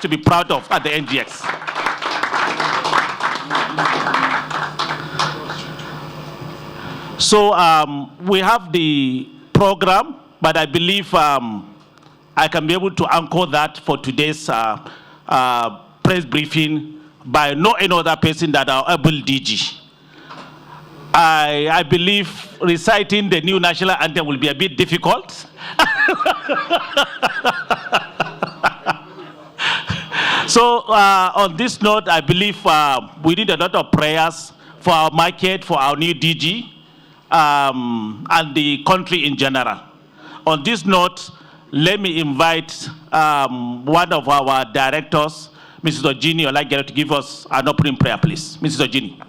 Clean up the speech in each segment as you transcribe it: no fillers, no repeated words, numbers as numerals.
to be proud of at the NGX. So we have the program, but I believe I can be able to anchor that for today's press briefing by no any other person than our able DG. I believe reciting the new national anthem will be a bit difficult. So on this note, I believe we need a lot of prayers for our market, for our new DG, and the country in general. On this note, let me invite one of our directors, Mrs. Ojini Olagere, to give us an opening prayer, please. Mrs. Ojini.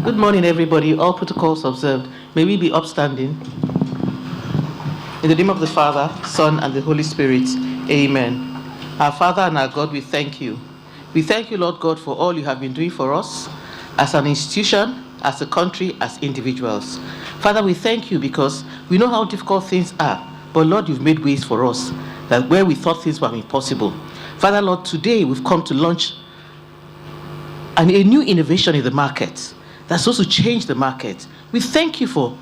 Good morning, everybody. All protocols observed. May we be upstanding. In the name of the Father, Son, and the Holy Spirit. Amen. Our Father and our God, we thank you. We thank you, Lord God, for all you have been doing for us as an institution, as a country, as individuals. Father, we thank you because we know how difficult things are, but Lord, you've made ways for us that where we thought things were impossible. Father, Lord, today we've come to launch a new innovation in the market that's supposed to change the market. We thank you for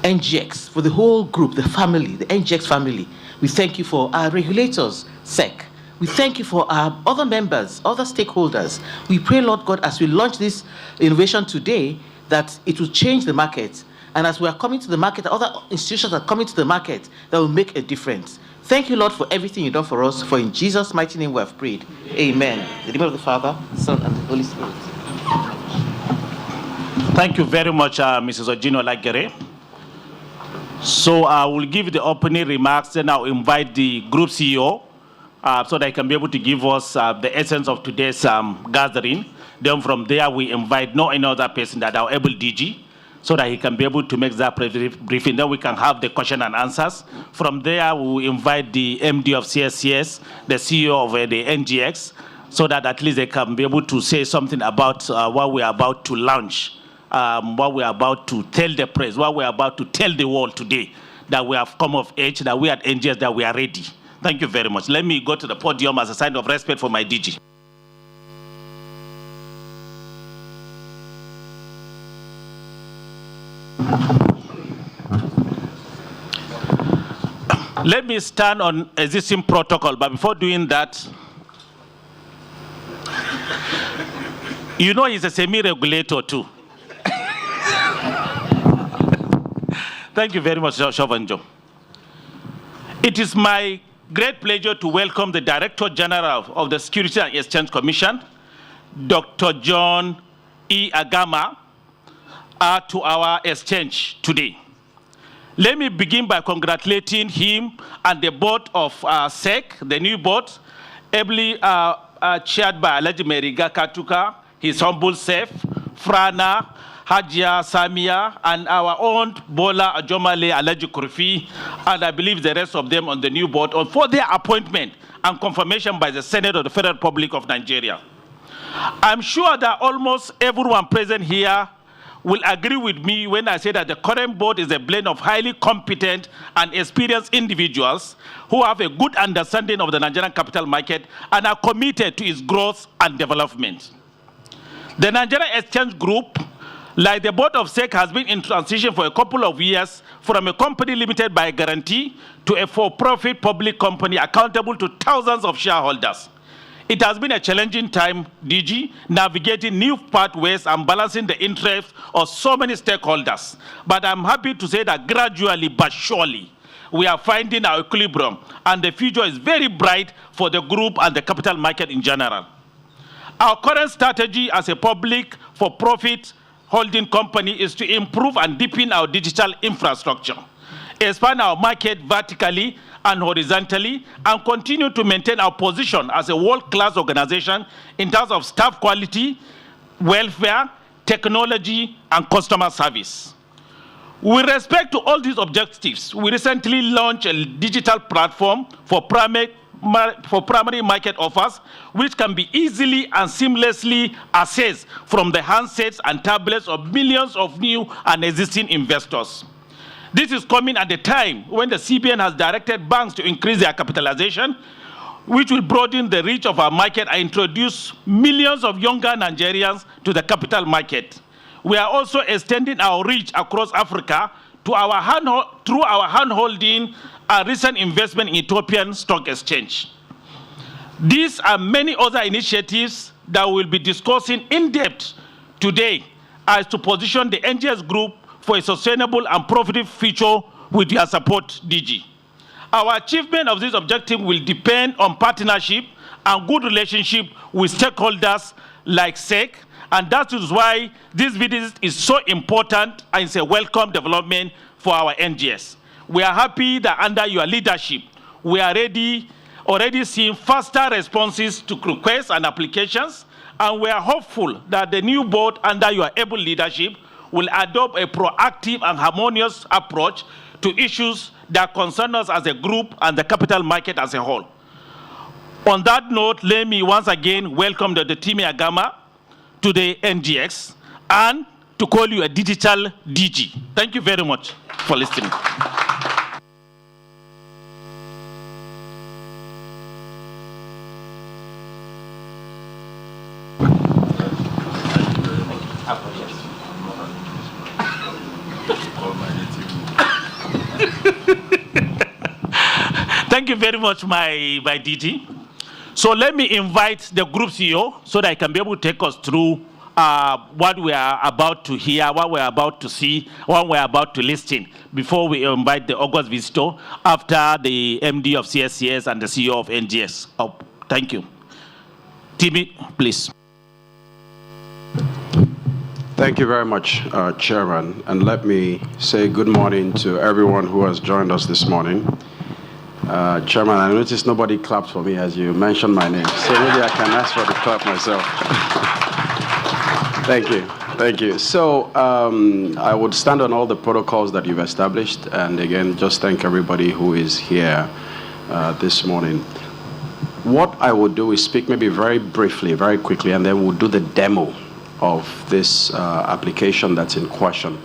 NGX, for the whole group, the family, the NGX family. We thank you for our regulators, SEC. We thank you for our other members, other stakeholders. We pray, Lord God, as we launch this innovation today, that it will change the market. And as we are coming to the market, other institutions are coming to the market that will make a difference. Thank you, Lord, for everything you've done for us. For in Jesus' mighty name we have prayed. Amen. In the name of the Father, Son, and the Holy Spirit. Thank you very much, Mrs. Ojini Olagere. So I will give the opening remarks, then I'll invite the group CEO so they can be able to give us the essence of today's gathering. Then from there, we invite no another person that our able DG so that he can be able to make that briefing. Then we can have the question and answers. From there, we will invite the MD of CSCS, the CEO of the NGX, so that at least they can be able to say something about what we are about to launch. What we're about to tell the press, what we're about to tell the world today, that we have come of age, that we at NGS, that we are ready. Thank you very much. Let me go to the podium as a sign of respect for my DG. Let me stand on existing protocol, but before doing that, you know he's a semi-regulator too. Thank you very much, Shovanjo. It is my great pleasure to welcome the Director General of the Security and Exchange Commission, Dr. John E. Agama, to our exchange today. Let me begin by congratulating him and the board of SEC, the new board, ably chaired by Alhaji Meriga Katuka, his humble self, Frana, Hajia Samia, and our own Bola Ajomale Alhaji Kurfi, and I believe the rest of them on the new board for their appointment and confirmation by the Senate of the Federal Republic of Nigeria. I'm sure that almost everyone present here will agree with me when I say that the current board is a blend of highly competent and experienced individuals who have a good understanding of the Nigerian capital market and are committed to its growth and development. The Nigerian Exchange Group, like the board of SEC, has been in transition for a couple of years from a company limited by guarantee to a for-profit public company accountable to thousands of shareholders. It has been a challenging time, DG, navigating new pathways and balancing the interests of so many stakeholders. But I'm happy to say that gradually but surely, we are finding our equilibrium, and the future is very bright for the group and the capital market in general. Our current strategy as a public for-profit holding company is to improve and deepen our digital infrastructure, expand our market vertically and horizontally, and continue to maintain our position as a world-class organization in terms of staff quality, welfare, technology, and customer service. With respect to all these objectives, we recently launched a digital platform for primary market offers, which can be easily and seamlessly accessed from the handsets and tablets of millions of new and existing investors. This is coming at a time when the CBN has directed banks to increase their capitalization, which will broaden the reach of our market and introduce millions of younger Nigerians to the capital market. We are also extending our reach across Africa through our hand-holding and recent investment in Ethiopian Stock Exchange. These are many other initiatives that we'll be discussing in depth today as to position the NGX Group for a sustainable and profitable future with your support, DG. Our achievement of this objective will depend on partnership and good relationship with stakeholders like SEC, and that is why this visit is so important and it's a welcome development for our NGS. We are happy that under your leadership, we are already seeing faster responses to requests and applications, and we are hopeful that the new board under your able leadership will adopt a proactive and harmonious approach to issues that concern us as a group and the capital market as a whole. On that note, let me once again welcome Dr. Timi Agama to the NGX and to call you a digital DG. Thank you very much for listening. Thank you very much, my DG. So let me invite the group CEO so that I can be able to take us through what we are about to hear, what we're about to see, what we're about to listen before we invite the August visitor after the MD of CSCS and the CEO of NGS. Oh, thank you. Timi, please. Thank you very much, Chairman. And let me say good morning to everyone who has joined us this morning. Chairman, I noticed nobody clapped for me as you mentioned my name, so maybe I can ask for the clap myself. Thank you. Thank you. So I would stand on all the protocols that you've established, and again, just thank everybody who is here this morning. What I would do is speak maybe very briefly, very quickly, and then we'll do the demo of this application that's in question.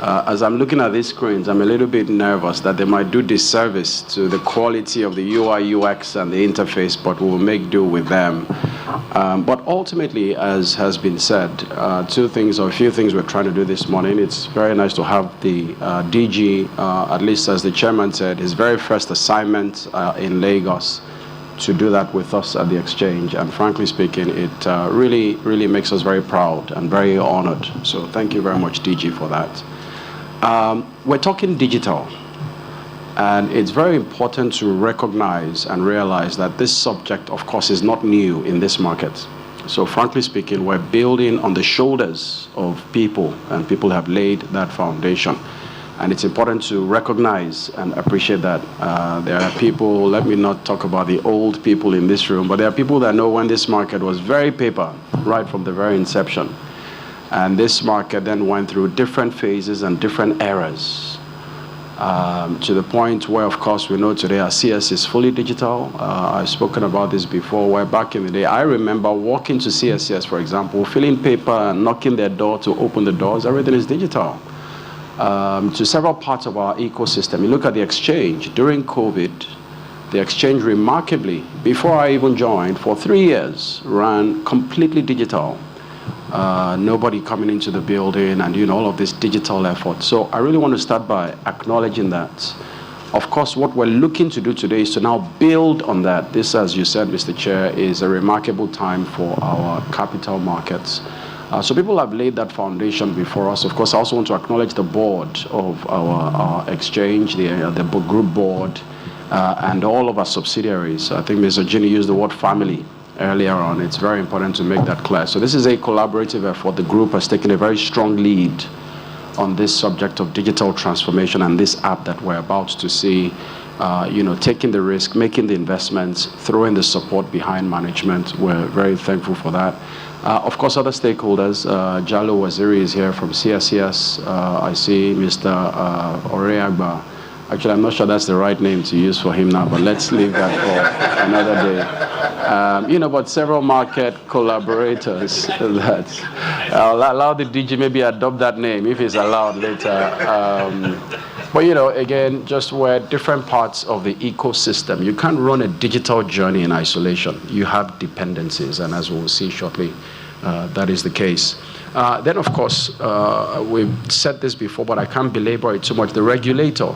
As I'm looking at these screens, I'm a little bit nervous that they might do disservice to the quality of the UI, UX, and the interface, but we'll make do with them. But ultimately, as has been said, a few things we're trying to do this morning. It's very nice to have the DG, at least as the chairman said, his very first assignment in Lagos to do that with us at the exchange. And frankly speaking, it really, really makes us very proud and very honored. So thank you very much, DG, for that. We're talking digital, and it's very important to recognize and realize that this subject, of course, is not new in this market. So frankly speaking, we're building on the shoulders of people, and people have laid that foundation. And it's important to recognize and appreciate that there are people, let me not talk about the old people in this room, but there are people that know when this market was very paper, right from the very inception. And this market then went through different phases and different eras to the point where, of course, we know today our CS is fully digital. I've spoken about this before, where back in the day, I remember walking to CSCS, for example, filling paper and knocking their door to open the doors. Everything is digital. To several parts of our ecosystem. You look at the exchange. During COVID, the exchange remarkably, before I even joined, for 3 years, ran completely digital. Nobody coming into the building and all of this digital effort. So I really want to start by acknowledging that. Of course, what we're looking to do today is to now build on that. This, as you said, Mr. Chair, is a remarkable time for our capital markets. So people have laid that foundation before us. Of course, I also want to acknowledge the board of our exchange, the group board, and all of our subsidiaries. I think Mr. Ginny used the word family earlier on. It's very important to make that clear. So this is a collaborative effort. The group has taken a very strong lead on this subject of digital transformation and this app that we're about to see, taking the risk, making the investments, throwing the support behind management. We're very thankful for that. Of course, other stakeholders, Jalo Waziri is here from CSCS. I see Mr. Oreagba. Actually, I'm not sure that's the right name to use for him now, but let's leave that for another day. But several market collaborators that allow the DG maybe adopt that name if it's allowed later. But again, just we're different parts of the ecosystem. You can't run a digital journey in isolation. You have dependencies, and as we'll see shortly, that is the case. Then, of course, we've said this before, but I can't belabor it too much. The regulator.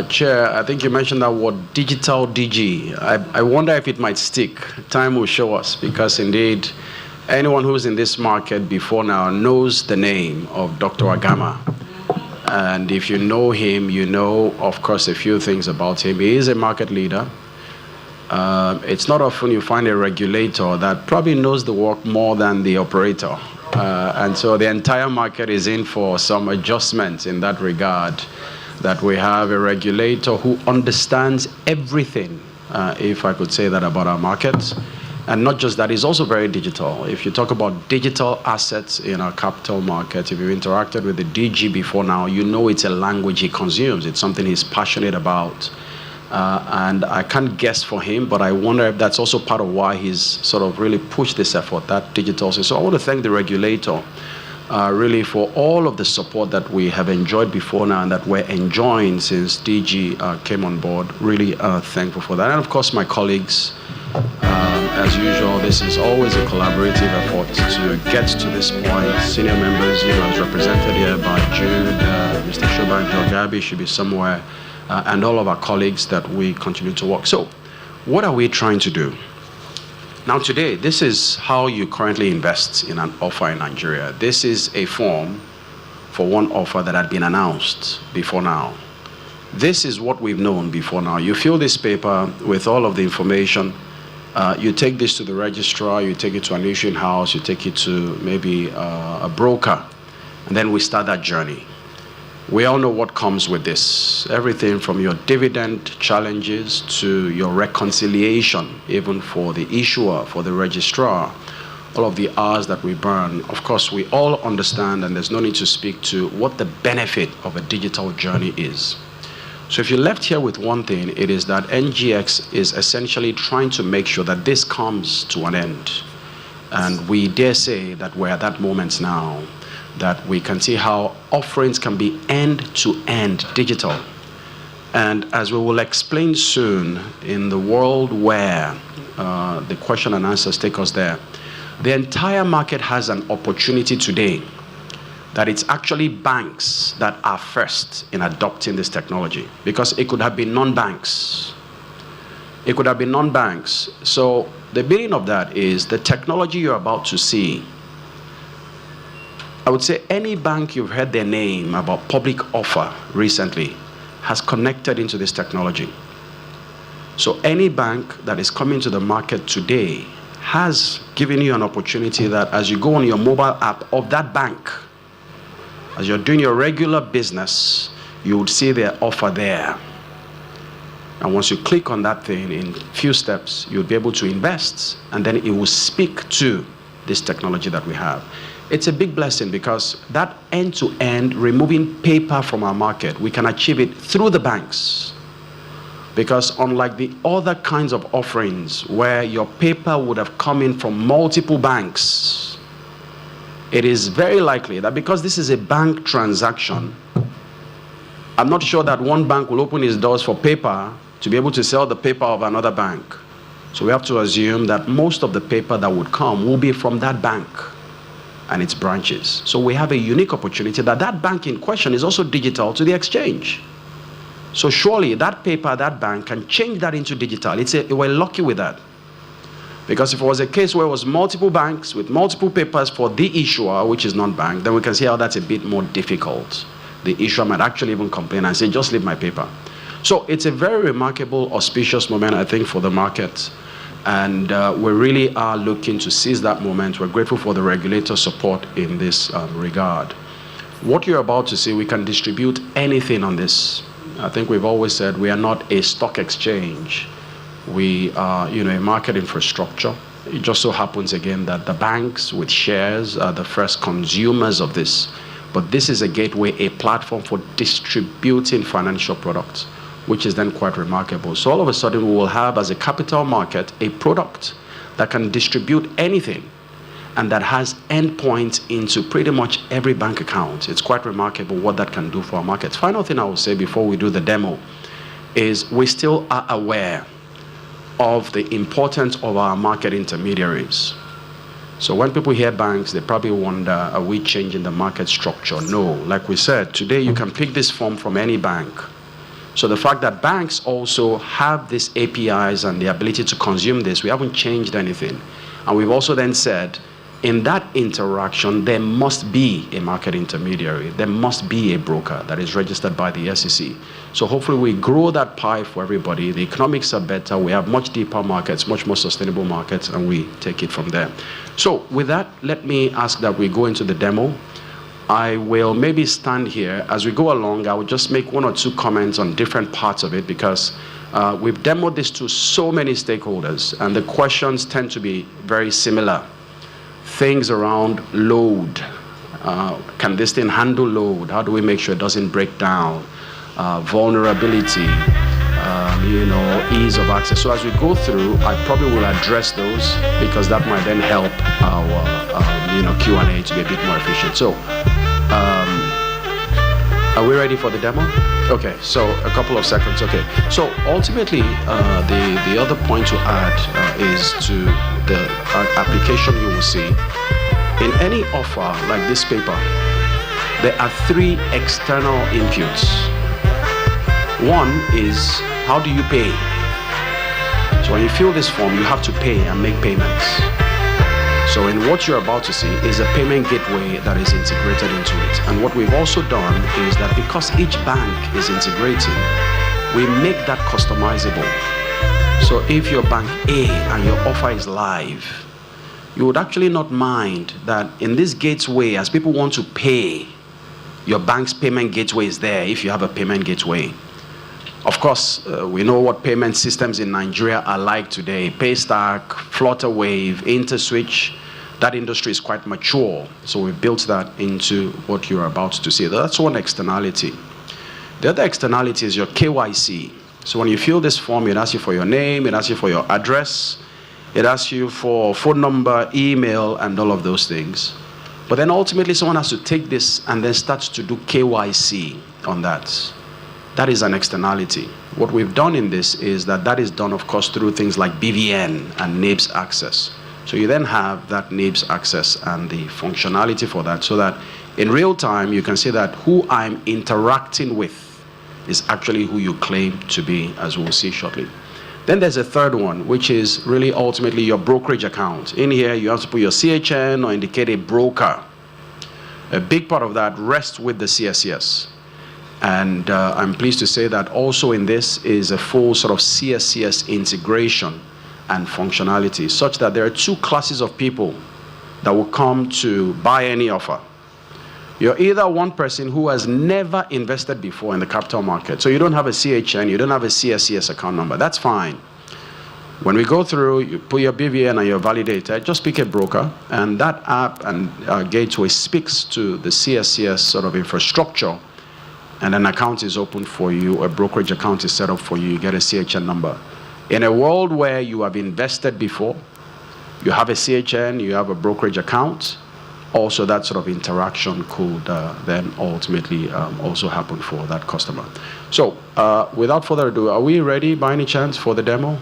Chair, I think you mentioned that word digital DG. I wonder if it might stick. Time will show us, because indeed, anyone who's in this market before now knows the name of Dr. Agama. And if you know him, you know, of course, a few things about him. He is a market leader. It's not often you find a regulator that probably knows the work more than the operator. And so the entire market is in for some adjustments in that regard, that we have a regulator who understands everything, if I could say that about our markets. And not just that, he's also very digital. If you talk about digital assets in our capital market, if you've interacted with the DG before now, you know it's a language he consumes. It's something he's passionate about. And I can't guess for him, but I wonder if that's also part of why he's sort of really pushed this effort, that digital. So I want to thank the regulator really for all of the support that we have enjoyed before now and that we're enjoying since DG came on board. Really thankful for that. And of course, my colleagues, as usual, this is always a collaborative effort to get to this point. Senior members, as represented here by Jude, Mr. Shoban Jogabi should be somewhere, and all of our colleagues that we continue to work. So, what are we trying to do? Now today, this is how you currently invest in an offer in Nigeria. This is a form for one offer that had been announced before now. This is what we've known before now. You fill this paper with all of the information. You take this to the registrar, you take it to an issuing house, you take it to maybe a broker, and then we start that journey. We all know what comes with this. Everything from your dividend challenges to your reconciliation, even for the issuer, for the registrar, all of the hours that we burn. Of course, we all understand, and there's no need to speak to what the benefit of a digital journey is. So if you're left here with one thing, it is that NGX is essentially trying to make sure that this comes to an end. And we dare say that we're at that moment now, that we can see how offerings can be end-to-end digital. And as we will explain soon, in the world where the question and answers take us there, the entire market has an opportunity today that it's actually banks that are first in adopting this technology, because it could have been non-banks. It could have been non-banks. So the meaning of that is the technology you're about to see. I would say any bank you've heard their name about public offer recently has connected into this technology. So any bank that is coming to the market today has given you an opportunity that as you go on your mobile app of that bank, as you're doing your regular business, you would see their offer there. And once you click on that thing, in few steps, you'll be able to invest, and then it will speak to this technology that we have. It's a big blessing, because that end-to-end, removing paper from our market, we can achieve it through the banks. Because unlike the other kinds of offerings where your paper would have come in from multiple banks, it is very likely that because this is a bank transaction, I'm not sure that one bank will open its doors for paper to be able to sell the paper of another bank. So we have to assume that most of the paper that would come will be from that bank and its branches. So we have a unique opportunity that that bank in question is also digital to the exchange. So surely that paper, that bank can change that into digital. We're lucky with that. Because if it was a case where it was multiple banks with multiple papers for the issuer, which is non-bank, then we can see how that's a bit more difficult. The issuer might actually even complain and say, just leave my paper. So it's a very remarkable, auspicious moment, I think, for the market. And we really are looking to seize that moment. We're grateful for the regulator support in this regard. What you're about to see, we can distribute anything on this. I think we've always said we are not a stock exchange. We are, a market infrastructure. It just so happens again that the banks with shares are the first consumers of this. But this is a gateway, a platform for distributing financial products, which is then quite remarkable. So all of a sudden we will have, as a capital market, a product that can distribute anything and that has endpoints into pretty much every bank account. It's quite remarkable what that can do for our markets. Final thing I will say before we do the demo is we still are aware of the importance of our market intermediaries. So when people hear banks, they probably wonder, are we changing the market structure? No. Like we said, today you can pick this form from any bank. So the fact that banks also have these APIs and the ability to consume this, we haven't changed anything. And we've also then said, in that interaction, there must be a market intermediary. There must be a broker that is registered by the SEC. So hopefully we grow that pie for everybody. The economics are better. We have much deeper markets, much more sustainable markets, and we take it from there. So with that, let me ask that we go into the demo. I will maybe stand here. As we go along, I will just make one or two comments on different parts of it because we've demoed this to so many stakeholders, and the questions tend to be very similar. Things around load. Can this thing handle load? How do we make sure it doesn't break down? Vulnerability, ease of access. So as we go through, I probably will address those because that might then help our Q&A to be a bit more efficient. So are we ready for the demo? Okay, so a couple of seconds. Okay, so ultimately the other point to add is to the application you will see. In any offer like this paper, there are three external inputs. One is, how do you pay? So when you fill this form, you have to pay and make payments. So in what you're about to see is a payment gateway that is integrated into it. And what we've also done is that because each bank is integrating, we make that customizable. So if you're bank A and your offer is live, you would actually not mind that in this gateway, as people want to pay, your bank's payment gateway is there if you have a payment gateway. Of course, we know what payment systems in Nigeria are like today. Paystack, Flutterwave, InterSwitch, that industry is quite mature. So we built that into what you're about to see. That's one externality. The other externality is your KYC. So when you fill this form, it asks you for your name, it asks you for your address, it asks you for phone number, email, and all of those things. But then ultimately someone has to take this and then start to do KYC on that. That is an externality. What we've done in this is that is done, of course, through things like BVN and NIBS access. So you then have that NIBS access and the functionality for that so that in real time you can see that who I'm interacting with is actually who you claim to be, as we'll see shortly. Then there's a third one, which is really ultimately your brokerage account. In here, you have to put your CHN or indicate a broker. A big part of that rests with the CSCS. And I'm pleased to say that also in this is a full sort of CSCS integration and functionality, such that there are two classes of people that will come to buy any offer. You're either one person who has never invested before in the capital market. So you don't have a CHN, you don't have a CSCS account number. That's fine. When we go through, you put your BVN and your validator, just pick a broker, and that app and gateway speaks to the CSCS sort of infrastructure, and an account is open for you, a brokerage account is set up for you, you get a CHN number. In a world where you have invested before, you have a CHN, you have a brokerage account, also that sort of interaction could then ultimately also happen for that customer. So without further ado, are we ready by any chance for the demo?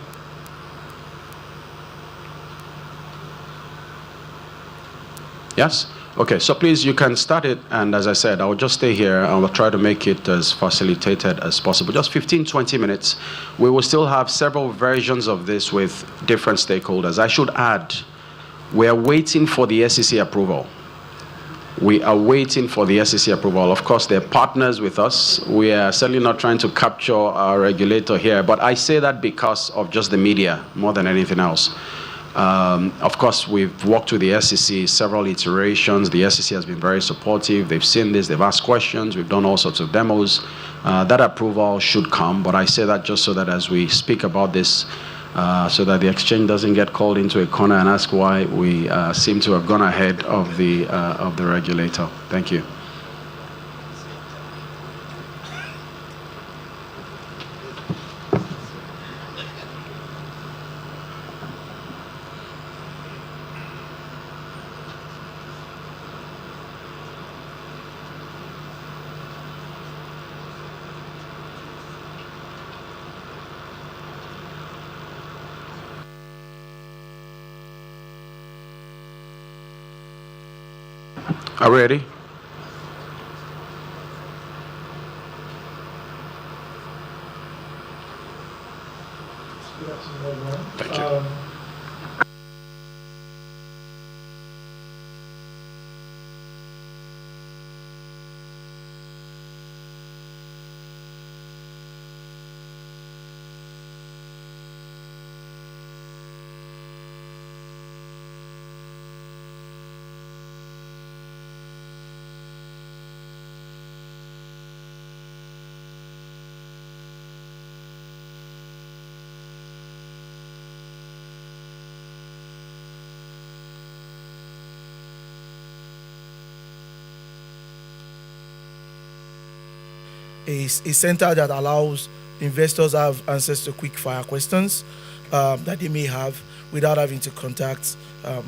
Yes? Okay, so please, you can start it, and as I said, I will just stay here and we'll try to make it as facilitated as possible. Just 15, 20 minutes. We will still have several versions of this with different stakeholders. I should add, we are waiting for the SEC approval. We are waiting for the SEC approval. Of course, they're partners with us. We are certainly not trying to capture our regulator here, but I say that because of just the media more than anything else. Of course, we've worked with the SEC several iterations. The SEC has been very supportive. They've seen this, they've asked questions. We've done all sorts of demos. That approval should come, but I say that just so that as we speak about this, so that the exchange doesn't get called into a corner and ask why we seem to have gone ahead of the regulator. Thank you. Are we ready? Thank you. A center that allows investors have answers to quick fire questions that they may have without having to contact the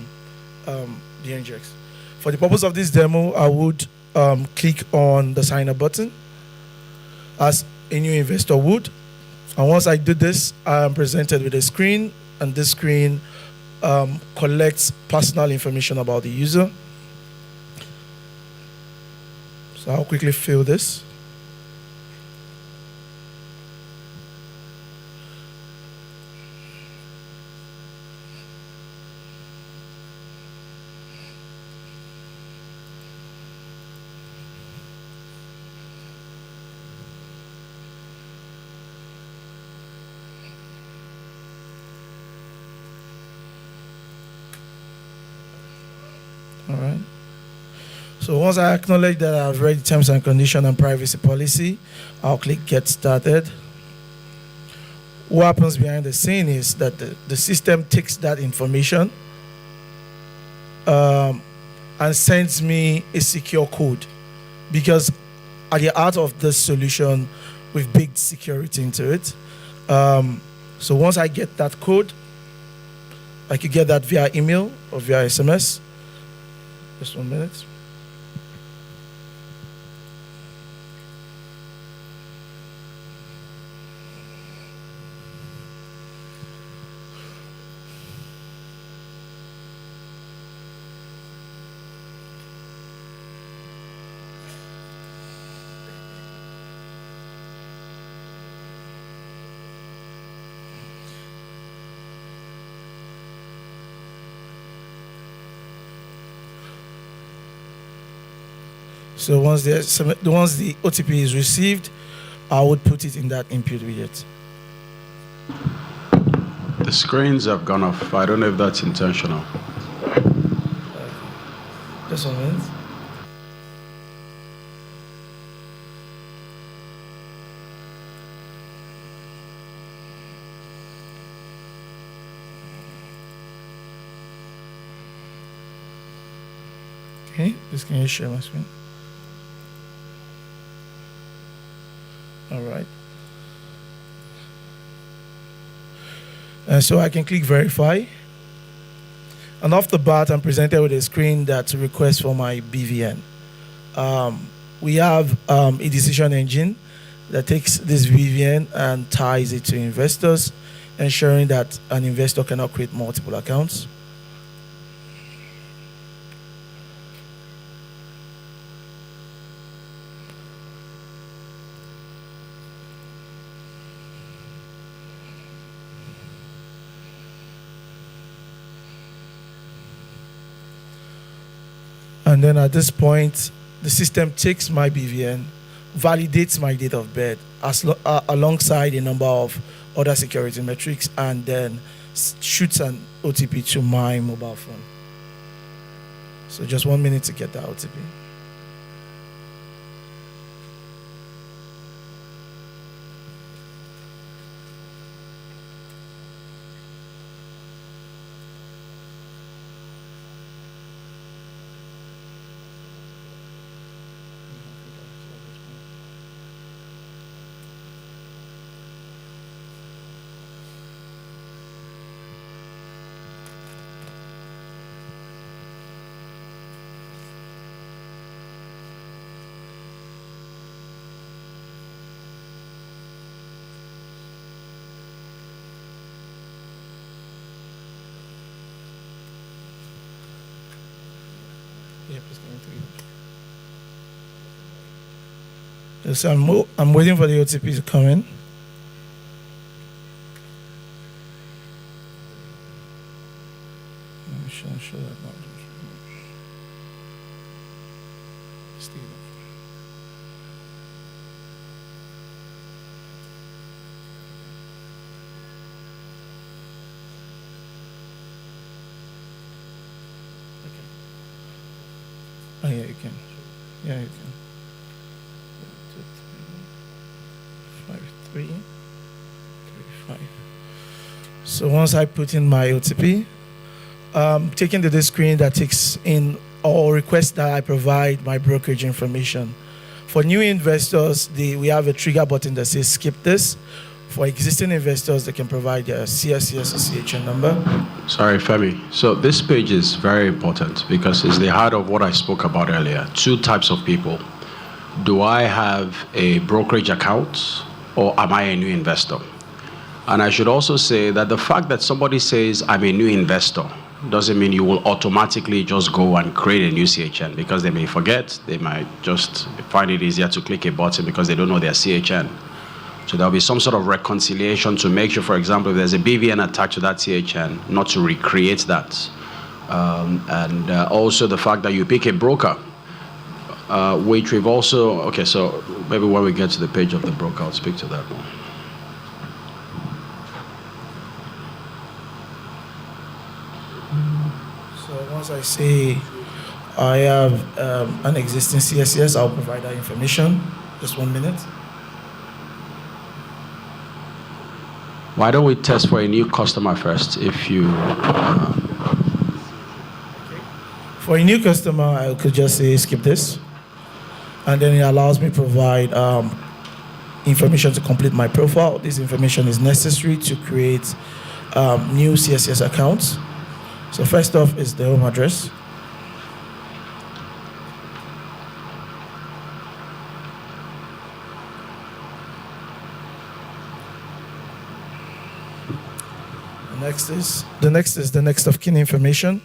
NGX. For the purpose of this demo, I would click on the sign up button as a new investor would. And once I do this, I am presented with a screen, and this screen collects personal information about the user. So I'll quickly fill this. All right. So once I acknowledge that I've read the terms and conditions and privacy policy, I'll click Get Started. What happens behind the scene is that the system takes that information and sends me a secure code, because at the heart of this solution, we've baked security into it. So once I get that code, I could get that via email or via SMS. Just 1 minute. So once the OTP is received, I would put it in that input widget. The screens have gone off. I don't know if that's intentional. Just 1 minute. Okay, just can you share my screen? All right. And so I can click verify. And off the bat, I'm presented with a screen that requests for my BVN. We have a decision engine that takes this BVN and ties it to investors, ensuring that an investor cannot create multiple accounts. And then at this point, the system takes my BVN, validates my date of birth alongside a number of other security metrics, and then shoots an OTP to my mobile phone. So just 1 minute to get that OTP. Yeah, please give me 3. Yes, I'm waiting for the OTP to come in. I'm sure that not. Stay there. Oh, yeah, you can. Yeah, you can. 1, 2, 3, 5, 3, 3, 5. So once I put in my OTP, taking to the screen that takes in all requests that I provide my brokerage information. For new investors, we have a trigger button that says skip this. For existing investors, they can provide their CSCS or CHN number. Sorry, Femi. So this page is very important because it's the heart of what I spoke about earlier. 2 types of people. Do I have a brokerage account or am I a new investor? And I should also say that the fact that somebody says I'm a new investor doesn't mean you will automatically just go and create a new CHN, because they may forget, they might just find it easier to click a button because they don't know their CHN. So there'll be some sort of reconciliation to make sure, for example, if there's a BVN attached to that CHN, not to recreate that. And also the fact that you pick a broker, which we've also, okay, so maybe when we get to the page of the broker, I'll speak to that one. So once I say I have an existing CSCS, I'll provide that information. Just 1 minute. Why don't we test for a new customer first? If you... For a new customer, I could just say skip this. And then it allows me to provide information to complete my profile. This information is necessary to create new CSCS accounts. So first off is the home address. The next is the next of kin information.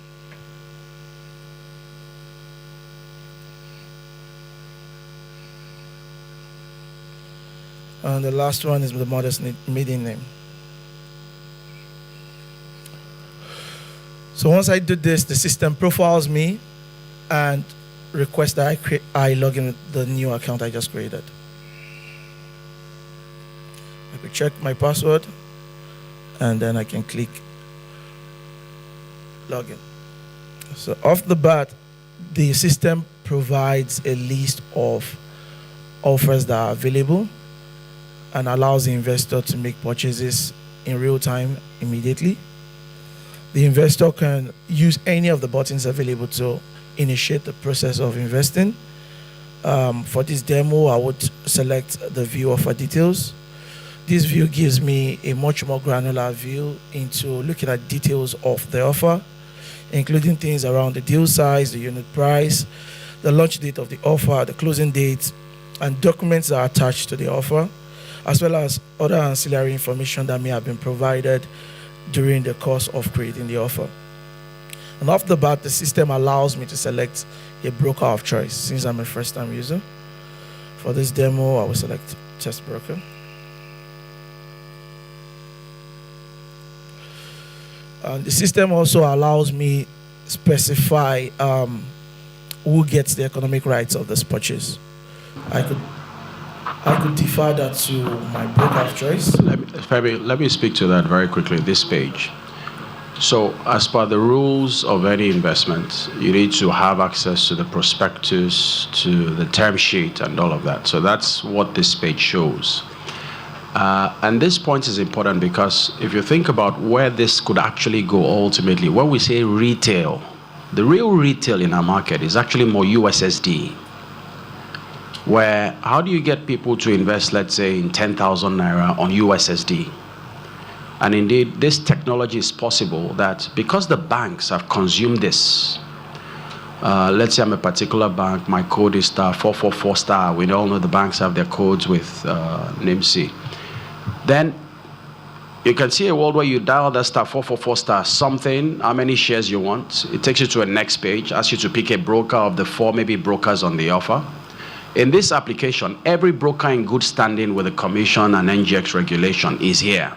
And the last one is the mother's maiden name. So once I do this, the system profiles me and requests that I log in with the new account I just created. I could check my password, and then I can click login. So off the bat, the system provides a list of offers that are available and allows the investor to make purchases in real time immediately. The investor can use any of the buttons available to initiate the process of investing. For this demo, I would select the view offer details. This view gives me a much more granular view into looking at details of the offer, including things around the deal size, the unit price, the launch date of the offer, the closing date, and documents that are attached to the offer, as well as other ancillary information that may have been provided during the course of creating the offer. And off the bat, the system allows me to select a broker of choice. Since I'm a first-time user, for this demo, I will select test broker. The system also allows me specify who gets the economic rights of this purchase. I could defer that to my broker of choice. Let me speak to that very quickly, this page. So, as per the rules of any investment, you need to have access to the prospectus, to the term sheet, and all of that. So that's what this page shows. And this point is important because if you think about where this could actually go ultimately, when we say retail, the real retail in our market is actually more USSD. Where, how do you get people to invest, let's say, in 10,000 Naira on USSD? And indeed, this technology is possible that because the banks have consumed this, let's say I'm a particular bank, my code is star 444 star. We all know the banks have their codes with NIMC. Then you can see a world where you dial that star 444 star something, how many shares you want. It takes you to a next page, asks you to pick a broker of the 4 maybe brokers on the offer. In this application, every broker in good standing with the Commission and NGX regulation is here.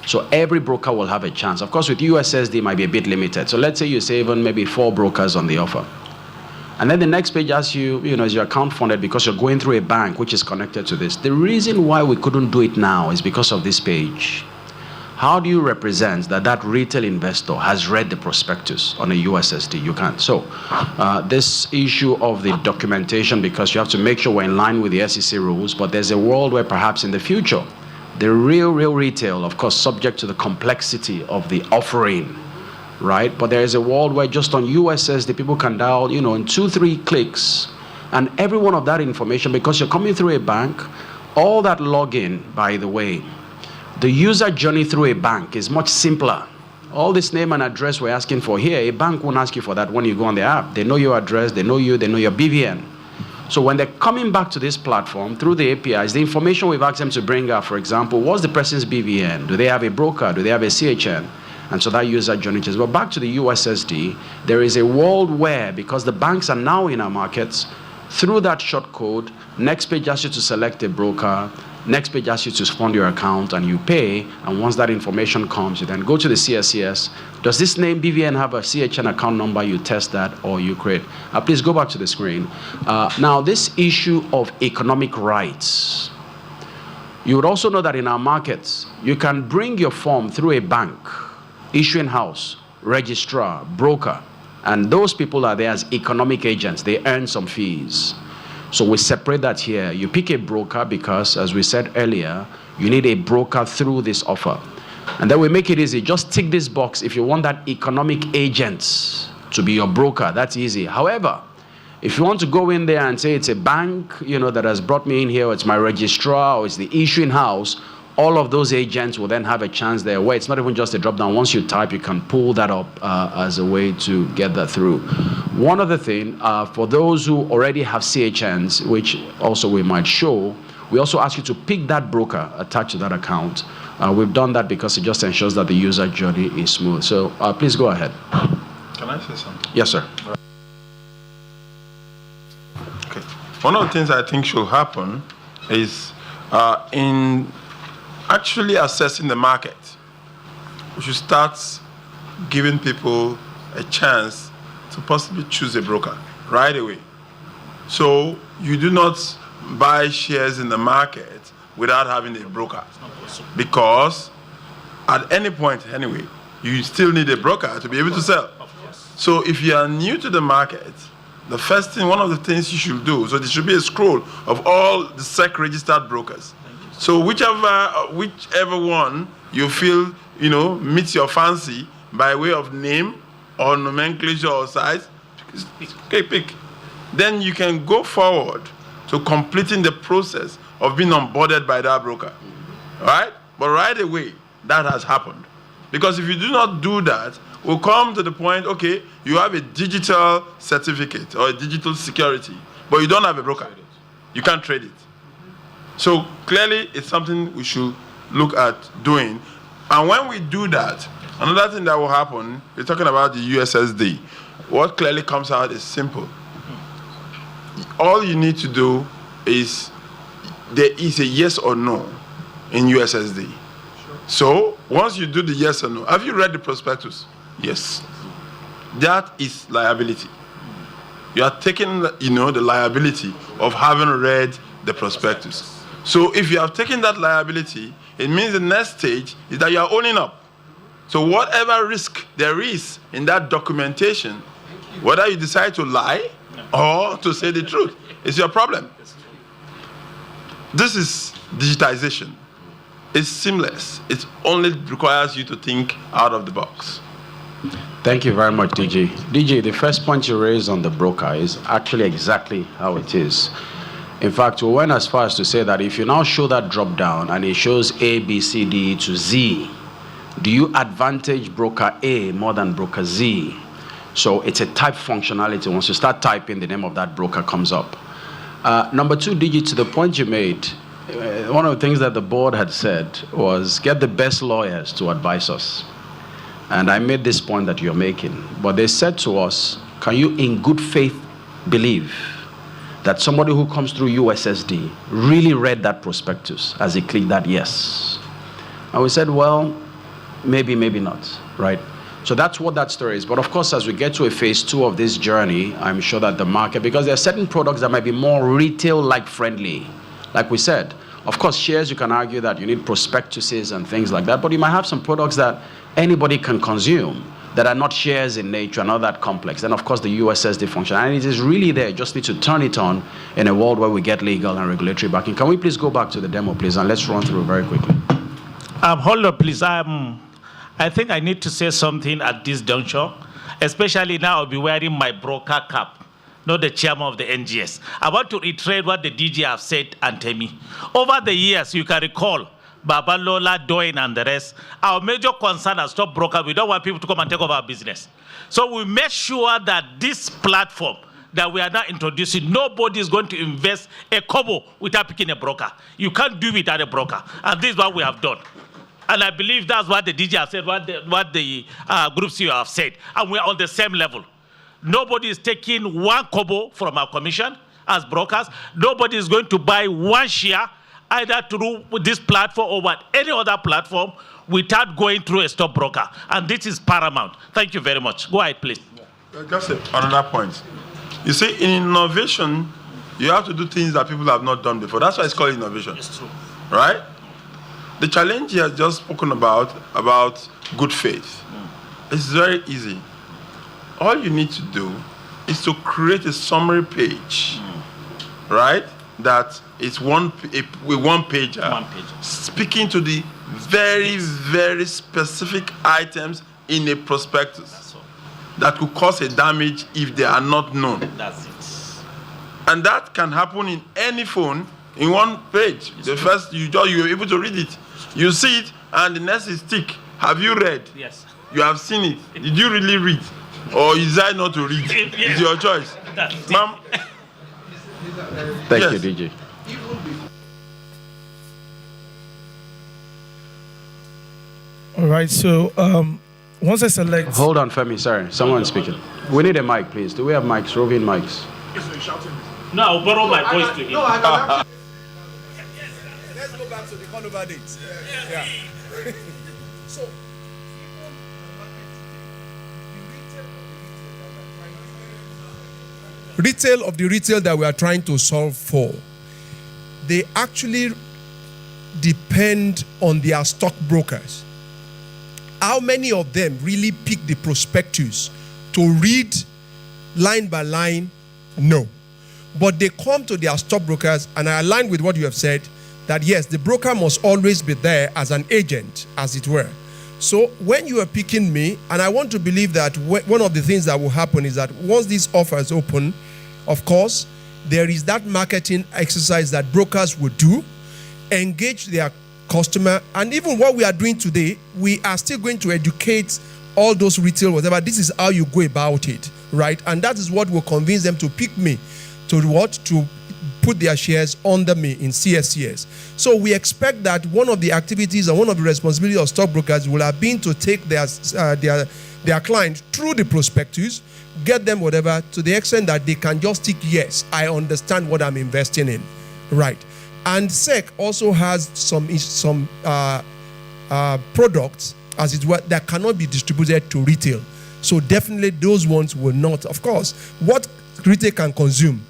So every broker will have a chance. Of course, with USSD, it might be a bit limited. So let's say you say even maybe 4 brokers on the offer. And then the next page asks you, is your account funded because you're going through a bank which is connected to this. The reason why we couldn't do it now is because of this page. How do you represent that retail investor has read the prospectus on a USSD? You can't. So this issue of the documentation, because you have to make sure we're in line with the SEC rules, but there's a world where perhaps in the future, the real retail, of course, subject to the complexity of the offering, right? But there is a world where just on USSD, people can dial, in 2-3 clicks, and every one of that information, because you're coming through a bank, all that login, by the way, the user journey through a bank is much simpler. All this name and address we're asking for here, a bank won't ask you for that when you go on the app. They know your address, they know you, they know your BVN. So when they're coming back to this platform through the APIs, the information we've asked them to bring up, for example, what's the person's BVN? Do they have a broker? Do they have a CHN? And so that user journey changes. But back to the USSD, there is a world where, because the banks are now in our markets, through that short code, next page asks you to select a broker, next page asks you to fund your account, and you pay. And once that information comes, you then go to the CSCS. Does this name BVN have a CHN account number? You test that, or you create. Please go back to the screen. Now, this issue of economic rights. You would also know that in our markets, you can bring your form through a bank, issuing house, registrar, broker, and those people are there as economic agents. They earn some fees. So we separate that here. You pick a broker because, as we said earlier, you need a broker through this offer. And then we make it easy. Just tick this box if you want that economic agent to be your broker. That's easy. However, if you want to go in there and say it's a bank, that has brought me in here, or it's my registrar, or it's the issuing house, all of those agents will then have a chance there where it's not even just a drop down. Once you type, you can pull that up as a way to get that through. One other thing, for those who already have CHNs, which also we might show, we also ask you to pick that broker attached to that account. We've done that because it just ensures that the user journey is smooth. So please go ahead. Can I say something? Yes, sir. Okay. One of the things I think should happen is in actually assessing the market, we should start giving people a chance to possibly choose a broker right away. So you do not buy shares in the market without having a broker. Because at any point anyway, you still need a broker to be able to sell. So if you are new to the market, the first thing, one of the things you should do, so there should be a scroll of all the SEC registered brokers. So whichever one you feel, meets your fancy by way of name or nomenclature or size, pick. Then you can go forward to completing the process of being onboarded by that broker. All right? But right away, that has happened. Because if you do not do that, we'll come to the point, okay, you have a digital certificate or a digital security, but you don't have a broker. You can't trade it. So clearly, it's something we should look at doing. And when we do that, another thing that will happen, we're talking about the USSD. What clearly comes out is simple. All you need to do is, there is a yes or no in USSD. So once you do the yes or no, have you read the prospectus? Yes. That is liability. You are taking, the liability of having read the prospectus. So if you have taken that liability, it means the next stage is that you are owning up. So whatever risk there is in that documentation, whether you decide to lie or to say the truth, it's your problem. This is digitization. It's seamless. It only requires you to think out of the box. Thank you very much, DG. DG, the first point you raised on the broker is actually exactly how it is. In fact, we went as far as to say that if you now show that drop down and it shows A, B, C, D to Z, do you advantage broker A more than broker Z? So it's a type functionality. Once you start typing, the name of that broker comes up. Number two, DG, to the point you made, one of the things that the board had said was get the best lawyers to advise us. And I made this point that you're making. But they said to us, can you in good faith believe that somebody who comes through USSD really read that prospectus as he clicked that yes? And we said, well, maybe, maybe not, right? So that's what that story is. But of course, as we get to a phase 2 of this journey, I'm sure that the market, because there are certain products that might be more retail-like friendly. Like we said, of course, shares, you can argue that you need prospectuses and things like that, but you might have some products that anybody can consume that are not shares in nature, not that complex. Then, of course, the USSD function. And it is really there. You just need to turn it on in a world where we get legal and regulatory backing. Can we please go back to the demo, please, and let's run through very quickly. Hold on, please. I think I need to say something at this juncture, especially now I'll be wearing my broker cap, not the chairman of the NGS. I want to reiterate what the DG have said and tell me. Over the years, you can recall, Babalola, Doyne, and the rest, our major concern as stockbroker, we don't want people to come and take over our business. So we make sure that this platform that we are now introducing, nobody is going to invest a kobo without picking a broker. You can't do it without a broker. And this is what we have done. And I believe that's what the DG has said, what the Group CEO have said. And we're on the same level. Nobody is taking one kobo from our commission as brokers. Nobody is going to buy one share either through this platform or any other platform without going through a stockbroker. And this is paramount. Thank you very much. Go ahead, please. Just another point. You see, in innovation, you have to do things that people have not done before. That's why it's called innovation. It's true. Right? The challenge he has just spoken about good faith. It's very easy. All you need to do is to create a summary page, right? That is one pager, speaking to the very, very specific items in a prospectus that could cause a damage if they are not known. That's it. And that can happen in any phone in one page. The first, you're able to read it. You see it, and the next is tick. Have you read? Yes. You have seen it. Did you really read? Or is that not to read? It's your choice. Ma'am? Thank you, DG. All right, so once I select... Hold on, Femi, sorry. Someone speaking. We need a mic, please. Do we have mics, roving mics? No, I'll borrow my voice to him. No, I can. Let's go back to the Conover dates. Yeah. So, retail of the retail that we are trying to solve for, they actually depend on their stockbrokers. How many of them really pick the prospectus to read line by line? No. But they come to their stockbrokers, and I align with what you have said, that yes, the broker must always be there as an agent, as it were. So when you are picking me, and I want to believe that one of the things that will happen is that once these offers open, of course, there is that marketing exercise that brokers would do, engage their customer, and even what we are doing today, we are still going to educate all those retail, whatever. This is how you go about it, right? And that is what will convince them to pick me, to what? To put their shares under me in CSCS. So we expect that one of the activities and one of the responsibilities of stockbrokers will have been to take their client through the prospectus, get them whatever, to the extent that they can just tick, yes, I understand what I'm investing in, right? And SEC also has some products, as it were, that cannot be distributed to retail. So definitely those ones will not. Of course, what retail can consume,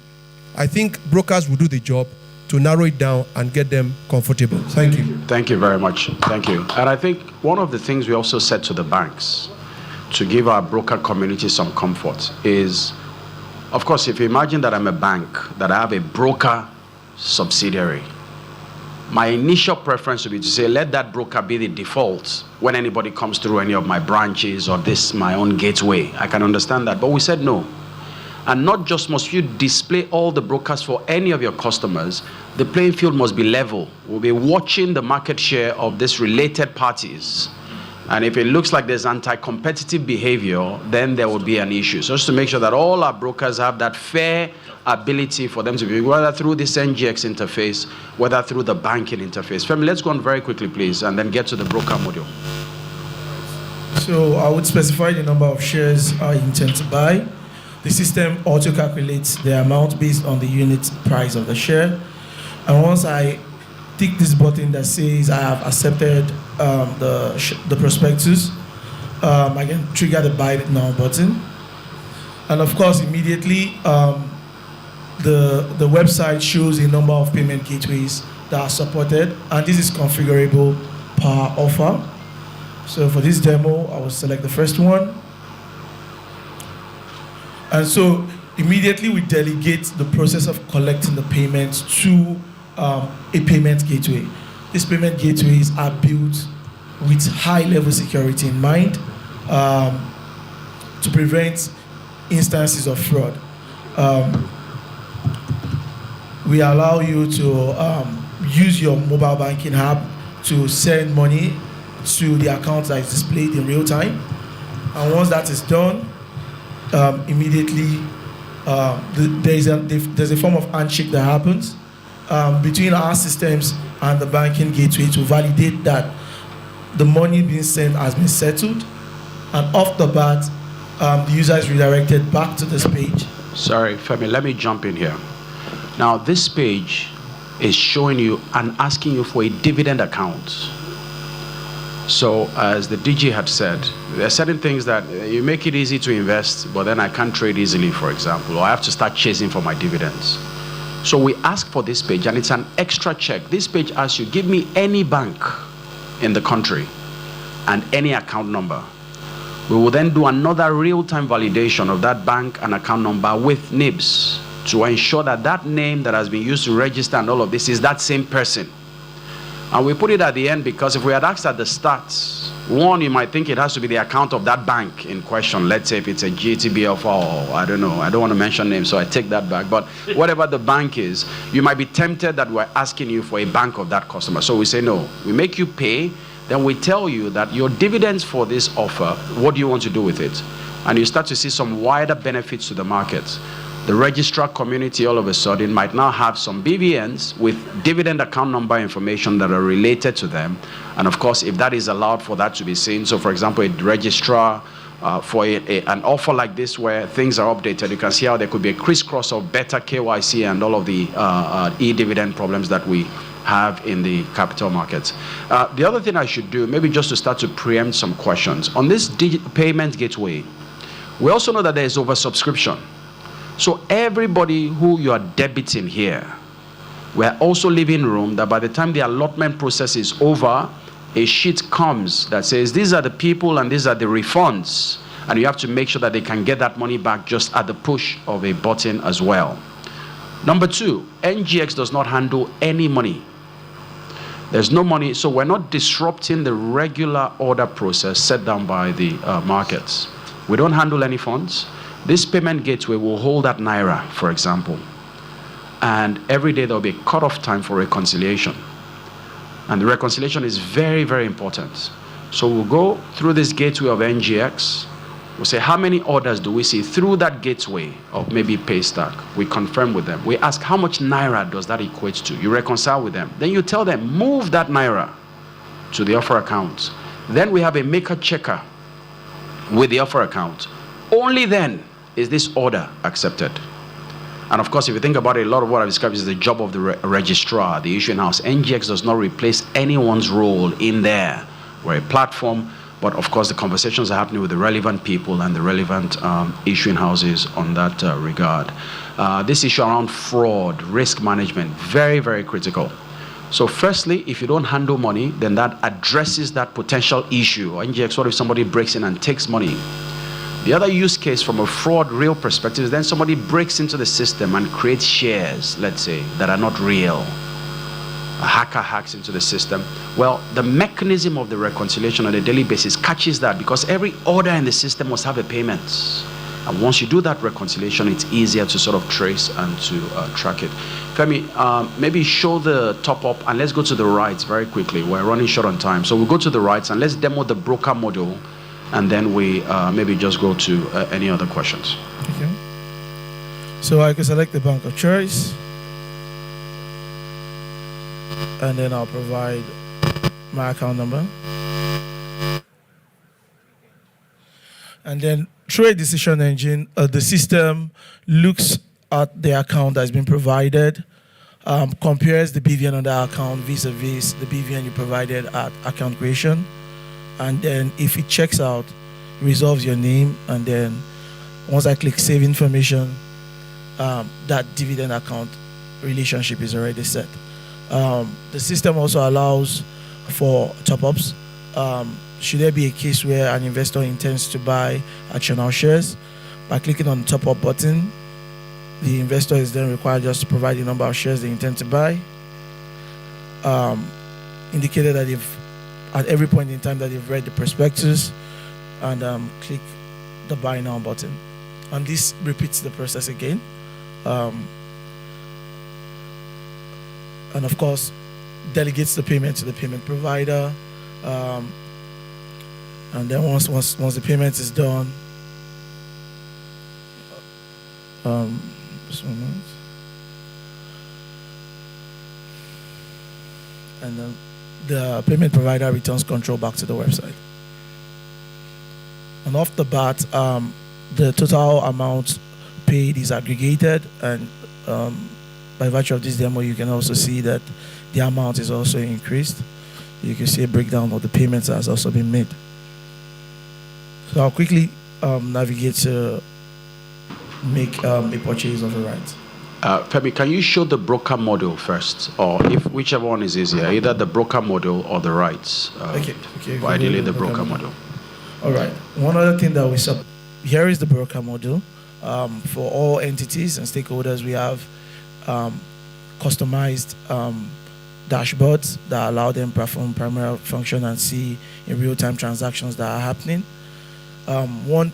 I think brokers will do the job to narrow it down and get them comfortable. Thank you. Thank you very much. Thank you. And I think one of the things we also said to the banks to give our broker community some comfort is, of course, if you imagine that I'm a bank, that I have a broker subsidiary, my initial preference would be to say, let that broker be the default when anybody comes through any of my branches or this, my own gateway. I can understand that. But we said no. And not just must you display all the brokers for any of your customers, the playing field must be level. We'll be watching the market share of these related parties. And if it looks like there's anti-competitive behavior, then there will be an issue. So just to make sure that all our brokers have that fair ability for them to be, whether through this NGX interface, whether through the banking interface. Femi, let's go on very quickly, please, and then get to the broker module. So I would specify the number of shares I intend to buy. The system auto-calculates the amount based on the unit price of the share. And once I tick this button that says I have accepted the prospectus, I can trigger the buy now button. And of course, immediately, the website shows a number of payment gateways that are supported, and this is configurable per offer. So for this demo, I will select the first one. And so immediately we delegate the process of collecting the payments to a payment gateway. These payment gateways are built with high-level security in mind to prevent instances of fraud. We allow you to use your mobile banking app to send money to the account that is displayed in real time. And once that is done, immediately there's a form of handshake that happens between our systems and the banking gateway to validate that the money being sent has been settled. And off the bat, the user is redirected back to this page. Sorry, Femi, let me jump in here. Now, this page is showing you and asking you for a dividend account. So, as the DG had said, there are certain things that you make it easy to invest, but then I can't trade easily, for example, or I have to start chasing for my dividends. So we ask for this page, and it's an extra check. This page asks you, give me any bank in the country and any account number. We will then do another real-time validation of that bank and account number with NIBS to ensure that that name that has been used to register and all of this is that same person. And we put it at the end because if we had asked at the start, one, you might think it has to be the account of that bank in question. Let's say if it's a GTBF or I don't know, I don't want to mention names, so I take that back. But whatever the bank is, you might be tempted that we're asking you for a bank of that customer. So we say no, we make you pay, then we tell you that your dividends for this offer, what do you want to do with it? And you start to see some wider benefits to the market. The registrar community all of a sudden might now have some BVNs with dividend account number information that are related to them. And of course, if that is allowed for that to be seen, so for example, a registrar for an offer like this where things are updated, you can see how there could be a crisscross of better KYC and all of the e-dividend problems that we have in the capital markets. The other thing I should do, maybe just to start to preempt some questions, on this payment gateway, we also know that there is oversubscription. So everybody who you are debiting here, we're also leaving room that by the time the allotment process is over, a sheet comes that says these are the people and these are the refunds, and you have to make sure that they can get that money back just at the push of a button as well. Number two, NGX does not handle any money. There's no money, so we're not disrupting the regular order process set down by the markets. We don't handle any funds. This payment gateway will hold that Naira, for example. And every day there'll be a cutoff time for reconciliation. And the reconciliation is very, very important. So we'll go through this gateway of NGX. We'll say, how many orders do we see through that gateway of maybe Paystack? We confirm with them. We ask, how much Naira does that equate to? You reconcile with them. Then you tell them, move that Naira to the offer account. Then we have a maker checker with the offer account. Only then is this order accepted. And of course, if you think about it, a lot of what I've described is the job of the registrar, the issuing house. NGX does not replace anyone's role in there. We're a platform, But of course, the conversations are happening with the relevant people and the relevant issuing houses on that regard. This issue around fraud, risk management, very, very critical. So firstly, if you don't handle money, then that addresses that potential issue. NGX, what if somebody breaks in and takes money? The other use case from a fraud real perspective is then somebody breaks into the system and creates shares, let's say, that are not real. A hacker hacks into the system. Well, the mechanism of the reconciliation on a daily basis catches that, because every order in the system must have a payment. And once you do that reconciliation, it's easier to sort of trace and to track it. Femi, maybe show the top up and let's go to the rights very quickly. We're running short on time. So we'll go to the rights and let's demo the broker model, and then we maybe just go to any other questions. Okay. So I can select the bank of choice, and then I'll provide my account number. And then through a decision engine, the system looks at the account that's been provided, compares the BVN on that account vis-a-vis the BVN you provided at account creation, and then if it checks out, resolves your name, and then once I click save information, that dividend account relationship is already set. The system also allows for top-ups. Should there be a case where an investor intends to buy additional shares, by clicking on the top-up button, the investor is then required just to provide the number of shares they intend to buy, indicated that if at every point in time that they've read the prospectus, and click the buy now button. And this repeats the process again. And of course, delegates the payment to the payment provider. And then once the payment is done, just 1 minute. And then the payment provider returns control back to the website. And off the bat, the total amount paid is aggregated, and by virtue of this demo, you can also see that the amount is also increased. You can see a breakdown of the payments that has also been made. So I'll quickly navigate to make a purchase of the rights. Femi, can you show the broker model first, or if whichever one is easier, either the broker model or the rights? Okay. Ideally, the broker model. All right. One other thing that here is the broker model. For all entities and stakeholders, we have customized dashboards that allow them to perform primary function and see in real-time transactions that are happening. One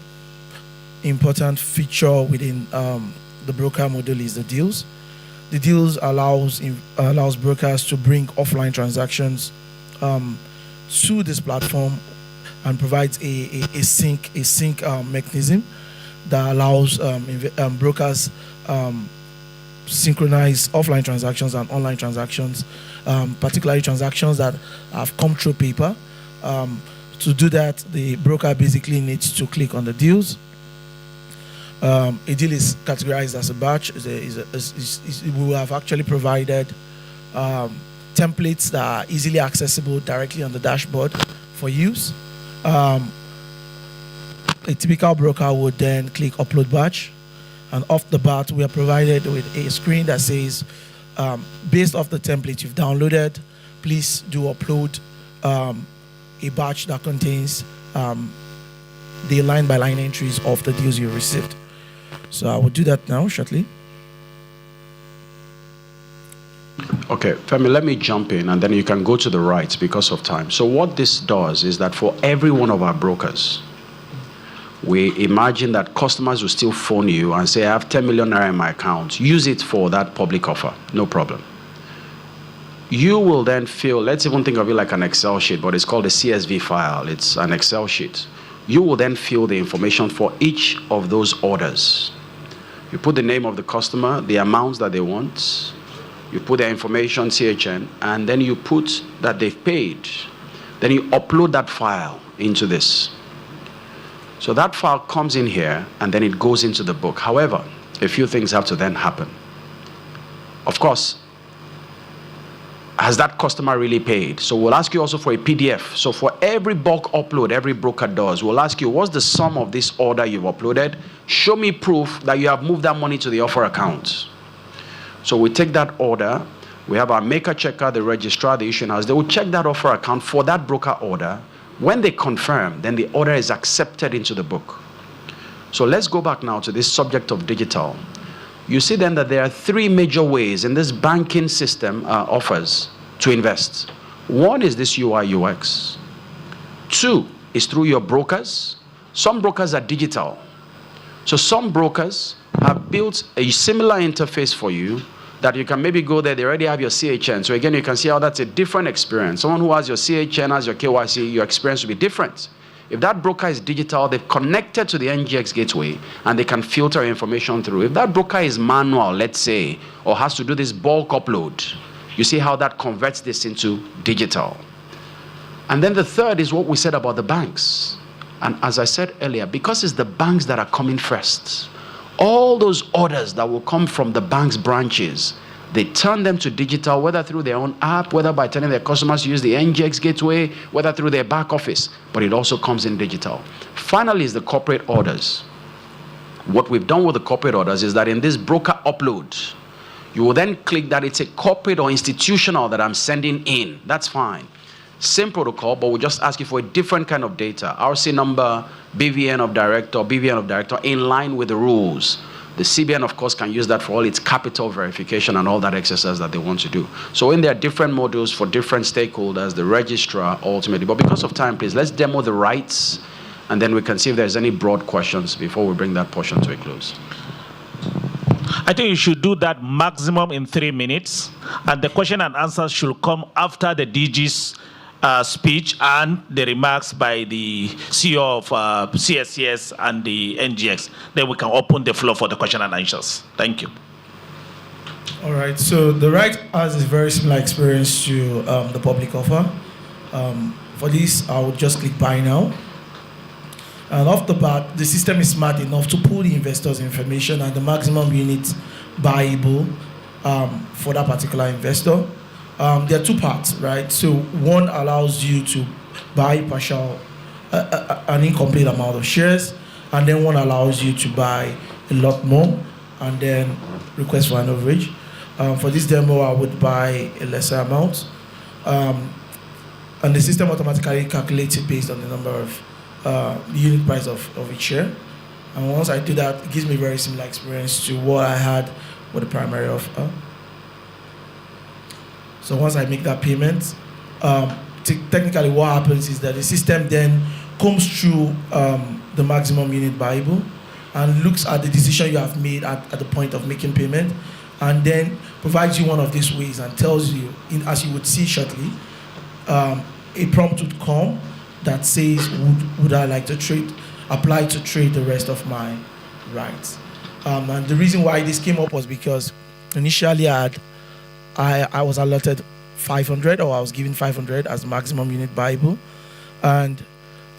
important feature within the broker model is the deals. The deals allows brokers to bring offline transactions to this platform and provides a sync mechanism that allows brokers synchronize offline transactions and online transactions, particularly transactions that have come through paper. To do that, the broker basically needs to click on the deals. A deal is categorized as a batch. We have actually provided templates that are easily accessible directly on the dashboard for use. A typical broker would then click upload batch, and off the bat we are provided with a screen that says, based off the template you've downloaded, please do upload a batch that contains the line-by-line entries of the deals you received. So I will do that now shortly. Okay, Femi, let me jump in and then you can go to the rights because of time. So what this does is that for every one of our brokers, we imagine that customers will still phone you and say, I have 10 million naira in my account. Use it for that public offer. No problem. You will then fill, let's even think of it like an Excel sheet, but it's called a CSV file. It's an Excel sheet. You will then fill the information for each of those orders. You put the name of the customer, the amounts that they want, you put their information, CHN, and then you put that they've paid. Then you upload that file into this. So that file comes in here, and then it goes into the book. However, a few things have to then happen. Of course, has that customer really paid? So we'll ask you also for a PDF. So for every bulk upload every broker does, we'll ask you, what's the sum of this order you've uploaded? Show me proof that you have moved that money to the offer account. So we take that order, we have our maker checker, the registrar, the issuing house. They will check that offer account for that broker order. When they confirm, then the order is accepted into the book. So let's go back now to this subject of digital. You see then that there are three major ways in this banking system offers to invest. One is this UI UX. Two is through your brokers. Some brokers are digital. So some brokers have built a similar interface for you that you can maybe go there, they already have your CHN. So again, you can see how that's a different experience. Someone who has your CHN, has your KYC, your experience will be different. If that broker is digital, they've connected to the NGX gateway and they can filter information through. If that broker is manual, let's say, or has to do this bulk upload, you see how that converts this into digital. And then the third is what we said about the banks. And as I said earlier, because it's the banks that are coming first, all those orders that will come from the bank's branches, they turn them to digital, whether through their own app, whether by telling their customers to use the NGX gateway, whether through their back office, but it also comes in digital. Finally is the corporate orders. What we've done with the corporate orders is that in this broker upload, you will then click that it's a corporate or institutional that I'm sending in. That's fine. Same protocol, but we'll just ask you for a different kind of data. RC number, BVN of director, in line with the rules. The CBN, of course, can use that for all its capital verification and all that exercise that they want to do. So in there are different modules for different stakeholders, the registrar ultimately. But because of time, please, let's demo the rights, and then we can see if there's any broad questions before we bring that portion to a close. I think you should do that maximum in 3 minutes, and the question and answers should come after the DG's speech and the remarks by the CEO of CSCS and the NGX. Then we can open the floor for the question and answers. Thank you. All right, so the right has a very similar experience to the public offer. For this, I would just click buy now. And off the bat, the system is smart enough to pull the investor's information and the maximum unit buyable for that particular investor. There are two parts, right? So one allows you to buy partial, an incomplete amount of shares, and then one allows you to buy a lot more, and then request for an overage. For this demo, I would buy a lesser amount, and the system automatically calculates it based on the number of the unit price of each share. And once I do that, it gives me a very similar experience to what I had with the primary offer. So once I make that payment, technically what happens is that the system then combs through the maximum unit buyable and looks at the decision you have made at the point of making payment, and then provides you one of these ways and tells you, as you would see shortly, a prompt would come that says, would I like to apply to trade the rest of my rights? And the reason why this came up was because initially I was allotted 500, or I was given 500 as the maximum unit buyable, and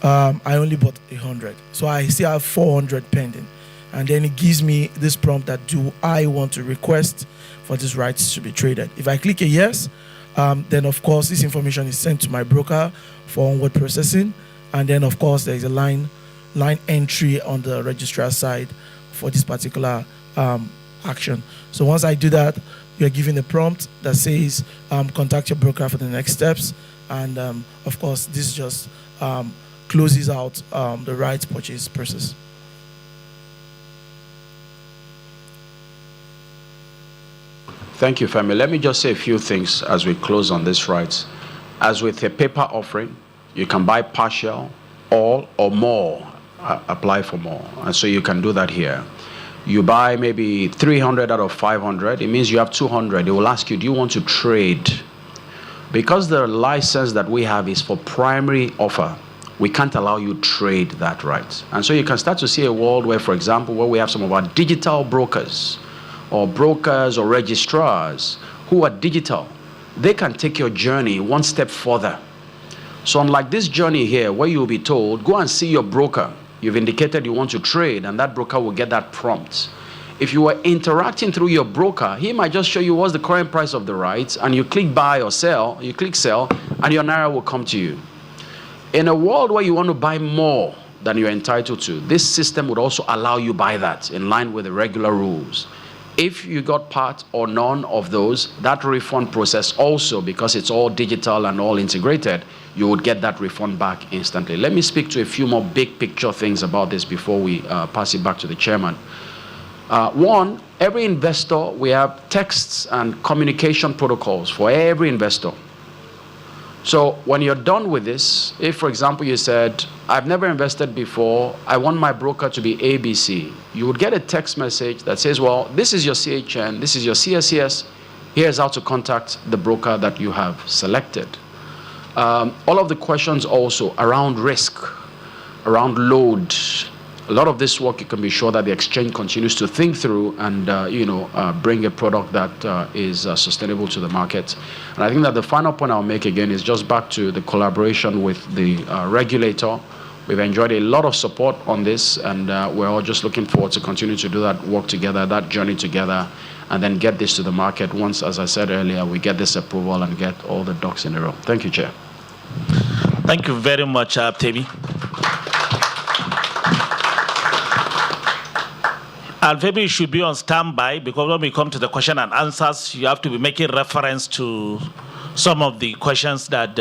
I only bought 100. So I still have 400 pending. And then it gives me this prompt that, do I want to request for these rights to be traded? If I click a yes, then of course this information is sent to my broker for onward processing. And then of course there is a line entry on the registrar side for this particular action. So once I do that, you're given a prompt that says, contact your broker for the next steps. And of course, this just closes out the rights purchase process. Thank you, Femi. Let me just say a few things as we close on this rights. As with a paper offering, you can buy partial, all, or more, apply for more. And so you can do that here. You buy maybe 300 out of 500, it means you have 200. They will ask you, do you want to trade? Because the license that we have is for primary offer, we can't allow you to trade that right. And so you can start to see a world where, for example, where we have some of our digital brokers or registrars who are digital, they can take your journey one step further. So unlike this journey here, where you'll be told, go and see your broker. You've indicated you want to trade, and that broker will get that prompt. If you were interacting through your broker, he might just show you what's the current price of the rights, and you click buy or sell, you click sell, and your Naira will come to you. In a world where you want to buy more than you're entitled to, this system would also allow you buy that in line with the regular rules. If you got part or none of those, that refund process also, because it's all digital and all integrated, you would get that refund back instantly. Let me speak to a few more big picture things about this before we pass it back to the chairman. One, every investor, we have texts and communication protocols for every investor. So when you're done with this, if, for example, you said, I've never invested before, I want my broker to be ABC, you would get a text message that says, well, this is your CHN, this is your CSCS, here's how to contact the broker that you have selected. All of the questions also around risk, around load, a lot of this work, you can be sure that the exchange continues to think through and bring a product that is sustainable to the market. And I think that the final point I'll make again is just back to the collaboration with the regulator. We've enjoyed a lot of support on this, and we're all just looking forward to continue to do that work together, that journey together, and then get this to the market once, as I said earlier, we get this approval and get all the ducks in a row. Thank you, Chair. Thank you very much, Temi. And maybe you should be on standby, because when we come to the question and answers, you have to be making reference to some of the questions that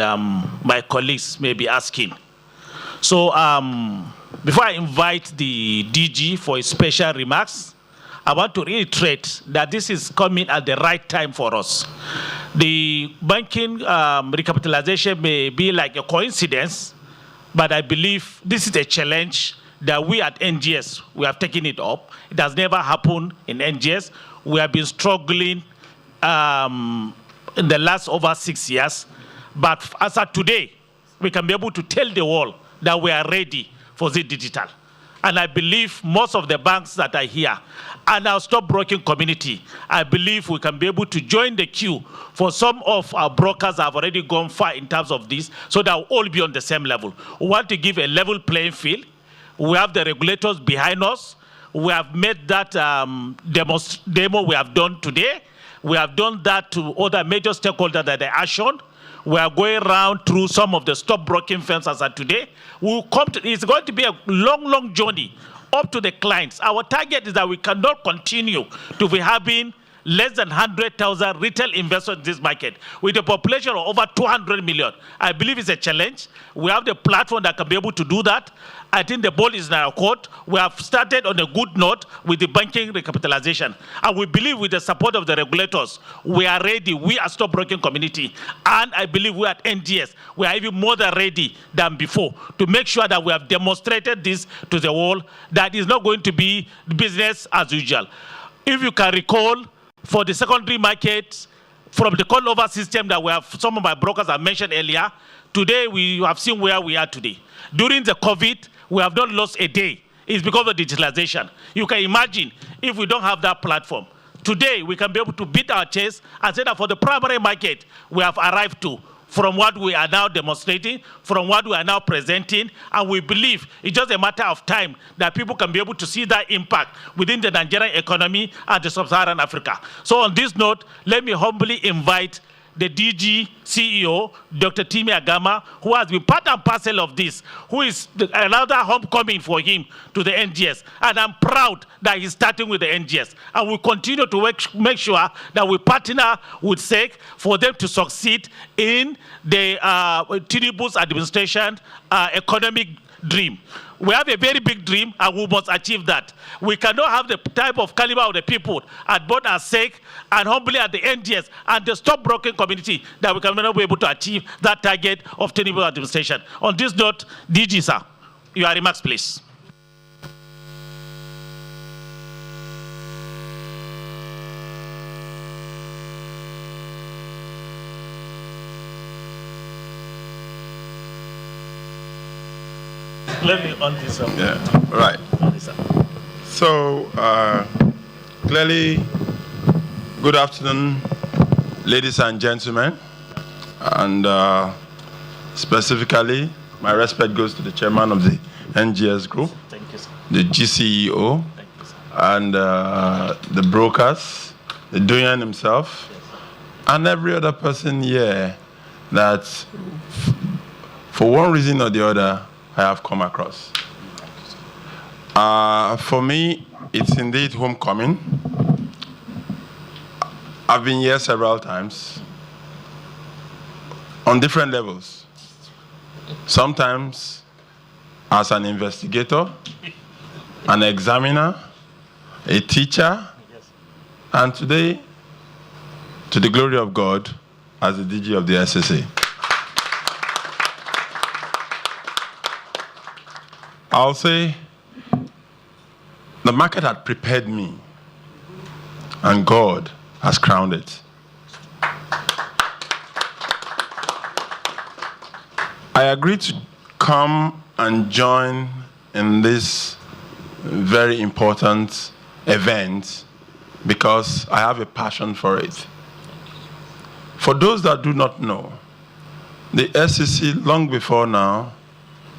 my colleagues may be asking. So before I invite the DG for his special remarks, I want to reiterate that this is coming at the right time for us. The banking recapitalization may be like a coincidence, but I believe this is a challenge that we at NGS, we have taken it up. It has never happened in NGS. We have been struggling in the last over 6 years. But as of today, we can be able to tell the world that we are ready for the digital. And I believe most of the banks that are here and our stockbroking community, I believe we can be able to join the queue for some of our brokers have already gone far in terms of this, so that we'll all be on the same level. We want to give a level playing field. We have the regulators behind us. We have made that demo we have done today. We have done that to other major stakeholders that are shown. We are going around through some of the stockbroking firms as of today. We'll come to, it's going to be a long, long journey up to the clients. Our target is that we cannot continue to be having less than 100,000 retail investors in this market with a population of over 200 million. I believe it's a challenge. We have the platform that can be able to do that. I think the ball is in our court. We have started on a good note with the banking recapitalization. And we believe with the support of the regulators, we are ready. We are stockbroking community. And I believe we at NGS, we are even more than ready than before to make sure that we have demonstrated this to the world, that is not going to be business as usual. If you can recall, for the secondary market, from the call-over system that we have, some of my brokers have mentioned earlier, today we have seen where we are today. During the COVID, we have not lost a day. It's because of digitalization. You can imagine if we don't have that platform. Today, we can be able to beat our chest and say that for the primary market, we have arrived to, from what we are now demonstrating, from what we are now presenting, and we believe it's just a matter of time that people can be able to see that impact within the Nigerian economy and the sub-Saharan Africa. So on this note, let me humbly invite the DG CEO, Dr. Timi Agama, who has been part and parcel of this, who is another homecoming for him to the NGS. And I'm proud that he's starting with the NGS. And we continue to make sure that we partner with SEC for them to succeed in the Tinubu's administration economic dream. We have a very big dream, and we must achieve that. We cannot have the type of caliber of the people at both our SEC and humbly at the NGS and the stockbroking community that we cannot be able to achieve that target of Tinubu administration. On this note, DG, sir, your remarks, please. Let me on this up. Yeah, right. On this up. So, clearly, good afternoon, ladies and gentlemen. And specifically, my respect goes to the chairman of the NGS group, Thank you, sir. the GCEO, Thank you, sir. and the brokers, the Doyen himself, and every other person here that, for one reason or the other, I have come across. For me, it's indeed homecoming. I've been here several times on different levels. Sometimes as an investigator, an examiner, a teacher, and today, to the glory of God, as the DG of the SSA. I'll say the market had prepared me, and God has crowned it. I agreed to come and join in this very important event because I have a passion for it. For those that do not know, the SEC long before now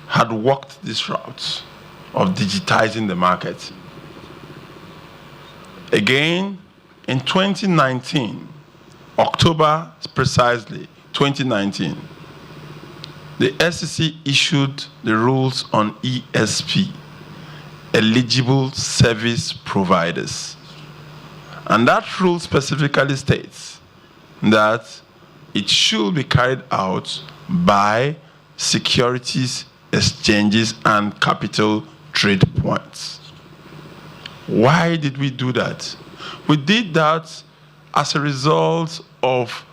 had walked this route of digitizing the market. Again, in 2019, October precisely, 2019, the SEC issued the rules on ESP, eligible service providers. And that rule specifically states that it should be carried out by securities exchanges and capital trade points. Why did we do that? We did that as a result of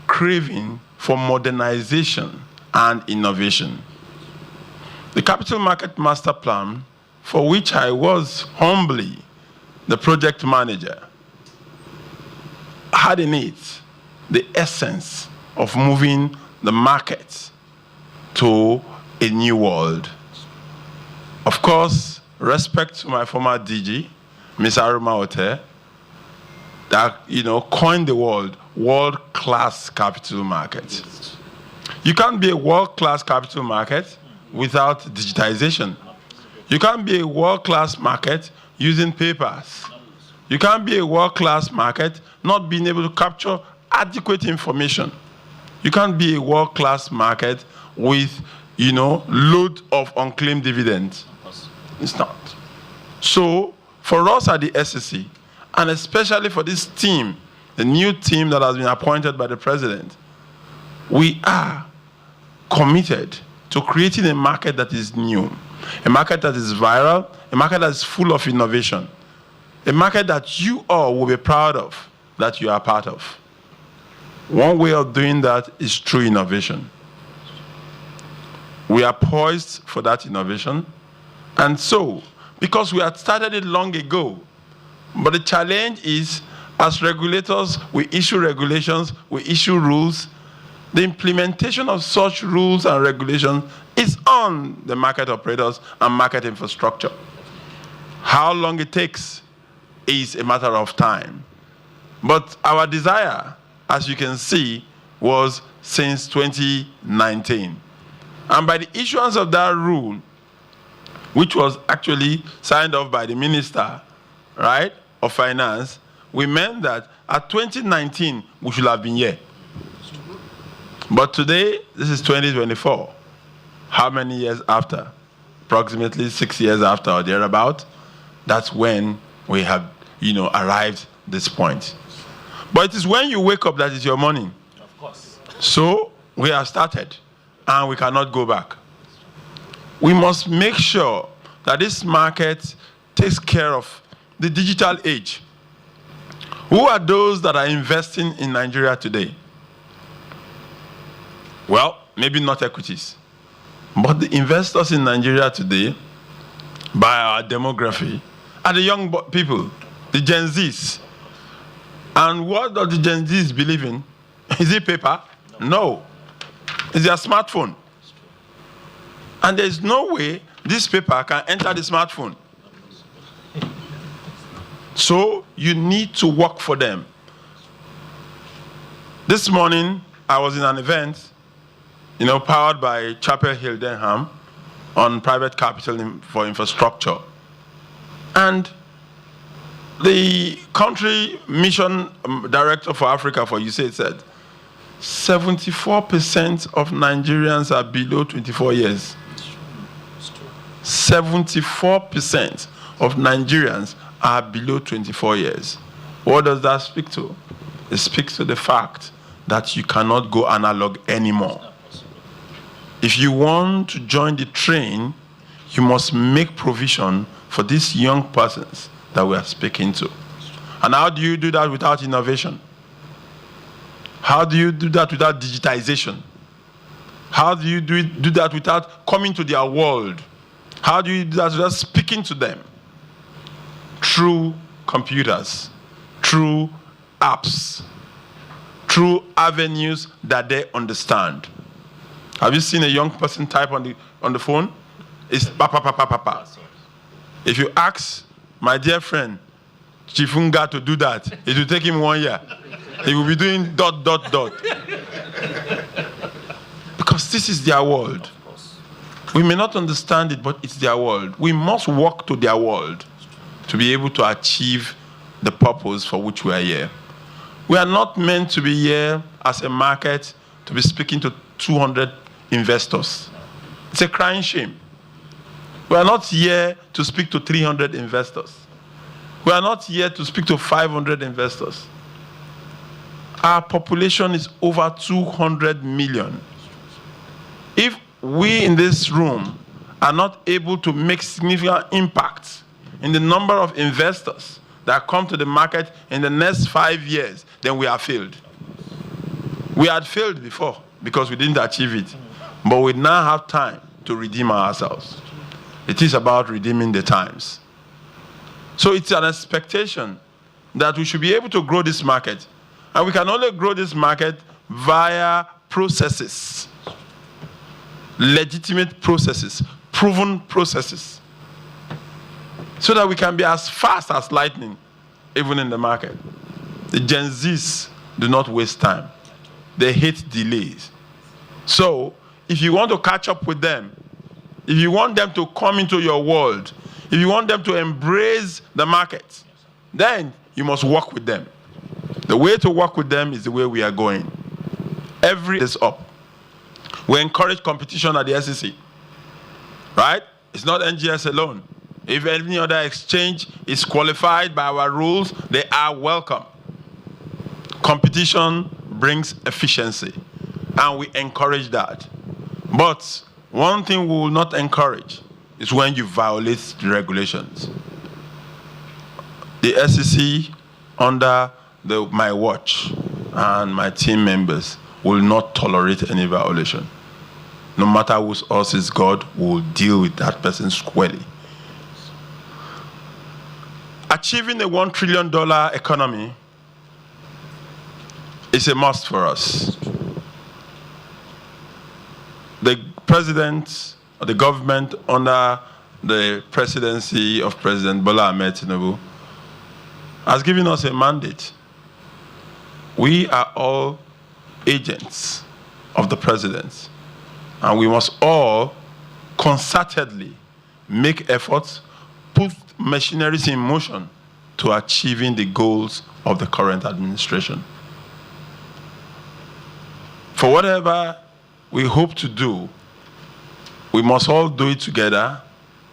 craving for modernization and innovation. The Capital Market Master Plan, for which I was humbly the project manager, had in it the essence of moving the market to a new world. Of course, respect to my former DG, Ms. Aruma Ote, that coined the world-class capital market. You can't be a world-class capital market without digitization. You can't be a world-class market using papers. You can't be a world-class market not being able to capture adequate information. You can't be a world-class market with, load of unclaimed dividends. It's not. So, for us at the SEC, and especially for this team, the new team that has been appointed by the president, we are committed to creating a market that is new, a market that is viral, a market that is full of innovation, a market that you all will be proud of, that you are part of. One way of doing that is through innovation. We are poised for that innovation. And so, because we had started it long ago, but the challenge is, as regulators, we issue regulations, we issue rules. The implementation of such rules and regulations is on the market operators and market infrastructure. How long it takes is a matter of time. But our desire, as you can see, was since 2019. And by the issuance of that rule, which was actually signed off by the Minister, right, of Finance, we meant that at 2019, we should have been here. But today, this is 2024. How many years after? Approximately 6 years after or thereabout. That's when we have, arrived this point. But it is when you wake up that is your morning. Of course. So we have started, and we cannot go back. We must make sure that this market takes care of the digital age. Who are those that are investing in Nigeria today? Well, maybe not equities. But the investors in Nigeria today, by our demography, are the young people, the Gen Zs. And what do the Gen Zs believe in? Is it paper? No. It's their smartphone. And there's no way this paper can enter the smartphone. So you need to work for them. This morning, I was in an event, powered by Chapel Hill Denham on private capital for infrastructure. And The country mission director for Africa for USAID said 74% of Nigerians are below 24 years. 74% of Nigerians are below 24 years. What does that speak to? It speaks to the fact that you cannot go analog anymore. If you want to join the train, you must make provision for these young persons that we are speaking to. And how do you do that without innovation? How do you do that without digitization? How do you do that without coming to their world? How do you do that without speaking to them? Through computers, through apps, through avenues that they understand. Have you seen a young person type on the phone? It's pa pa pa pa pa pa. If you ask my dear friend Chifunga to do that, it will take him 1 year. He will be doing ... Because this is their world. We may not understand it, but it's their world. We must walk to their world to be able to achieve the purpose for which we are here. We are not meant to be here as a market to be speaking to 200 investors. It's a crying shame. We are not here to speak to 300 investors. We are not here to speak to 500 investors. Our population is over 200 million. If we in this room are not able to make significant impact in the number of investors that come to the market in the next 5 years, then we have failed. We had failed before because we didn't achieve it. But we now have time to redeem ourselves. It is about redeeming the times. So it's an expectation that we should be able to grow this market. And we can only grow this market via processes, legitimate processes, proven processes, so that we can be as fast as lightning, even in the market. The Gen Zs do not waste time. They hate delays. So if you want to catch up with them, if you want them to come into your world, if you want them to embrace the market, then you must work with them. The way to work with them is the way we are going. Every is up. We encourage competition at the SEC, right? It's not NGS alone. If any other exchange is qualified by our rules, they are welcome. Competition brings efficiency, and we encourage that. But one thing we will not encourage is when you violate the regulations. The SEC, under my watch and my team members, will not tolerate any violation. No matter whose us is God, will deal with that person squarely. Achieving a $1 trillion economy is a must for us. The president, or the government under the presidency of President Bola Ahmed Tinubu has given us a mandate. We are all agents of the president, and we must all concertedly make efforts, put machineries in motion to achieving the goals of the current administration. For whatever we hope to do, we must all do it together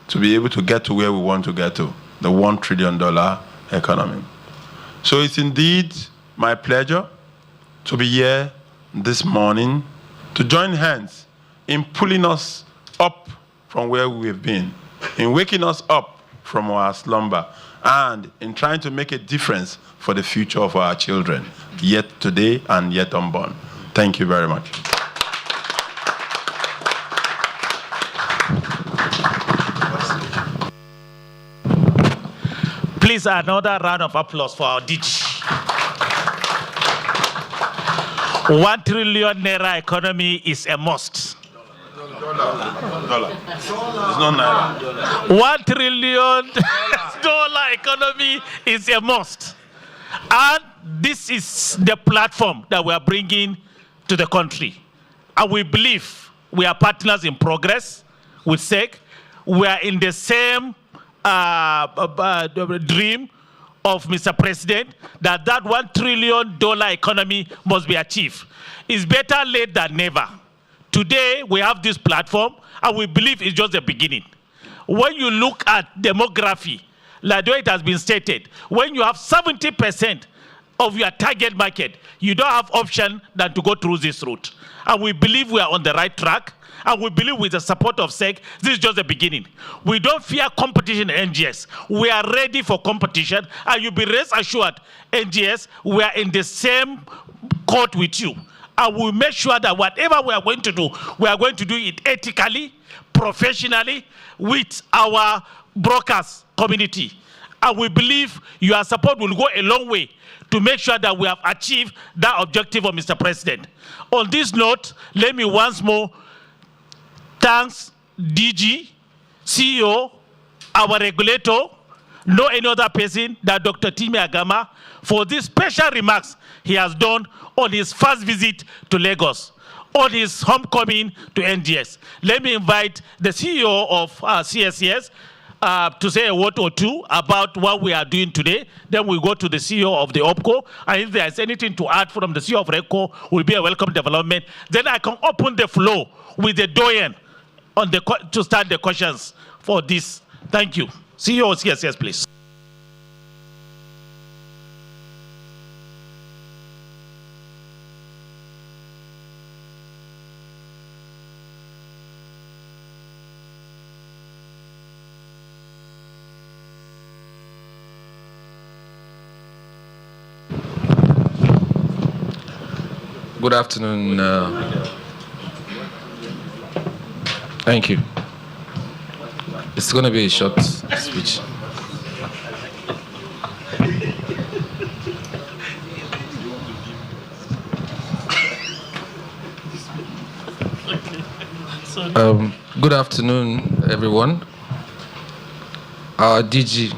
to be able to get to where we want to get to, the $1 trillion economy. So it's indeed my pleasure to be here this morning to join hands in pulling us up from where we've been, in waking us up from our slumber, and in trying to make a difference for the future of our children, yet today and yet unborn. Thank you very much. Please, another round of applause for our DG. 1 trillion naira economy is a must. Dollar. It's not naira. $1 trillion dollar economy is a must. And this is the platform that we are bringing to the country. And we believe we are partners in progress with SEC. We are in the same dream of Mr. President that $1 trillion economy must be achieved. It's better late than never. Today, we have this platform, and we believe it's just the beginning. When you look at demography, like the way it has been stated, when you have 70% of your target market, you don't have option than to go through this route. And we believe we are on the right track, and we believe with the support of SEC, this is just the beginning. We don't fear competition in NGS. We are ready for competition, and you be rest assured, NGS, we are in the same court with you. And we'll make sure that whatever we are going to do it ethically, professionally, with our brokers community. And we believe your support will go a long way to make sure that we have achieved that objective of Mr. President. On this note, let me once more thanks DG, CEO, our regulator, no any other person than Dr. Timi Agama for these special remarks he has done on his first visit to Lagos, on his homecoming to NGS. Let me invite the CEO of CSCS to say a word or two about what we are doing today. Then we go to the CEO of the OPCO. And if there's anything to add from the CEO of RECO, will be a welcome development. Then I can open the floor with the doyen on to start the questions for this. Thank you. CEO of CSCS, please. Good afternoon. Thank you. It's going to be a short speech. Good afternoon, everyone. Our DG,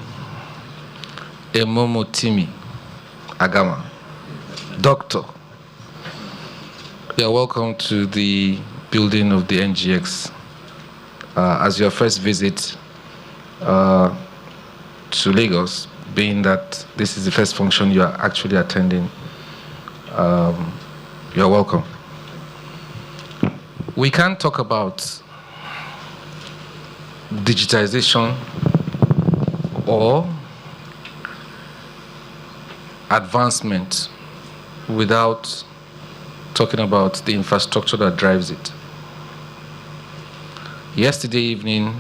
Emomo Timi Agama, Doctor. You are welcome to the building of the NGX. As your first visit to Lagos, being that this is the first function you are actually attending, you are welcome. We can't talk about digitization or advancement without talking about the infrastructure that drives it. Yesterday evening,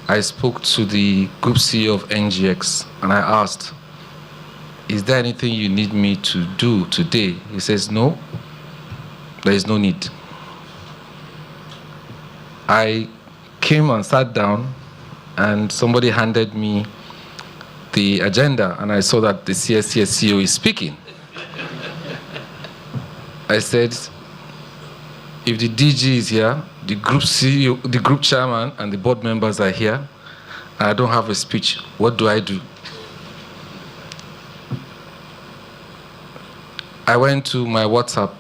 I spoke to the group CEO of NGX and I asked, is there anything you need me to do today? He says, no, there is no need. I came and sat down and somebody handed me the agenda and I saw that the CSCS CEO is speaking. I said, if the DG is here, the group CEO, the group chairman, and the board members are here, and I don't have a speech, what do I do? I went to my WhatsApp.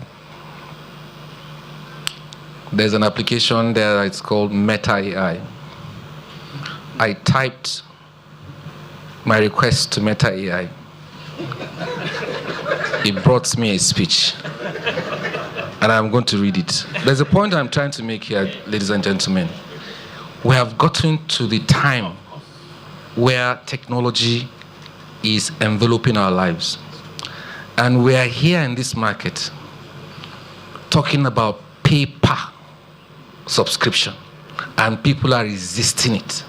There's an application there, it's called Meta AI. I typed my request to Meta AI. It brought me a speech. And I'm going to read it. There's a point I'm trying to make here, ladies and gentlemen. We have gotten to the time where technology is enveloping our lives. And we are here in this market talking about paper subscription. And people are resisting it.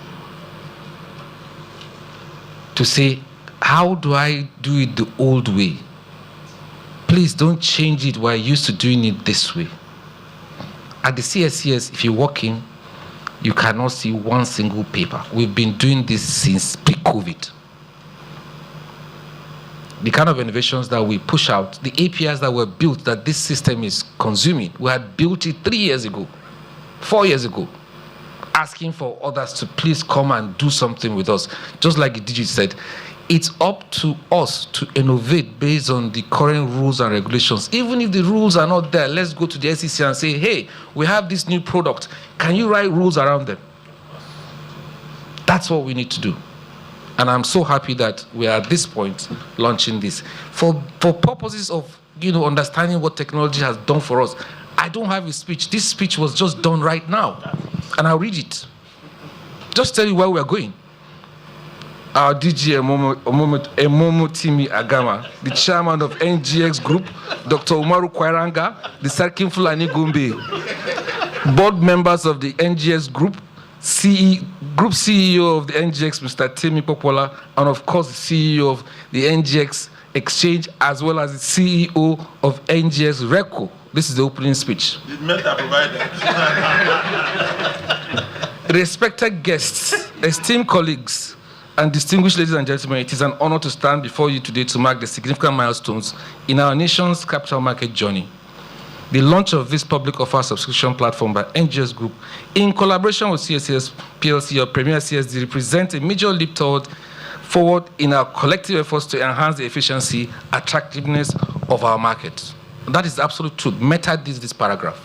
To say, how do I do it the old way? Please don't change it. We're used to doing it this way. At the CSCS, if you walk in, you cannot see one single paper. We've been doing this since pre-COVID. The kind of innovations that we push out, the APIs that were built that this system is consuming, we had built it 3 years ago, 4 years ago, asking for others to please come and do something with us. Just like the DG said, it's up to us to innovate based on the current rules and regulations. Even if the rules are not there, let's go to the SEC and say, hey, we have this new product. Can you write rules around them? That's what we need to do. And I'm so happy that we are at this point launching this. For purposes of understanding what technology has done for us, I don't have a speech. This speech was just done right now. And I'll read it. Just tell you where we are going. Our DG Timi Agama, the chairman of NGX Group, Dr. Umaru Kwairanga, the Sarkin Fulani Gumbi, board members of the NGX Group, Group CEO of the NGX, Mr. Timi Popola, and of course the CEO of the NGX Exchange, as well as the CEO of NGX Reco. This is the opening speech. Respected guests, esteemed colleagues, and distinguished ladies and gentlemen, it is an honor to stand before you today to mark the significant milestones in our nation's capital market journey. The launch of this public offer subscription platform by NGX Group, in collaboration with CSCS PLC or Premier CSD, represents a major leap forward in our collective efforts to enhance the efficiency, attractiveness of our market. That is the absolute truth. Meta did this paragraph.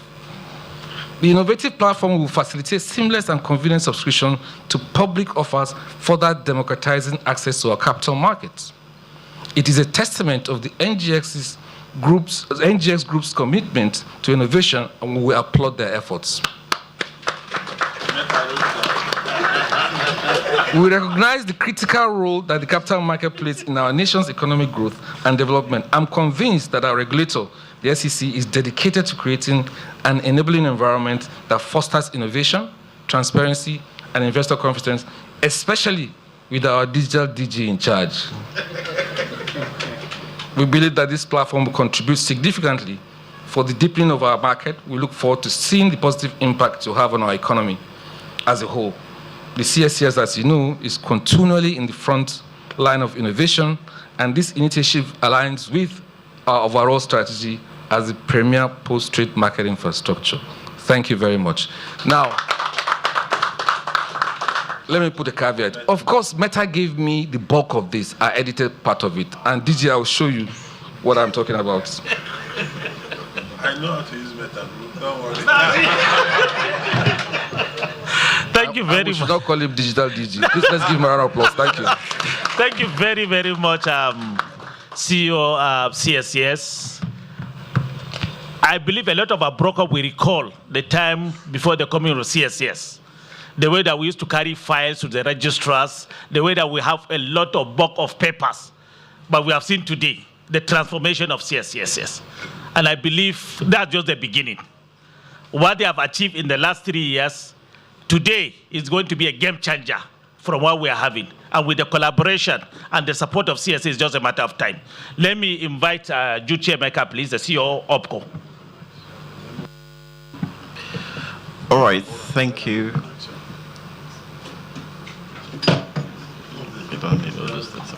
The innovative platform will facilitate seamless and convenient subscription to public offers, further democratizing access to our capital markets. It is a testament of the NGX Group's commitment to innovation, and we applaud their efforts. We recognize the critical role that the capital market plays in our nation's economic growth and development. I'm convinced that our regulator, the SEC, is dedicated to creating an enabling environment that fosters innovation, transparency, and investor confidence, especially with our digital DG in charge. We believe that this platform will contribute significantly for the deepening of our market. We look forward to seeing the positive impact it will have on our economy as a whole. The CSCS, as you know, is continually in the front line of innovation, and this initiative aligns with our overall strategy as the premier post-trade market infrastructure. Thank you very much. Now, let me put a caveat. Of course, Meta gave me the bulk of this. I edited part of it. And DJ, I will show you what I'm talking about. I know how to use Meta, don't worry. Thank you very We much. should not call him Digital DG. Please, let's give him a round of applause. Thank you. Thank you very, very much, CEO CSCS. I believe a lot of our brokers will recall the time before the coming of CSCS. The way that we used to carry files to the registrars, the way that we have a lot of bulk of papers. But we have seen today the transformation of CSCS. And I believe that's just the beginning. What they have achieved in the last 3 years, today is going to be a game changer from what we are having. And with the collaboration and the support of CSC, it's just a matter of time. Let me invite Juchi Emeka, please, the CEO of OPCO. All right, thank you. You don't need all those things.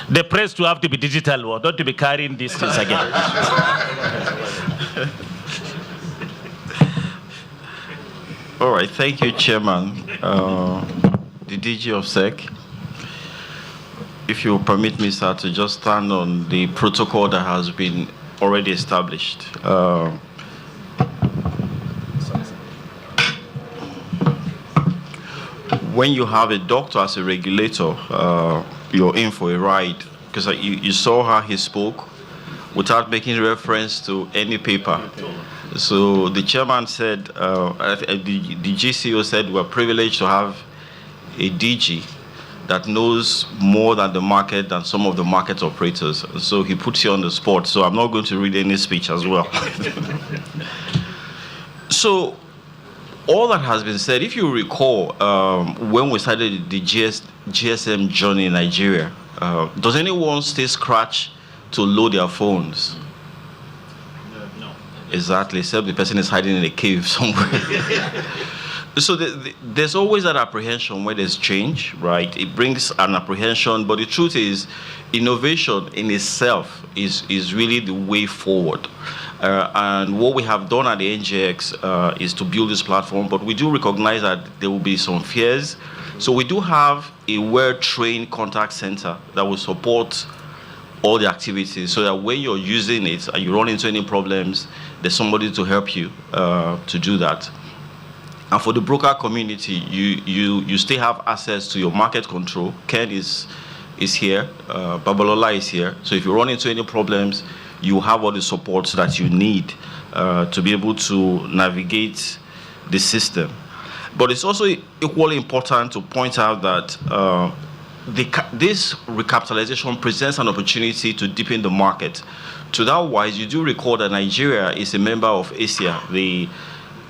The press to have to be digital, or not to be carrying these things again. All right, thank you, Chairman, the DG of SEC. If you permit me, sir, to just stand on the protocol that has been already established. When you have a doctor as a regulator, you're in for a ride, because you saw how he spoke without making reference to any paper. So the chairman said, the GCO said, we're privileged to have a DG that knows more than the market than some of the market operators. So he puts you on the spot. So I'm not going to read any speech as well. So all that has been said, if you recall, when we started the GSM journey in Nigeria, does anyone still scratch to load their phones? No. Exactly, except the person is hiding in a cave somewhere. So there's always that apprehension when there's change, right? It brings an apprehension, but the truth is, innovation in itself is really the way forward. And what we have done at the NGX is to build this platform, but we do recognize that there will be some fears. So we do have a well-trained contact center that will support all the activities, so that when you're using it and you run into any problems, there's somebody to help you to do that. And for the broker community, you still have access to your market control. Ken is here, Babalola is here. So if you run into any problems, you have all the support that you need to be able to navigate the system. But it's also equally important to point out that this recapitalization presents an opportunity to deepen the market. To that wise, you do recall that Nigeria is a member of ASEA, the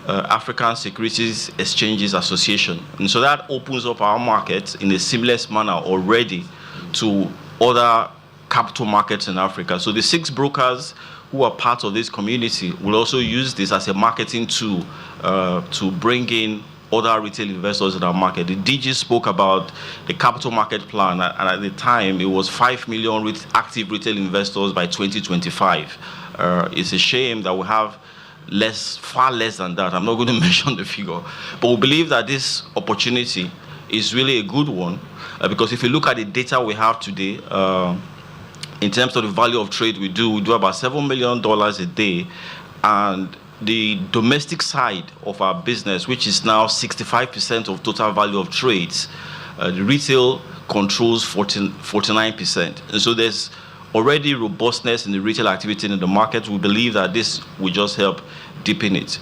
African Securities Exchanges Association. And so that opens up our market in a seamless manner already to other capital markets in Africa. So the 6 brokers who are part of this community will also use this as a marketing tool to bring in other retail investors in our market. The DG spoke about the capital market plan, and at the time it was 5 million active retail investors by 2025. It's a shame that we have far less than that. I'm not going to mention the figure, but we believe that this opportunity is really a good one because if you look at the data we have today, in terms of the value of trade we do about $7 million a day, and the domestic side of our business, which is now 65% of total value of trades, the retail controls 49%. And so there's already robustness in the retail activity in the market. We believe that this will just help deepen it.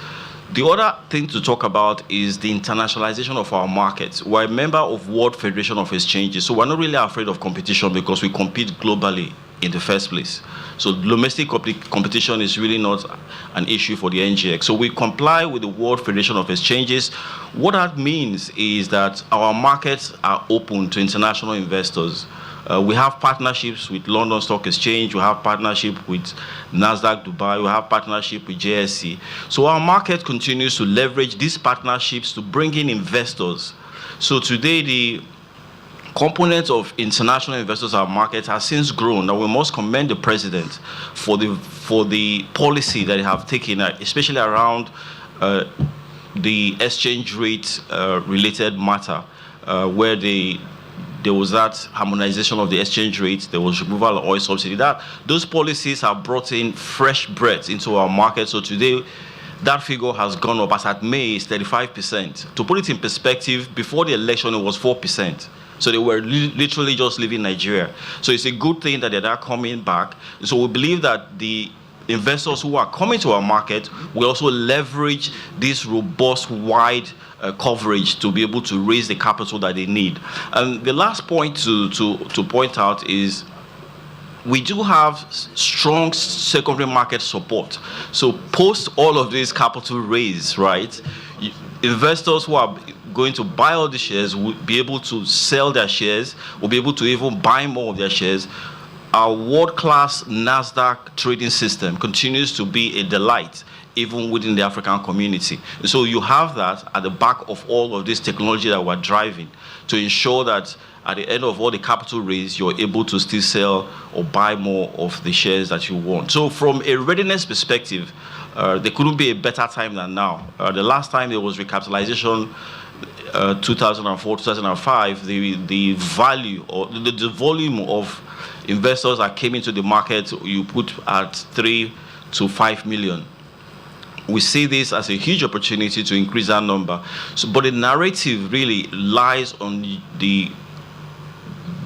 The other thing to talk about is the internationalization of our markets. We're a member of World Federation of Exchanges, so we're not really afraid of competition because we compete globally in the first place. So domestic competition is really not an issue for the NGX. So we comply with the World Federation of Exchanges. What that means is that our markets are open to international investors. We have partnerships with London Stock Exchange, we have partnership with Nasdaq Dubai, we have partnership with JSE. So our market continues to leverage these partnerships to bring in investors. So today the component of international investors in our market has since grown, and we must commend the president for the policy that they have taken, especially around the exchange rate related matter, where there was that harmonization of the exchange rate, there was removal of oil subsidy. Those policies have brought in fresh breath into our market. So today, that figure has gone up. As at May, it's 35%. To put it in perspective, before the election, it was 4%. So they were literally just leaving Nigeria. So it's a good thing that they're now coming back. So we believe that the investors who are coming to our market will also leverage this robust, wide coverage to be able to raise the capital that they need. And the last point to point out is we do have strong secondary market support. So post all of this capital raise, right, investors who are going to buy all the shares will be able to sell their shares, will be able to even buy more of their shares. Our world-class NASDAQ trading system continues to be a delight, even within the African community. So you have that at the back of all of this technology that we're driving to ensure that at the end of all the capital raise, you're able to still sell or buy more of the shares that you want. So from a readiness perspective, there couldn't be a better time than now. The last time there was recapitalization, 2004, 2005, the value or the volume of investors that came into the market, you put at 3 to 5 million. We see this as a huge opportunity to increase that number. So, but the narrative really lies on the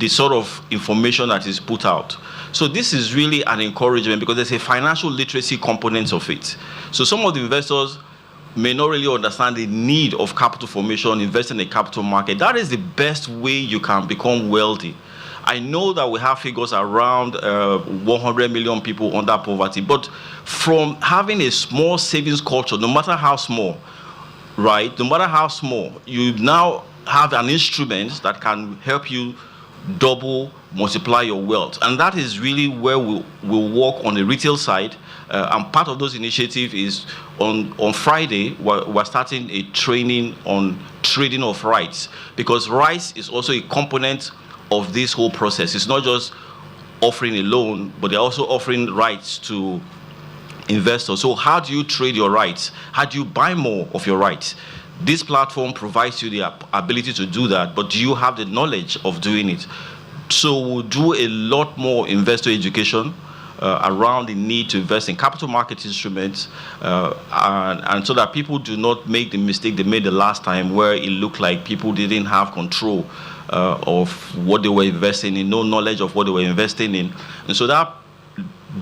sort of information that is put out. So this is really an encouragement because there's a financial literacy component of it. So some of the investors may not really understand the need of capital formation, invest in the capital market. That is the best way you can become wealthy. I know that we have figures around 100 million people under poverty, but from having a small savings culture, no matter how small, right, no matter how small, you now have an instrument that can help you double, multiply your wealth. And that is really where we'll work on the retail side. And part of those initiatives is on Friday, we're starting a training on trading of rights, because rights is also a component of this whole process. It's not just offering a loan, but they're also offering rights to investors. So how do you trade your rights? How do you buy more of your rights? This platform provides you the ability to do that, but do you have the knowledge of doing it? So we'll do a lot more investor education around the need to invest in capital market instruments, and so that people do not make the mistake they made the last time, where it looked like people didn't have control of what they were investing in, no knowledge of what they were investing in. And so that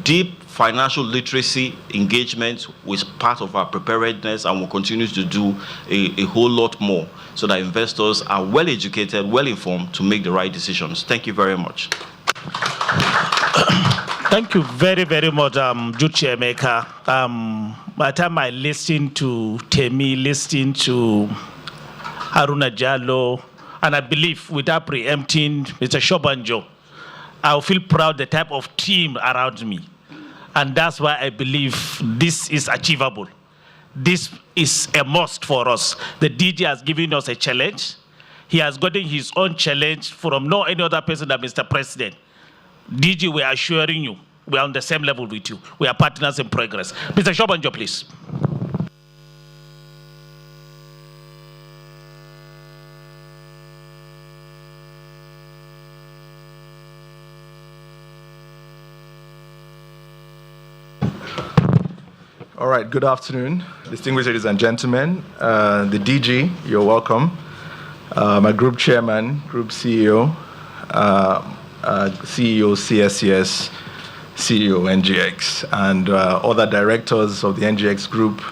deep financial literacy engagement was part of our preparedness, and we'll continue to do a whole lot more so that investors are well educated, well informed to make the right decisions. Thank you very much. Thank you very, very much, Jude Chiemeka. By the time I listened to Temi, listened to Haruna Jallow, and I believe without preempting Mr. Shobanjo, I'll feel proud the type of team around me. And that's why I believe this is achievable. This is a must for us. The DG has given us a challenge. He has gotten his own challenge from no any other person than Mr. President. DG, we are assuring you, we are on the same level with you. We are partners in progress. Mr. Shobanjo, please. All right, good afternoon, distinguished ladies and gentlemen. The DG, you're welcome. My group chairman, group CEO, CEO CSCS, CEO NGX, and other directors of the NGX group.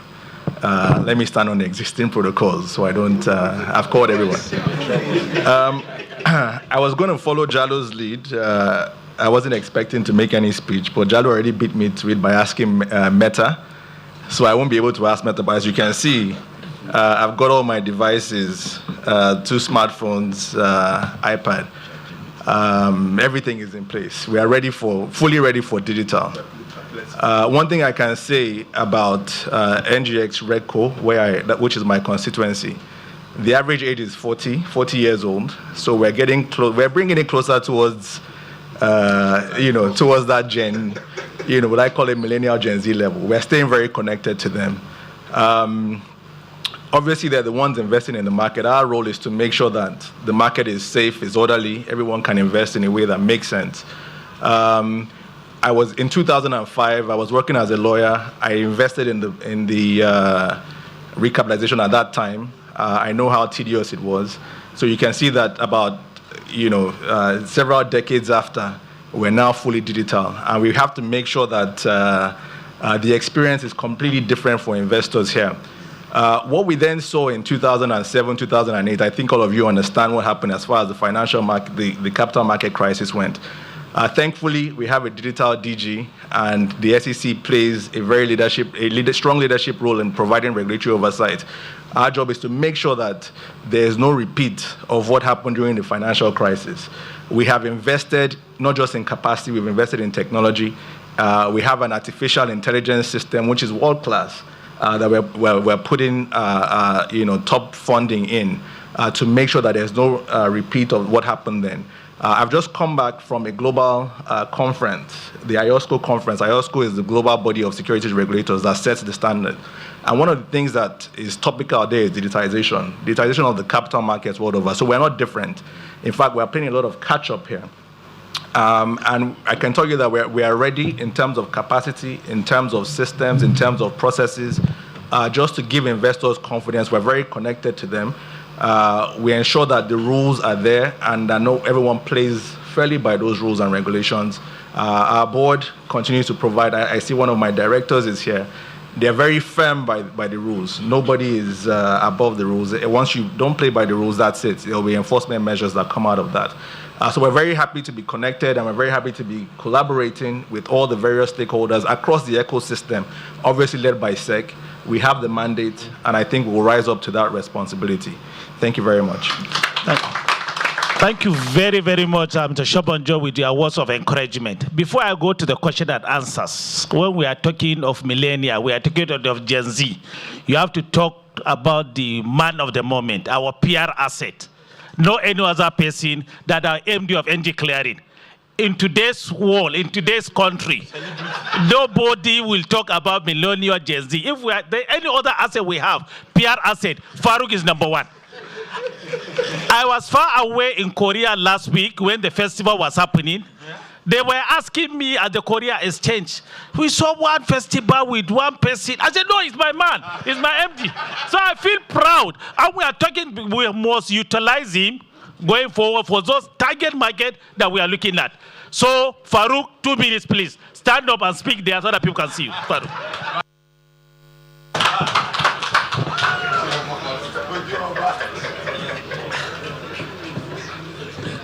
Let me stand on the existing protocols so I don't, I've called everyone. I was going to follow Jallo's lead. I wasn't expecting to make any speech, but Jallo already beat me to it by asking Meta. So I won't be able to ask Meta, but as you can see, I've got all my devices, 2 smartphones, iPad. Everything is in place. We are fully ready for digital. One thing I can say about NGX Redco, which is my constituency, the average age is 40 years old. So we're getting close. We're bringing it closer towards, towards that gen. What I call a millennial Gen Z level. We're staying very connected to them. Obviously, they're the ones investing in the market. Our role is to make sure that the market is safe, is orderly, everyone can invest in a way that makes sense. In 2005, I was working as a lawyer. I invested in the recapitalization at that time. I know how tedious it was. So you can see that about, several decades after, we're now fully digital, and we have to make sure that the experience is completely different for investors here. What we then saw in 2007, 2008, I think all of you understand what happened as far as the financial market, the capital market crisis went. Thankfully, we have a digital DG, and the SEC plays a strong leadership role in providing regulatory oversight. Our job is to make sure that there is no repeat of what happened during the financial crisis. We have invested not just in capacity, we've invested in technology. We have an artificial intelligence system, which is world-class, that we're putting top funding in to make sure that there's no repeat of what happened then. I've just come back from a global conference, the IOSCO conference. IOSCO is the global body of securities regulators that sets the standard. And one of the things that is topical there is digitization of the capital markets world over. So we're not different. In fact, we're playing a lot of catch-up here. And I can tell you that we are ready in terms of capacity, in terms of systems, in terms of processes, just to give investors confidence. We're very connected to them. We ensure that the rules are there and that everyone plays fairly by those rules and regulations. Our board continues to provide. I see one of my directors is here. They're very firm by the rules. Nobody is above the rules. Once you don't play by the rules, that's it. There will be enforcement measures that come out of that. So we're very happy to be connected, and we're very happy to be collaborating with all the various stakeholders across the ecosystem, obviously led by SEC. We have the mandate, and I think we'll rise up to that responsibility. Thank you very much. Thank you very, very much, Mr. Shobanjo, with your words of encouragement. Before I go to the question and answers, when we are talking of millennia, we are talking of Gen Z, you have to talk about the man of the moment, our PR asset. No any other person that are MD of NG Clearing. In today's world, in today's country, nobody will talk about millennial Gen Z. If we are any other asset we have, PR asset, Farouk is number one. I was far away in Korea last week when the festival was happening. They were asking me at the Korea Exchange, we saw one festival with one person. I said, no, it's my man. It's my MD. So I feel proud. And we are talking, we must utilize him going forward for those target market that we are looking at. So, Farouk, 2 minutes, please. Stand up and speak there so that people can see you. Farouk.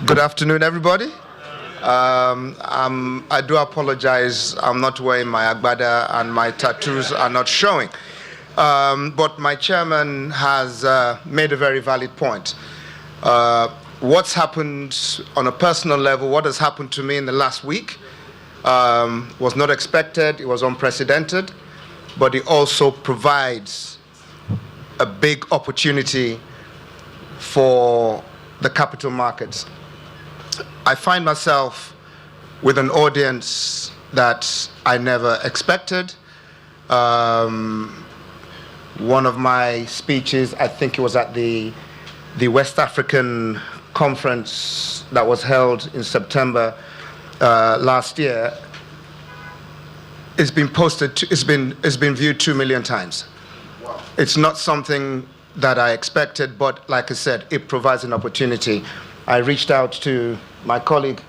Good afternoon, everybody. I do apologize. I'm not wearing my agbada and my tattoos are not showing. But my chairman has made a very valid point. What's happened on a personal level, what has happened to me in the last week was not expected. It was unprecedented. But it also provides a big opportunity for the capital markets. I find myself with an audience that I never expected. One of my speeches, I think it was at the West African conference that was held in September last year, it's been posted, it's been viewed 2 million times. Wow. It's not something that I expected, but like I said, it provides an opportunity. I reached out to my colleague,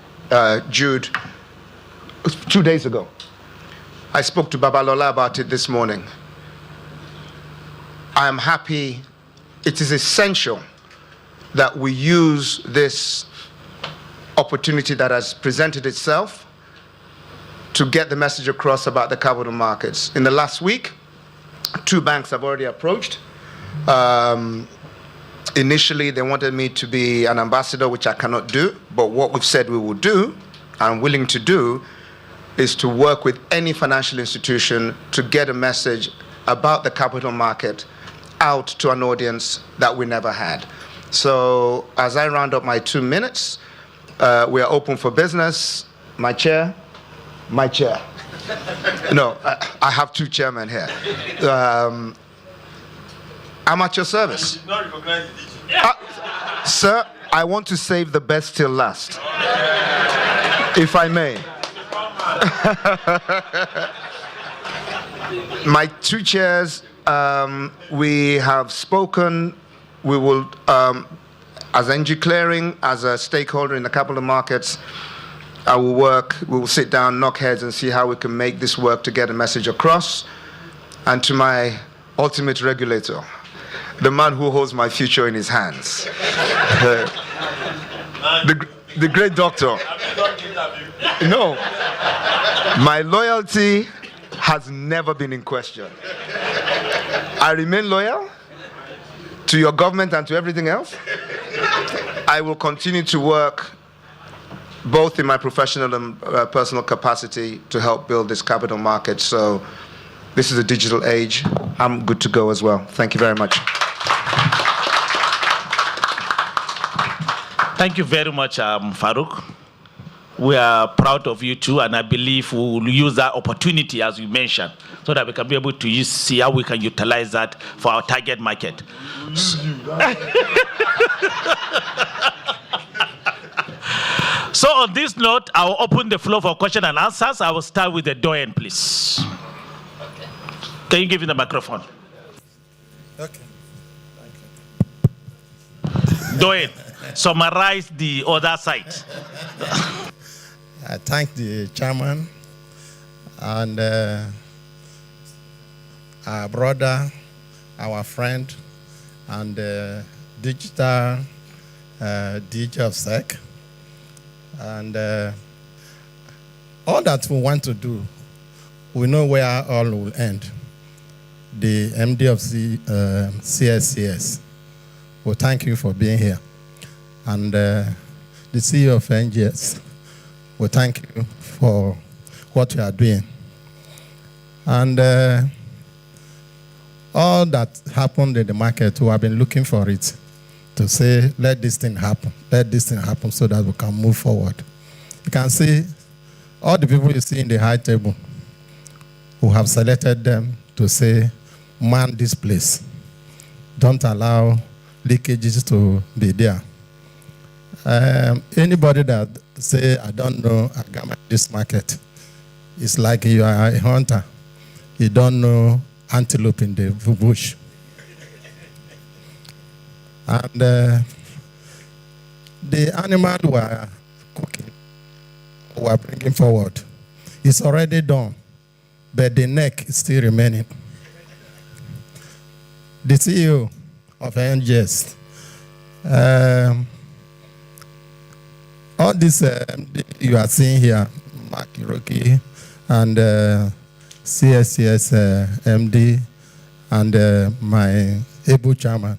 Jude, 2 days ago. I spoke to Babalola about it this morning. I am happy. It is essential that we use this opportunity that has presented itself to get the message across about the capital markets. In the last week, 2 banks have already approached. Initially, they wanted me to be an ambassador, which I cannot do, but what we've said we will do, and willing to do, is to work with any financial institution to get a message about the capital market out to an audience that we never had. So as I round up my 2 minutes, we are open for business. My chair. No, I have 2 chairmen here. I'm at your service. Sir, I want to save the best till last, if I may. My 2 chairs, we have spoken. We will, as NG Clearing, as a stakeholder in the capital markets, I will work, we will sit down, knock heads, and see how we can make this work to get a message across. And to my ultimate regulator, the man who holds my future in his hands, the great doctor. No, my loyalty has never been in question. I remain loyal to your government and to everything else. I will continue to work both in my professional and personal capacity to help build this capital market. So this is a digital age. I'm good to go as well. Thank you very much. Thank you very much, Farouk. We are proud of you too, and I believe we will use that opportunity, as you mentioned, so that we can be able to see how we can utilize that for our target market. So on this note, I will open the floor for question and answers. I will start with the Doyen, please. Can you give me the microphone? Okay. Doyen, summarize the other side. I thank the chairman and our brother, our friend, and digital DG of SEC. And all that we want to do, we know where all will end. The MD of CSCS, well, thank you for being here. And the CEO of NGS, well, thank you for what you are doing. And all that happened in the market, we have been looking for it to say, let this thing happen so that we can move forward. You can see all the people you see in the high table who have selected them to say, man this place. Don't allow leakages to be there. Anybody that say, I don't know Agama this market, it's like you are a hunter. You don't know antelope in the bush. And the animal were cooking, were bringing forward. It's already done, but the neck is still remaining. The CEO of NGS, all this you are seeing here, Mark Hiroki and CSCS MD and my able chairman,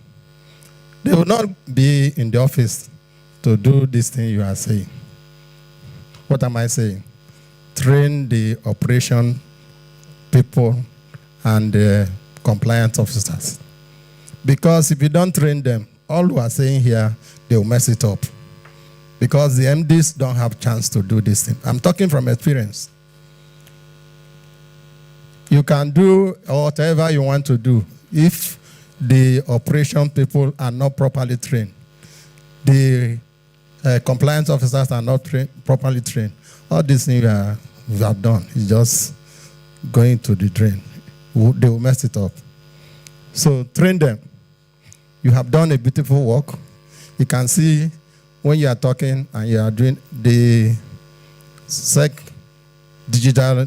they will not be in the office to do this thing you are saying. What am I saying? Train the operation people and the compliance officers. Because if you don't train them, all we are saying here, they will mess it up. Because the MDs don't have chance to do this thing. I'm talking from experience. You can do whatever you want to do if the operation people are not properly trained. The compliance officers are not properly trained. All these things we have done is just going to the drain. They will mess it up. So train them. You have done a beautiful work. You can see when you are talking and you are doing the SEC digital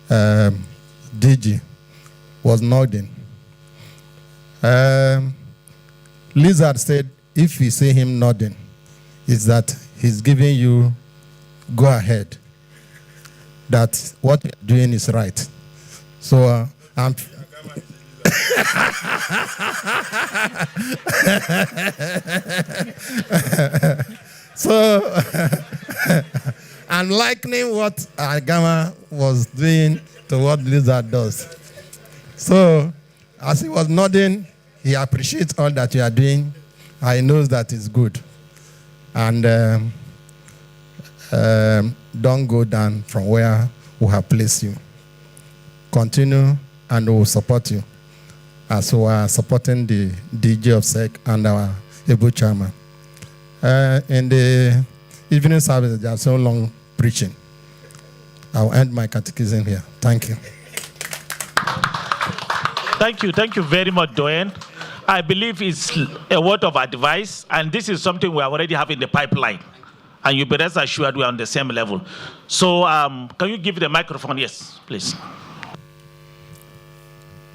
DG was nodding. Lizard said, if you see him nodding, is that he's giving you go ahead, that what you're doing is right. So I'm so I'm likening what Agama was doing to what Lizard does. So as he was nodding, he appreciates all that you are doing. He knows that it's good. And don't go down from where we have placed you. Continue and we will support you as we are supporting the DG of SEC and our able chairman. In the evening service, there's so long preaching. I'll end my catechism here. Thank you. Thank you very much, Doyen. I believe it's a word of advice, and this is something we already have in the pipeline. And you be rest assured we're on the same level. So can you give the microphone? Yes, please.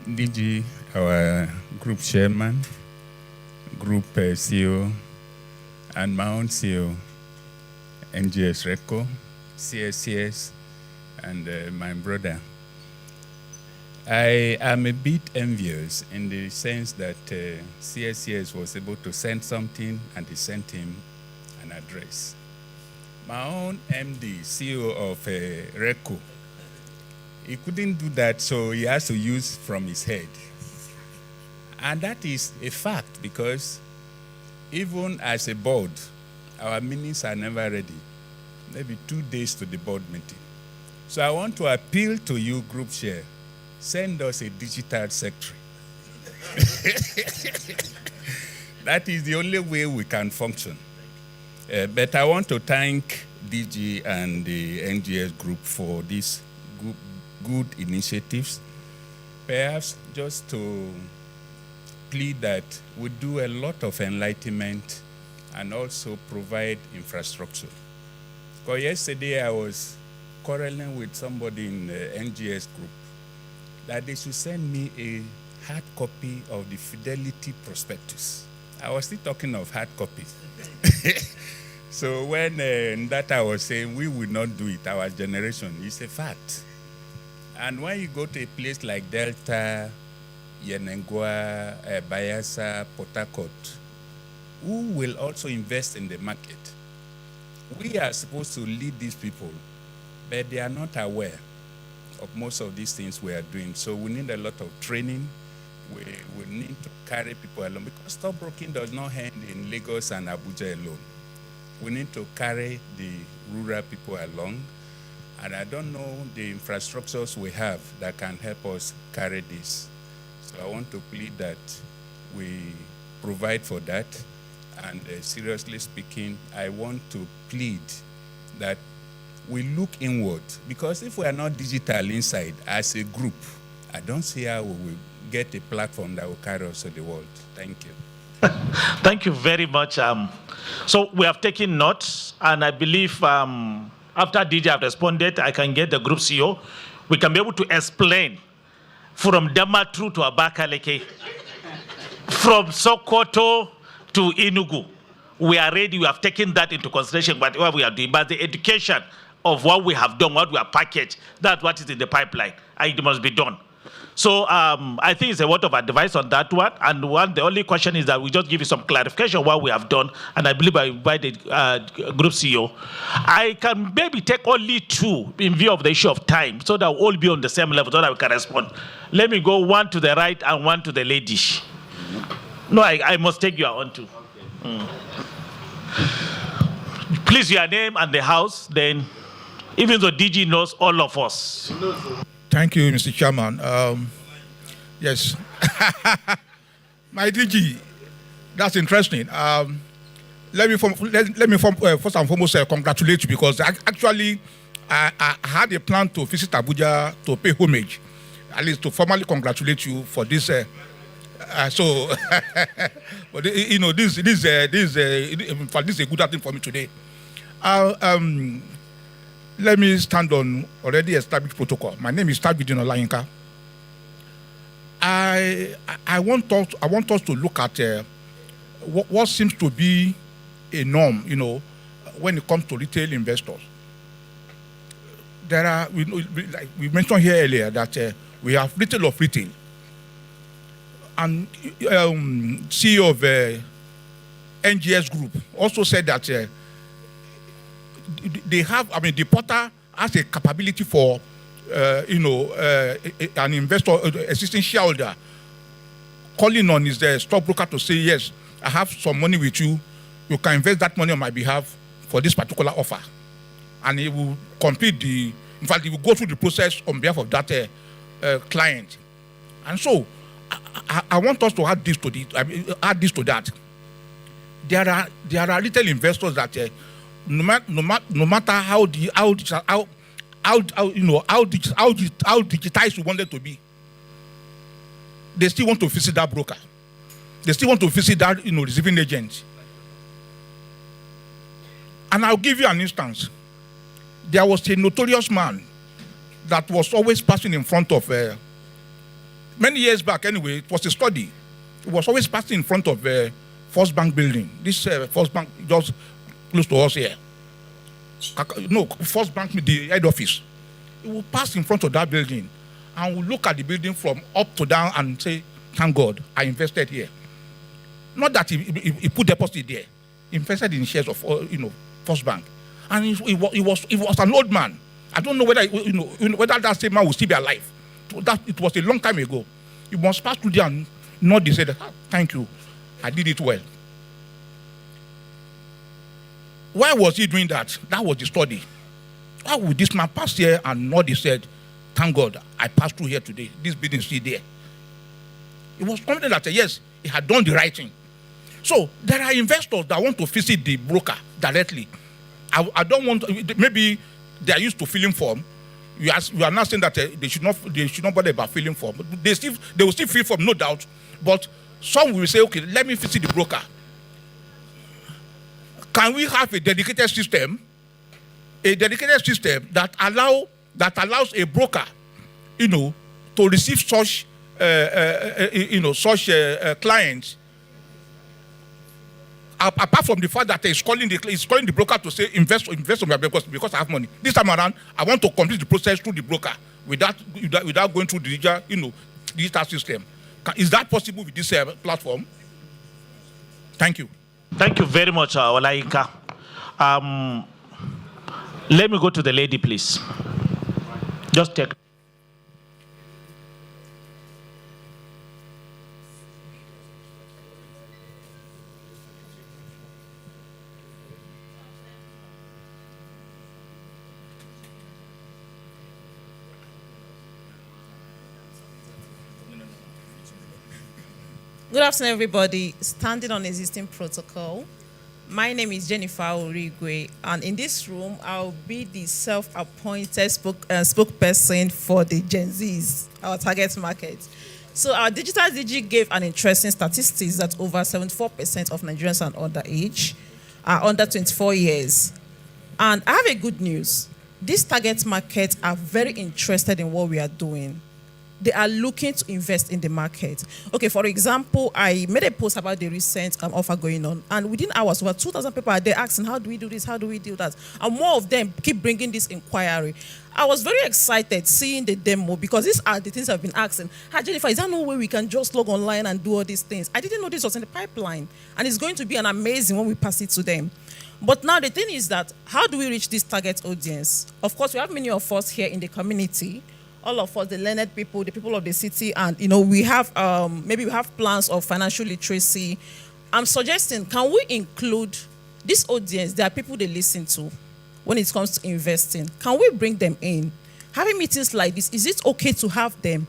DG, our group chairman, group CEO, and my own CEO, NGS RECO, CSCS, and my brother. I am a bit envious in the sense that CSCS was able to send something and they sent him an address. My own MD, CEO of RECO, he couldn't do that, so he has to use from his head. And that is a fact because even as a board, our minutes are never ready. Maybe 2 days to the board meeting. So I want to appeal to you, group chair, send us a digital secretary. That is the only way we can function. But I want to thank DG and the NGS group for these good initiatives. Perhaps just to plead that we do a lot of enlightenment and also provide infrastructure. Because yesterday I was quarreling with somebody in the NGS group that they should send me a hard copy of the Fidelity Prospectus. I was still talking of hard copies. So when Ndata was saying we will not do it, our generation, it's a fact. And when you go to a place like Delta, Yenengua, Bayelsa, Port Harcourt, who will also invest in the market? We are supposed to lead these people, but they are not aware of most of these things we are doing. So we need a lot of training. We need to carry people along because stockbroking does not end in Lagos and Abuja alone. We need to carry the rural people along. And I don't know the infrastructures we have that can help us carry this. So I want to plead that we provide for that. And seriously speaking, I want to plead that we look inward, because if we are not digital inside as a group, I don't see how we will get a platform that will carry us to the world. Thank you. Thank you very much. So we have taken notes, and I believe after DJ have responded, I can get the group CEO. We can be able to explain from Damatru to Abakaleke, from Sokoto to Enugu. We are ready. We have taken that into consideration, but what we are doing, but the education of what we have done, what we have packaged, that's what is in the pipeline, and it must be done. So I think it's a word of advice on that one. And the only question is that we just give you some clarification of what we have done. And I believe I invited Group CEO. I can maybe take only two in view of the issue of time, so that we'll all be on the same level, so that we can respond. Let me go one to the right and one to the lady. No, I must take your own too. Please, your name and the house, then even though DG knows all of us. Thank you, Mr. Chairman. Yes. My DG, that's interesting. Let me first and foremost congratulate you, because I had a plan to visit Abuja to pay homage, at least to formally congratulate you for this. But you know, this is a good thing for me today. Let me stand on already established protocol. My name is Tajudeen Olayinka. I want us to look at what seems to be a norm, you know, when it comes to retail investors. There are, like we mentioned here earlier, that we have retail of retail. And CEO of NGS Group also said that they have, the portal has a capability for, an investor, existing shareholder, calling on his stockbroker to say, yes, I have some money with you. You can invest that money on my behalf for this particular offer. And he will complete in fact, he will go through the process on behalf of that client. And so, I want us to add this to that. There are retail investors that no matter how digitized you want them to be, they still want to visit that broker. They still want to visit that receiving agent. And I'll give you an instance. There was a notorious man that was always passing in front of. Many years back, anyway, it was a study. It was always passing in front of First Bank building. This First Bank just close to us here. No, First Bank, the head office. It will pass in front of that building and will look at the building from up to down and say, thank God, I invested here. Not that he put deposit there. He invested in shares of First Bank. And he was an old man. I don't know whether whether that same man will still be alive. It was a long time ago. You must pass through there and nod and say, thank you, I did it well. Why was he doing that? That was the study. Why would this man pass here and nod and said, thank God, I passed through here today. This building is still there. It was confident that, yes, he had done the right thing. So there are investors that want to visit the broker directly. I don't want, maybe they are used to filling form. You are not saying that they should not bother about filling form. They will still fill form, no doubt. But some will say, okay, let me visit the broker. Can we have a dedicated system that allows a broker, to receive such, clients? Apart from the fact that he's calling the broker to say invest on my because I have money. This time around, I want to complete the process through the broker without going through the digital system. Is that possible with this platform? Thank you. Thank you very much, Olayinka. Let me go to the lady, please. Just take. Good afternoon, everybody. Standing on existing protocol, my name is Jennifer Origwe, and in this room, I'll be the self-appointed spokesperson for the Gen Zs, our target market. So our digital DG gave an interesting statistics that over 74% of Nigerians are underage, are under 24 years. And I have a good news. These target markets are very interested in what we are doing. They are looking to invest in the market. Okay, for example, I made a post about the recent offer going on, and within hours, over 2,000 people are there asking, how do we do this, how do we do that? And more of them keep bringing this inquiry. I was very excited seeing the demo because these are the things I've been asking. Hi, Jennifer, is there no way we can just log online and do all these things? I didn't know this was in the pipeline, and it's going to be an amazing when we pass it to them. But now the thing is that, how do we reach this target audience? Of course, we have many of us here in the community, all of us, the learned people, the people of the city, and we have maybe we have plans of financial literacy. I'm suggesting, can we include this audience? There are people they listen to when it comes to investing. Can we bring them in? Having meetings like this, is it okay to have them?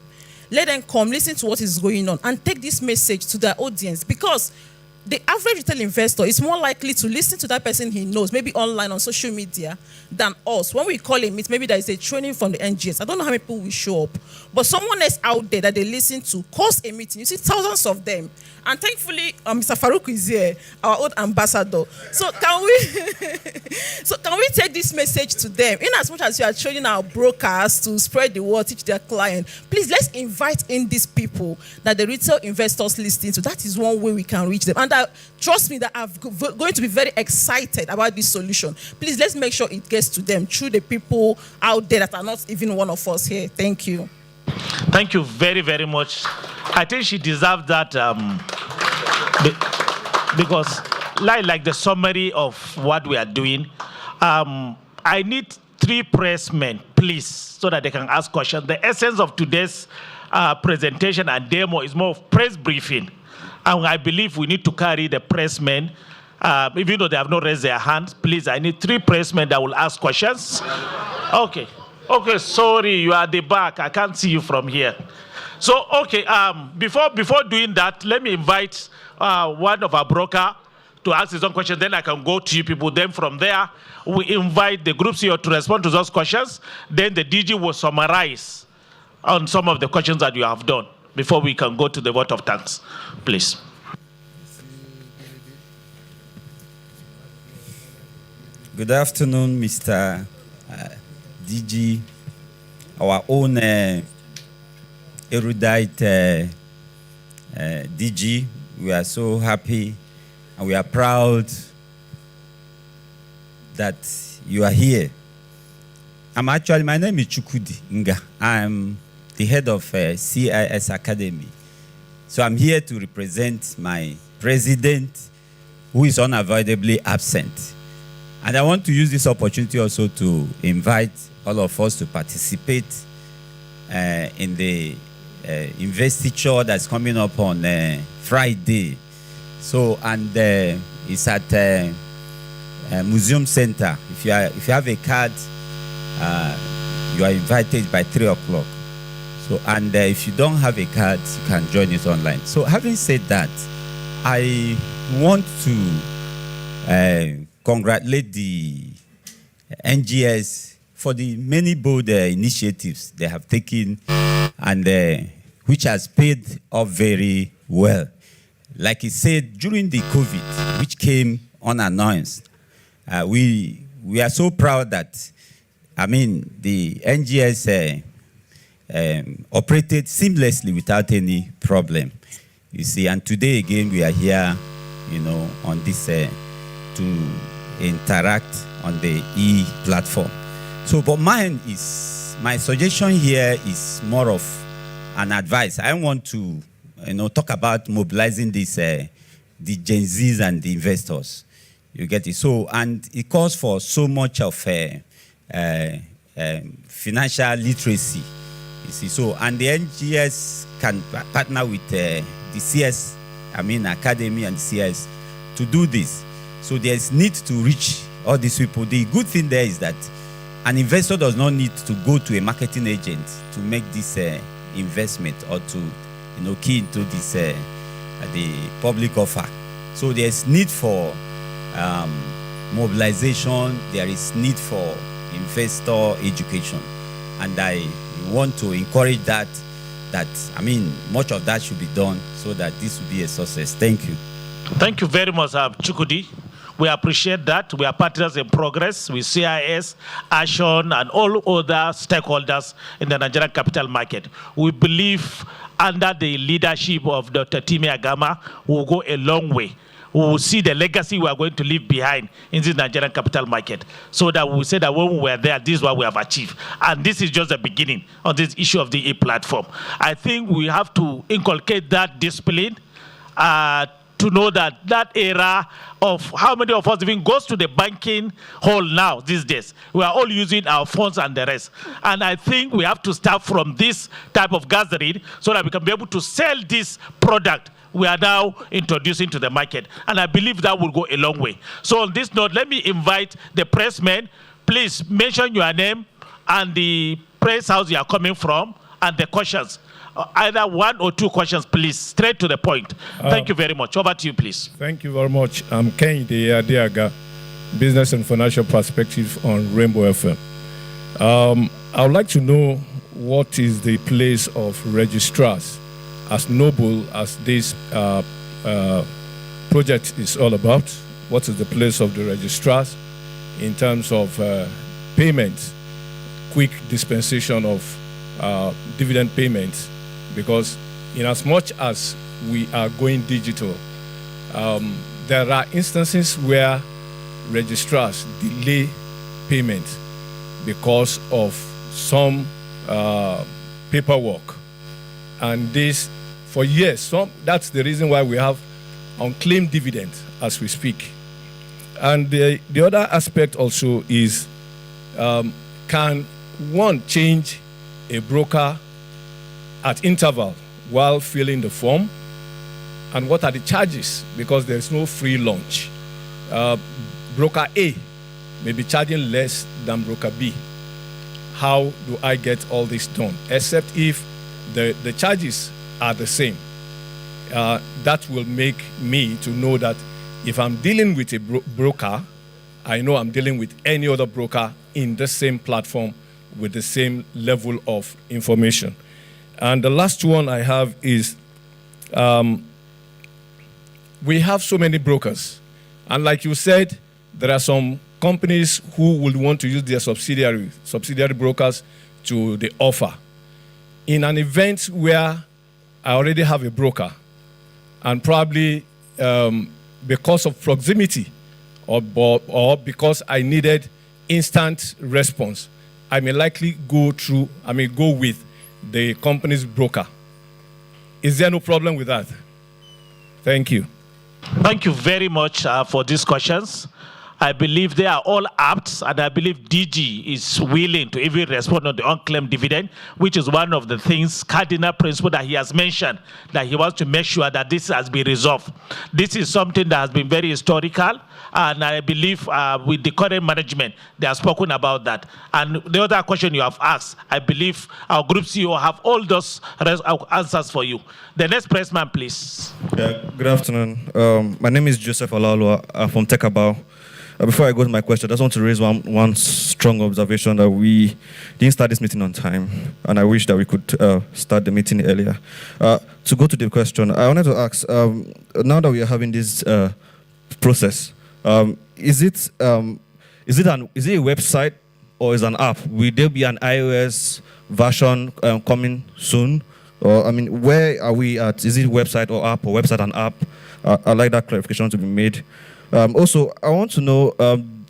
Let them come, listen to what is going on, and take this message to their audience, because the average retail investor is more likely to listen to that person he knows, maybe online on social media, than us. When we call a meet, maybe there is a training from the NGS. I don't know how many people will show up. But someone else out there that they listen to calls a meeting. You see thousands of them. And thankfully, Mr. Farouk is here, our old ambassador. So can we take this message to them? In as much as you are training our brokers to spread the word, teach their client, please let's invite in these people that the retail investors listen to. That is one way we can reach them. And trust me that I'm going to be very excited about this solution. Please let's make sure it gets to them through the people out there that are not even one of us here. Thank you. Thank you very, very much. I think she deserves that because like the summary of what we are doing, I need 3 pressmen, please, so that they can ask questions. The essence of today's presentation and demo is more of press briefing. And I believe we need to carry the pressmen, even though they have not raised their hands. Please, I need 3 pressmen that will ask questions. Okay. Okay, sorry, you are at the back. I can't see you from here. So, okay, before doing that, let me invite one of our broker to ask his own question. Then I can go to you people. Then from there, we invite the group CEO to respond to those questions. Then the DG will summarize on some of the questions that you have done before we can go to the vote of thanks. Please. Good afternoon, Mr. DG, our own erudite DG. We are so happy and we are proud that you are here. My name is Chukudi Nga. I'm the head of CIS Academy. So I'm here to represent my president, who is unavoidably absent. And I want to use this opportunity also to invite all of us to participate in the investiture that's coming up on Friday. So, and it's at Museum Center. If you have a card, you are invited by 3 o'clock. So, and if you don't have a card, you can join it online. So, having said that, I want to congratulate the NGS for the many bold initiatives they have taken and which has paid off very well. Like he said, during the COVID, which came unannounced, we are so proud that, the NGS operated seamlessly without any problem. You see, and today again, we are here, on this to interact on the e-platform. So, but my suggestion here is more of an advice. I want to, talk about mobilizing this, the Gen Zs and the investors. You get it? So, and it calls for so much of financial literacy. You see, so, and the NGS can partner with the CS, Academy and CS to do this. So there's need to reach all these people. The good thing there is that an investor does not need to go to a marketing agent to make this investment or to, key into this the public offer. So there's need for mobilization, there is need for investor education. And I want to encourage that, much of that should be done so that this will be a success. Thank you. Thank you very much, Chukwudi. We appreciate that. We are partners in progress with CIS, Ashon, and all other stakeholders in the Nigerian capital market. We believe under the leadership of Dr. Timi Agama, we will go a long way. We will see the legacy we are going to leave behind in the Nigerian capital market, so that we will say that when we were there, this is what we have achieved. And this is just the beginning of this issue of the e-platform. I think we have to inculcate that discipline, to know that that era of how many of us even goes to the banking hall now these days. We are all using our phones and the rest. And I think we have to start from this type of gathering so that we can be able to sell this product we are now introducing to the market. And I believe that will go a long way. So on this note, let me invite the pressmen. Please mention your name and the press house you are coming from and the questions. Either one or two questions, please, straight to the point. Thank you very much. Over to you, please. Thank you very much. I'm Ken Adiaga, Business and Financial Perspective on Rainbow FM. I would like to know what is the place of registrars, as noble as this project is all about. What is the place of the registrars in terms of payments, quick dispensation of dividend payments? Because in as much as we are going digital, there are instances where registrars delay payment because of some paperwork. And this, for years, that's the reason why we have unclaimed dividend as we speak. And the other aspect also is, can one change a broker at interval while filling the form? And what are the charges? Because there's no free lunch. Broker A may be charging less than broker B. How do I get all this done? Except if the charges are the same. That will make me to know that if I'm dealing with a broker, I know I'm dealing with any other broker in the same platform with the same level of information. And the last one I have is, we have so many brokers. And like you said, there are some companies who will want to use their subsidiary brokers to the offer. In an event where I already have a broker, and probably because of proximity or because I needed instant response, I may likely go with the company's broker. Is there no problem with that? Thank you. Thank you very much for these questions. I believe they are all apt, and I believe DG is willing to even respond on the unclaimed dividend, which is one of the things, cardinal principle that he has mentioned, that he wants to make sure that this has been resolved. This is something that has been very historical, and I believe with the current management, they have spoken about that. And the other question you have asked, I believe our group CEO have all those answers for you. The next pressman, please. Good afternoon. My name is Joseph Olaoluwa. I'm from Tekabao. Before I go to my question, I just want to raise one strong observation that we didn't start this meeting on time, and I wish that we could start the meeting earlier. To go to the question, I wanted to ask, now that we are having this process, is it a website or is it an app? Will there be an iOS version coming soon? Or, I mean, where are we at? Is it website or app, or website and app? I'd like that clarification to be made. Also, I want to know,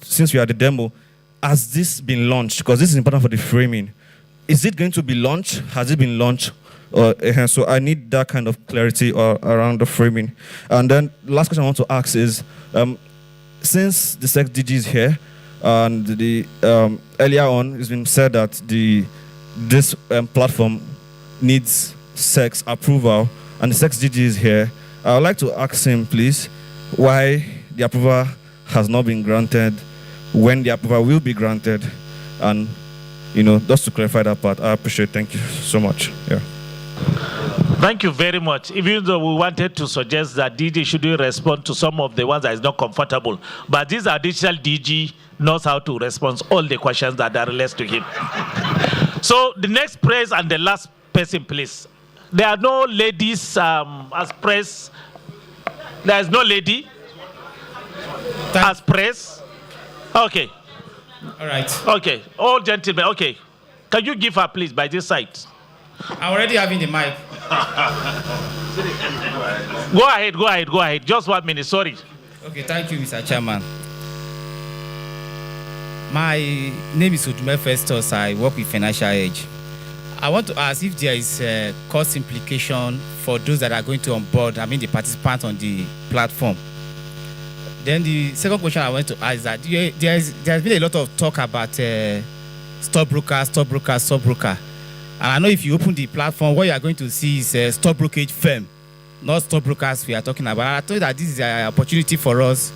since we are at the demo, has this been launched? Because this is important for the framing. Is it going to be launched? Has it been launched? So I need that kind of clarity around the framing. And then the last question I want to ask is, since the SEC DG is here, and earlier on it's been said that this platform needs SEC's approval, and the SEC DG is here, I would like to ask him, please, why the approval has not been granted, when the approval will be granted, and just to clarify that part. I appreciate it. Thank you so much. Yeah. Thank you very much. Even though we wanted to suggest that DG shouldn't respond to some of the ones that is not comfortable, but this additional DG knows how to respond to all the questions that are related to him. So the next press and the last person, please. There are no ladies as press. There is no lady as press. Okay. All right. Okay. All gentlemen. Okay. Can you give her, please, by this side? I'm already having the mic. Go ahead. Just 1 minute, sorry. Okay, thank you, Mr. Chairman. My name is Udume Festus. I work with Financial Edge. I want to ask if there is a cost implication for those that are going to onboard, the participants on the platform. Then the second question I want to ask is that there's been a lot of talk about stockbroker. And I know if you open the platform, what you are going to see is a stock brokerage firm, not stockbrokers we are talking about. And I thought that this is an opportunity for us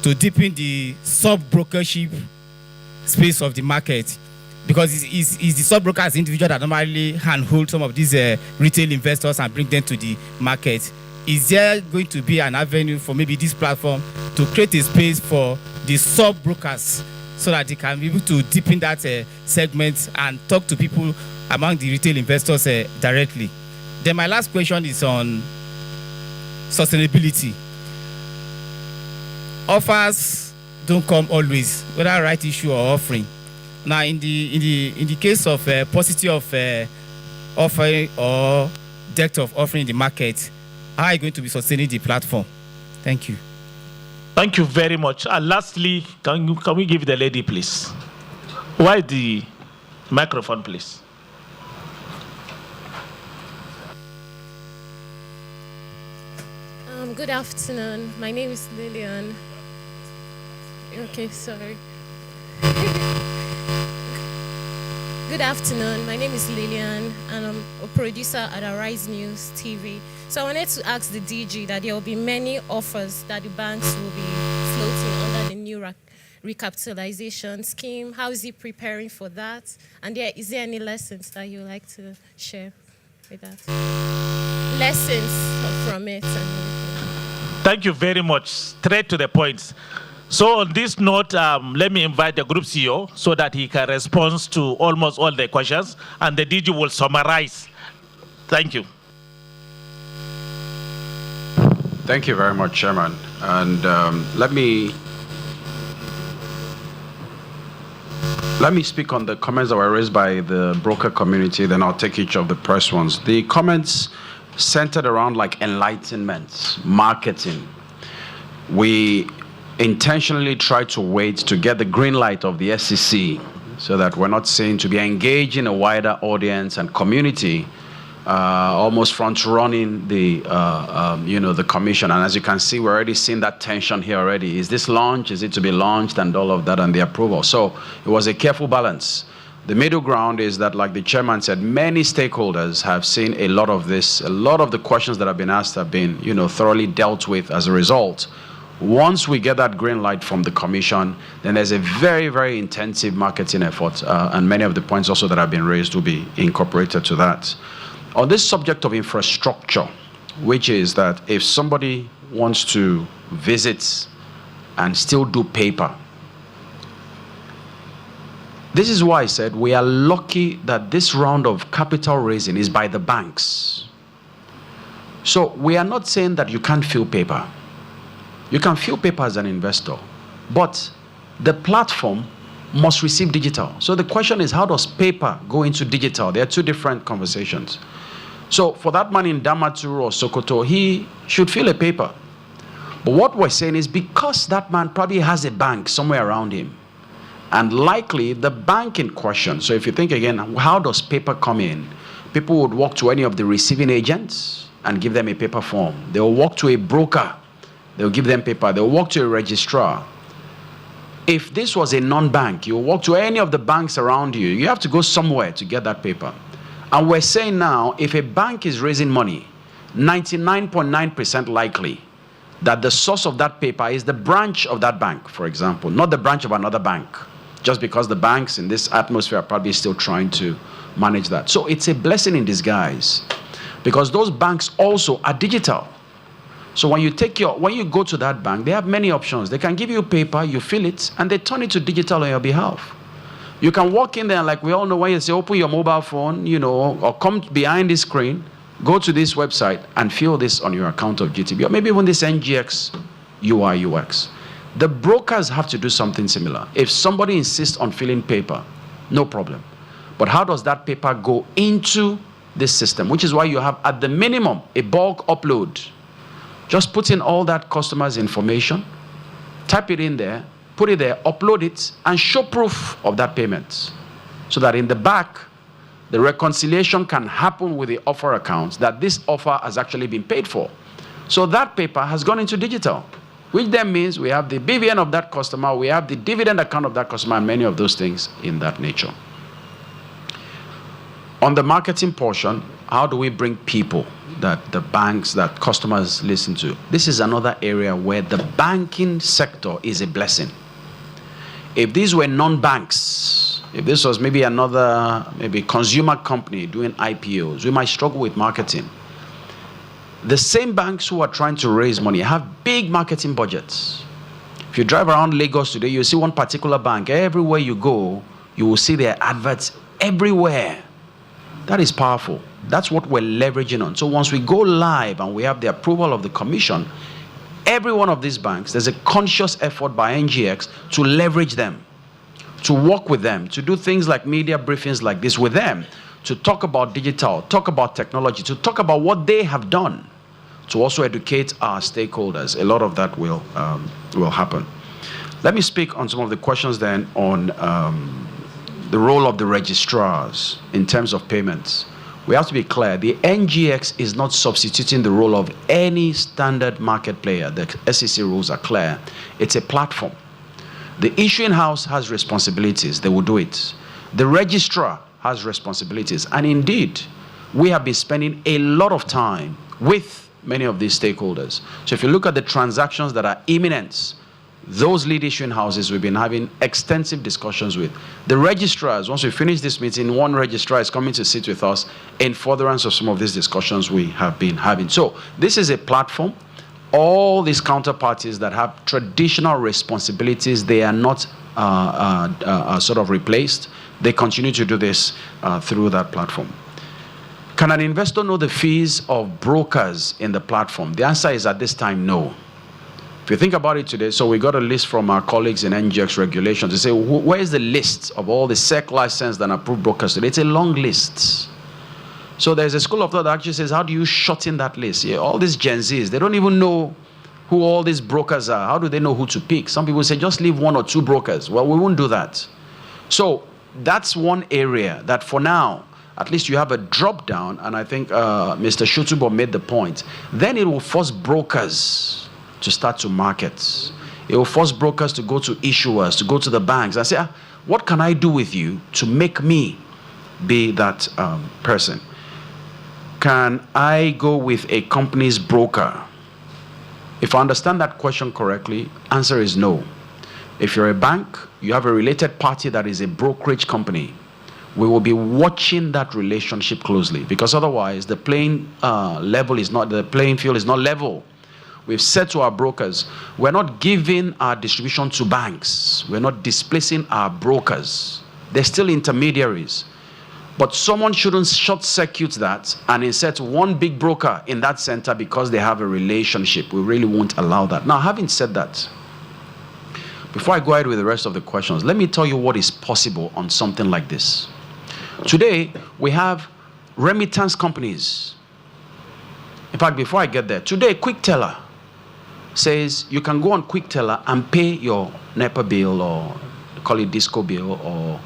to deepen the sub-brokership space of the market, because it's the sub-brokers individual that normally handhold some of these retail investors and bring them to the market. Is there going to be an avenue for maybe this platform to create a space for the sub-brokers so that they can be able to deepen that segment and talk to people among the retail investors directly? Then my last question is on sustainability. Offers don't come always, whether right issue or offering. Now, in the case of paucity of offering or depth of offering in the market, how are you going to be sustaining the platform? Thank you. Thank you very much. And lastly, can we give the lady, please? Why the microphone, please? Good afternoon. My name is Lillian. Okay, sorry. Good afternoon. My name is Lillian, and I'm a producer at Arise News TV. So I wanted to ask the DG that there will be many offers that the banks will be floating under the new recapitalization scheme. How is he preparing for that? And is there any lessons that you would like to share with that? Lessons from it. Thank you very much. Straight to the point. So on this note, let me invite the group CEO so that he can respond to almost all the questions, and the DG will summarize. Thank you. Thank you very much, Chairman. And let me speak on the comments that were raised by the broker community, then I'll take each of the press ones. The comments centered around like enlightenment, marketing. We intentionally try to wait to get the green light of the SEC so that we're not seen to be engaging a wider audience and community, almost front-running the commission. And as you can see, we're already seeing that tension here already. Is this launched? Is it to be launched? And all of that and the approval. So it was a careful balance. The middle ground is that, like the chairman said, many stakeholders have seen a lot of this. A lot of the questions that have been asked have been, thoroughly dealt with as a result. Once we get that green light from the commission, then there's a very, very intensive marketing effort, and many of the points also that have been raised will be incorporated to that. On this subject of infrastructure, which is that if somebody wants to visit and still do paper, this is why I said we are lucky that this round of capital raising is by the banks. So we are not saying that you can't fill paper. You can fill paper as an investor, but the platform must receive digital. So the question is, how does paper go into digital? There are two different conversations. So for that man in Damaturu or Sokoto, he should fill a paper. But what we're saying is, because that man probably has a bank somewhere around him, and likely the bank in question. So if you think again, how does paper come in? People would walk to any of the receiving agents and give them a paper form. They will walk to a broker. They'll give them paper. They'll walk to a registrar. If this was a non-bank, you walk to any of the banks around you. You have to go somewhere to get that paper. And we're saying now, if a bank is raising money, 99.9% likely that the source of that paper is the branch of that bank, for example, not the branch of another bank, just because the banks in this atmosphere are probably still trying to manage that. So it's a blessing in disguise. because those banks also are digital. So when you go to that bank, they have many options. They can give you paper, you fill it, and they turn it to digital on your behalf. You can walk in there, and like we all know, when you say open your mobile phone, or come behind the screen, go to this website and fill this on your account of GTB, or maybe even this NGX UI UX. The brokers have to do something similar. If somebody insists on filling paper, no problem. But how does that paper go into this system? Which is why you have, at the minimum, a bulk upload. Just put in all that customer's information, type it in there, put it there, upload it, and show proof of that payment. So that in the back, the reconciliation can happen with the offer accounts that this offer has actually been paid for. So that paper has gone into digital, which then means we have the BVN of that customer, we have the dividend account of that customer, and many of those things in that nature. On the marketing portion, how do we bring people that the banks, that customers listen to? This is another area where the banking sector is a blessing. If these were non-banks, if this was maybe another, consumer company doing IPOs, we might struggle with marketing. The same banks who are trying to raise money have big marketing budgets. If you drive around Lagos today, you see one particular bank. Everywhere you go, you will see their adverts everywhere. That is powerful. That's what we're leveraging on. So once we go live and we have the approval of the commission, every one of these banks, there's a conscious effort by NGX to leverage them, to work with them, to do things like media briefings like this with them, to talk about digital, talk about technology, to talk about what they have done, to also educate our stakeholders. A lot of that will happen. Let me speak on some of the questions then on the role of the registrars in terms of payments. We have to be clear, the NGX is not substituting the role of any standard market player. The SEC rules are clear. It's a platform. The issuing house has responsibilities. They will do it. The registrar has responsibilities. And indeed, we have been spending a lot of time with many of these stakeholders. So if you look at the transactions that are imminent, those lead issuing houses we've been having extensive discussions with. The registrars, once we finish this meeting, one registrar is coming to sit with us in furtherance of some of these discussions we have been having. So this is a platform. All these counterparties that have traditional responsibilities, they are not sort of replaced. They continue to do this through that platform. Can an investor know the fees of brokers in the platform? The answer is at this time, no. If you think about it today, so we got a list from our colleagues in NGX regulations to say, where is the list of all the SEC licensed and approved brokers today? It's a long list. So there's a school of thought that actually says, how do you shorten that list? Yeah, all these Gen Zs, they don't even know who all these brokers are. How do they know who to pick? Some people say, just leave one or two brokers. Well, we won't do that. So that's one area that for now, at least you have a drop down, and I think Mr. Shotubo made the point. Then it will force brokers to start to market. It will force brokers to go to issuers, to go to the banks and say, what can I do with you to make me be that person? Can I go with a company's broker? If I understand that question correctly, answer is no. If you're a bank, you have a related party that is a brokerage company, we will be watching that relationship closely, because otherwise the playing field is not level. We've said to our brokers, we're not giving our distribution to banks. We're not displacing our brokers. They're still intermediaries. But someone shouldn't short circuit that and insert one big broker in that center because they have a relationship. We really won't allow that. Now, having said that, before I go ahead with the rest of the questions, let me tell you what is possible on something like this. Today, we have remittance companies. In fact, before I get there, today, QuickTeller says you can go on QuickTeller and pay your NEPA bill, or call it Disco bill, or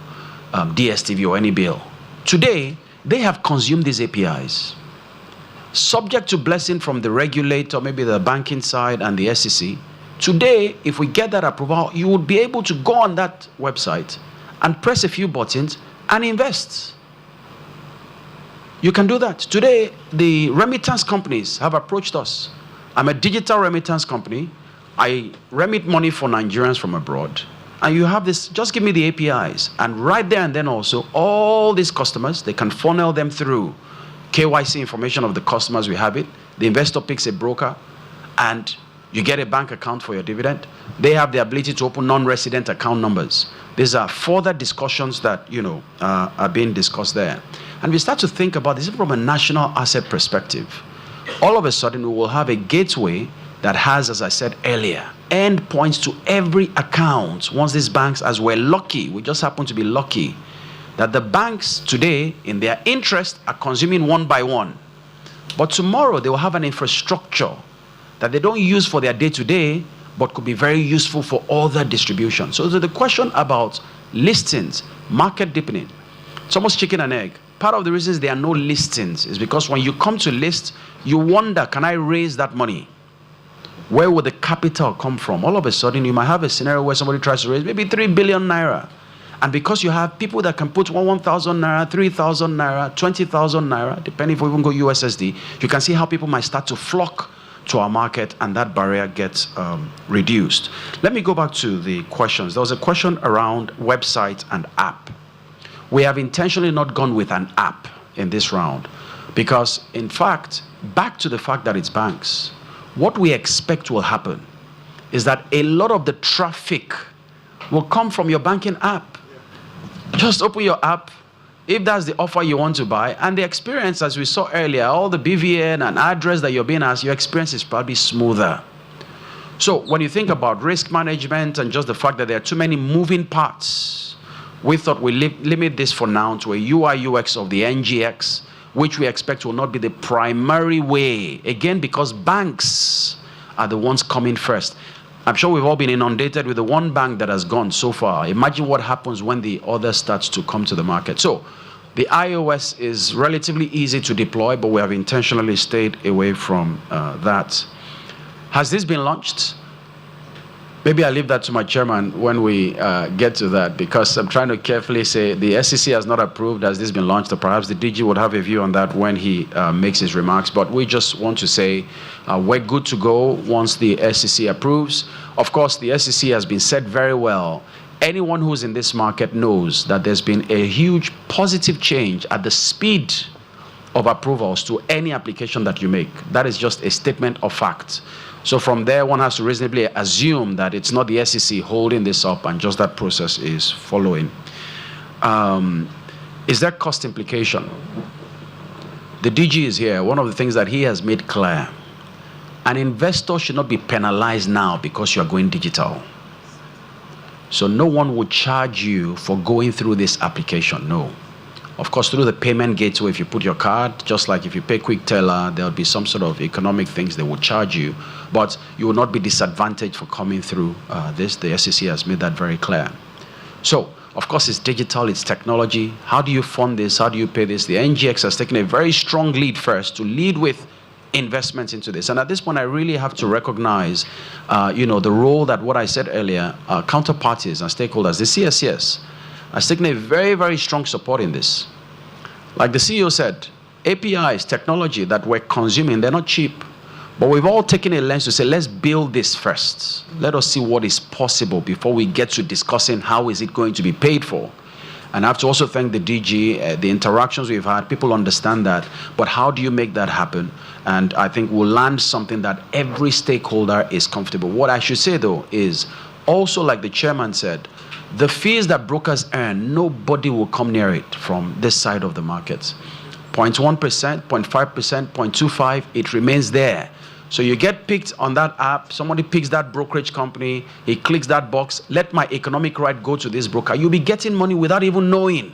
DSTV, or any bill. Today, they have consumed these APIs. Subject to blessing from the regulator, maybe the banking side and the SEC, today, if we get that approval, you would be able to go on that website and press a few buttons and invest. You can do that. Today, the remittance companies have approached us. I'm a digital remittance company. I remit money for Nigerians from abroad. And you have this, just give me the APIs. And right there and then also, all these customers, they can funnel them through KYC information of the customers, we have it. The investor picks a broker, and you get a bank account for your dividend. They have the ability to open non-resident account numbers. These are further discussions that, are being discussed there. And we start to think about this from a national asset perspective. All of a sudden, we will have a gateway that has, as I said earlier, endpoints to every account. Once these banks, as we're lucky, we just happen to be lucky, that the banks today, in their interest, are consuming one by one. But tomorrow, they will have an infrastructure that they don't use for their day-to-day, but could be very useful for other distribution. So the question about listings, market deepening, it's almost chicken and egg. Part of the reasons there are no listings is because when you come to list, you wonder, can I raise that money? Where would the capital come from? All of a sudden, you might have a scenario where somebody tries to raise maybe 3 billion naira. And because you have people that can put 1,000 naira, 3,000 naira, 20,000 naira, depending if we even go USSD, you can see how people might start to flock to our market, and that barrier gets reduced. Let me go back to the questions. There was a question around website and app. We have intentionally not gone with an app in this round because, in fact, back to the fact that it's banks, what we expect will happen is that a lot of the traffic will come from your banking app. Just open your app, if that's the offer you want to buy, and the experience, as we saw earlier, all the BVN and address that you're being asked, your experience is probably smoother. So when you think about risk management and just the fact that there are too many moving parts, we thought we limit this for now to a UI UX of the NGX, which we expect will not be the primary way. Again, because banks are the ones coming first. I'm sure we've all been inundated with the one bank that has gone so far. Imagine what happens when the other starts to come to the market. So the iOS is relatively easy to deploy, but we have intentionally stayed away from that. Has this been launched? Maybe I'll leave that to my chairman when we get to that, because I'm trying to carefully say the SEC has not approved. Has this been launched? Or perhaps the DG would have a view on that when he makes his remarks. But we just want to say we're good to go once the SEC approves. Of course, the SEC has been said very well. Anyone who's in this market knows that there's been a huge positive change at the speed of approvals to any application that you make. That is just a statement of fact. So from there, one has to reasonably assume that it's not the SEC holding this up and just that process is following. Is there cost implication? The DG is here. One of the things that he has made clear, an investor should not be penalized now because you are going digital. So no one will charge you for going through this application, no. Of course, through the payment gateway, if you put your card, just like if you pay Quick Teller, there'll be some sort of economic things they will charge you, but you will not be disadvantaged for coming through this. The SEC has made that very clear. So, of course, it's digital, it's technology. How do you fund this? How do you pay this? The NGX has taken a very strong lead first to lead with investments into this. And at this point, I really have to recognize, the role that what I said earlier, counterparties and stakeholders, the CSCS, has taken a very, very strong support in this. Like the CEO said, APIs, technology that we're consuming, they're not cheap. But we've all taken a lens to say, let's build this first. Let us see what is possible before we get to discussing how is it going to be paid for. And I have to also thank the DG, the interactions we've had, people understand that. But how do you make that happen? And I think we'll land something that every stakeholder is comfortable. What I should say, though, is also, like the chairman said, the fees that brokers earn, nobody will come near it from this side of the market. 0.1%, 0.5%, 0.25%, it remains there. So you get picked on that app, somebody picks that brokerage company, he clicks that box, let my economic right go to this broker. You'll be getting money without even knowing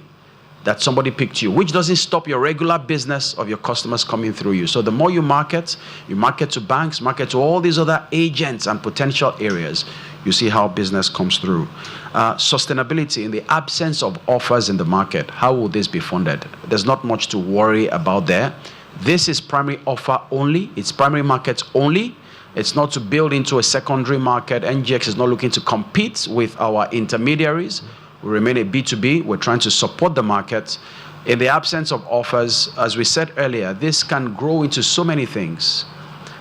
that somebody picked you, which doesn't stop your regular business of your customers coming through you. So the more you market to banks, market to all these other agents and potential areas, you see how business comes through. Sustainability, in the absence of offers in the market, how will this be funded? There's not much to worry about there. This is primary offer only. It's primary markets only. It's not to build into a secondary market. NGX is not looking to compete with our intermediaries. We remain a B2B. We're trying to support the market. In the absence of offers, as we said earlier, this can grow into so many things.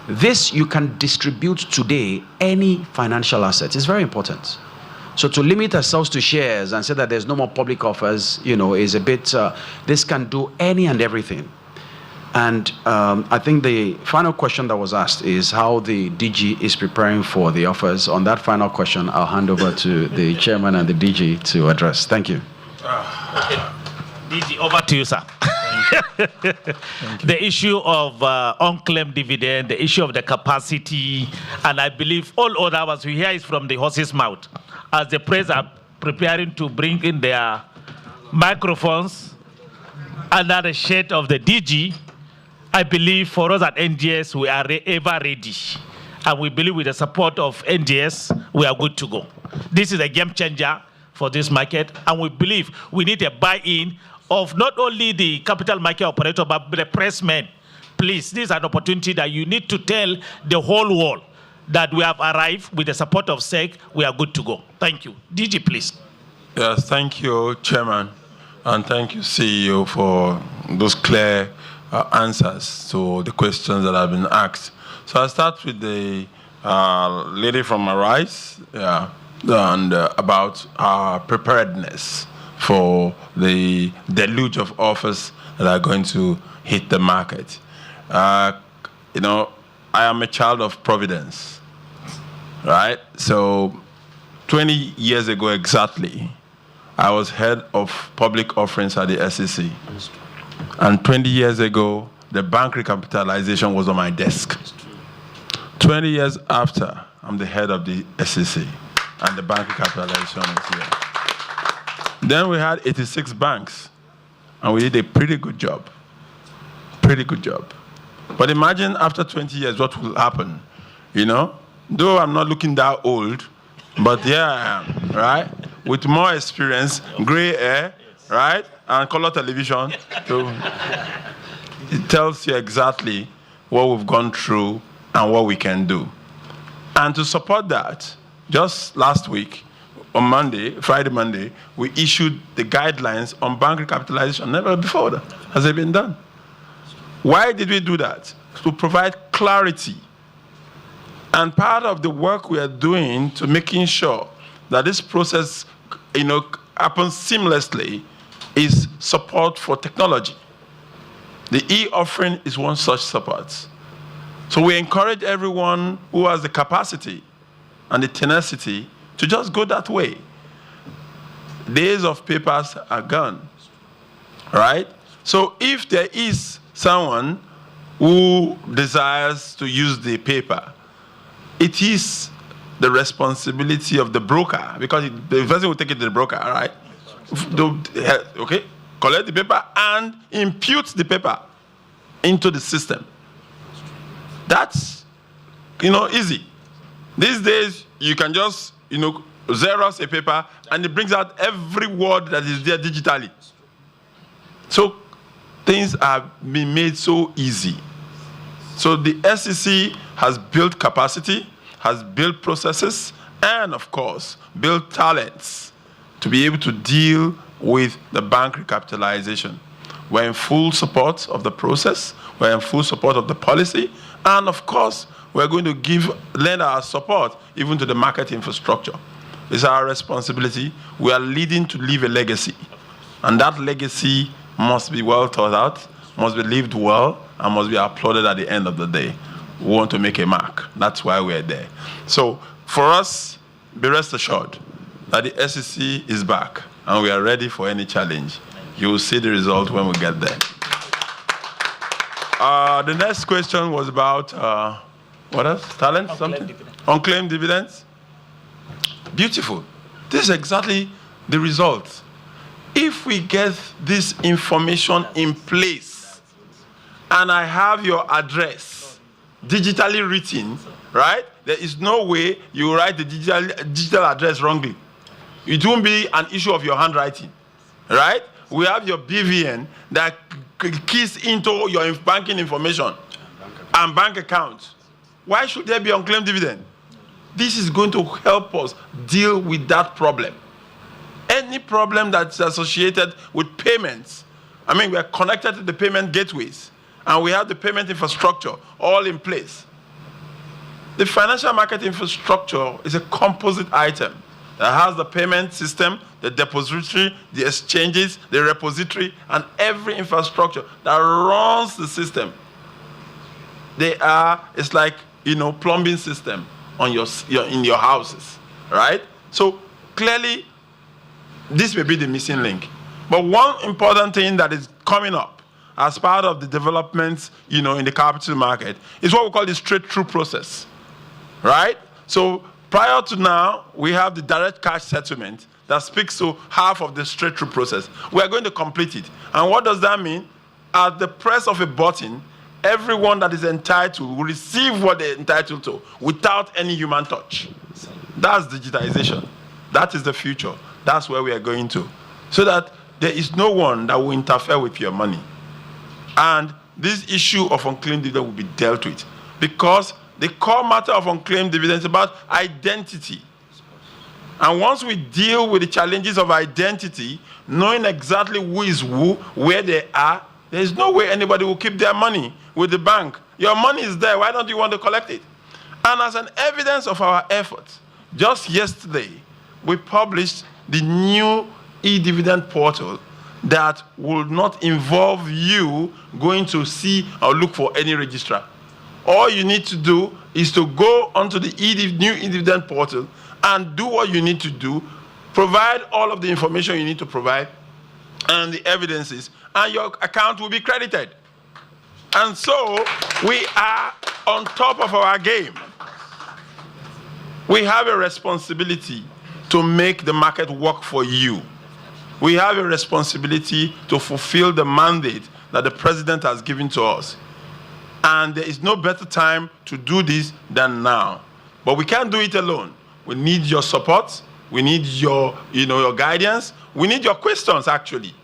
This you can distribute today, any financial asset. It's very important. So to limit ourselves to shares and say that there's no more public offers, is a bit, this can do any and everything. And I think the final question that was asked is how the DG is preparing for the offers. On that final question, I'll hand over to the chairman and the DG to address. Thank you. DG, over to you, sir. The issue of unclaimed dividend, the issue of the capacity, and I believe all others we hear is from the horse's mouth. As the press are preparing to bring in their microphones under the shade of the DG, I believe for us at NGS, we are ever ready. And we believe with the support of NGS, we are good to go. This is a game changer for this market. And we believe we need a buy-in of not only the capital market operator, but the pressmen. Please, this is an opportunity that you need to tell the whole world that we have arrived with the support of SEC, we are good to go. Thank you. DG, please. Yes, thank you, Chairman, and thank you, CEO, for those clear answers to the questions that have been asked. So I'll start with the lady from my right, and about our preparedness for the deluge of offers that are going to hit the market. You know, I am a child of Providence, right? So 20 years ago exactly, I was head of public offerings at the SEC. And 20 years ago, the bank recapitalization was on my desk. 20 years after, I'm the head of the SEC, and the bank recapitalization is here. Then we had 86 banks, and we did a pretty good job. Pretty good job. But imagine after 20 years what will happen, you know? Though I'm not looking that old, but here I am, right? With more experience, gray hair, right? And color television. So it tells you exactly what we've gone through and what we can do. And to support that, just last week, on Monday, Friday, Monday, we issued the guidelines on bank recapitalization. Never before has it been done. Why did we do that? To provide clarity. And part of the work we are doing to making sure that this process, you know, happens seamlessly is support for technology. The e-offering is one such support. So we encourage everyone who has the capacity and the tenacity to just go that way. Days of papers are gone, right? So if there is someone who desires to use the paper, it is the responsibility of the broker, because the person will take it to the broker, right? Okay, collect the paper and impute the paper into the system. That's, you know, easy. These days, you can just, you know, Xerox a paper and it brings out every word that is there digitally. So things are being made so easy. So the SEC has built capacity, has built processes, and of course, built talents to be able to deal with the bank recapitalization. We're in full support of the process, we're in full support of the policy, and of course, we're going to lend our support even to the market infrastructure. It's our responsibility. We are leading to leave a legacy, and that legacy must be well thought out, must be lived well, and must be applauded at the end of the day. We want to make a mark. That's why we're there. So for us, be rest assured that the SEC is back, and we are ready for any challenge. You will see the result when we get there. The next question was about, what else? Talent? Something? Unclaimed dividends? Beautiful. This is exactly the result. If we get this information in place, and I have your address digitally written, right? There is no way you write the digital address wrongly. It won't be an issue of your handwriting, right? We have your BVN that keys into your banking information and bank account. Why should there be unclaimed dividend? This is going to help us deal with that problem. Any problem that's associated with payments, I mean, we're connected to the payment gateways, and we have the payment infrastructure all in place. The financial market infrastructure is a composite item. that has the payment system, the depository, the exchanges, the repository, and every infrastructure that runs the system. It's like, plumbing system on in your houses, right? So clearly, this may be the missing link. But one important thing that is coming up as part of the developments, in the capital market is what we call the straight-through process, right? So prior to now, we have the direct cash settlement that speaks to half of the straight-through process. We are going to complete it. And what does that mean? At the press of a button, everyone that is entitled will receive what they're entitled to without any human touch. That's digitization. That is the future. That's where we are going to. So that there is no one that will interfere with your money. And this issue of unclaimed dividend will be dealt with. Because the core matter of unclaimed dividend is about identity. And once we deal with the challenges of identity, knowing exactly who is who, where they are, there is no way anybody will keep their money with the bank. Your money is there. Why don't you want to collect it? And as an evidence of our efforts, just yesterday, we published the new e-dividend portal that will not involve you going to see or look for any registrar. All you need to do is to go onto the new e-dividend portal and do what you need to do, provide all of the information you need to provide and the evidences, and your account will be credited. And so we are on top of our game. We have a responsibility to make the market work for you. We have a responsibility to fulfill the mandate that the president has given to us. And there is no better time to do this than now. But we can't do it alone. We need your support. We need your guidance. We need your questions, actually,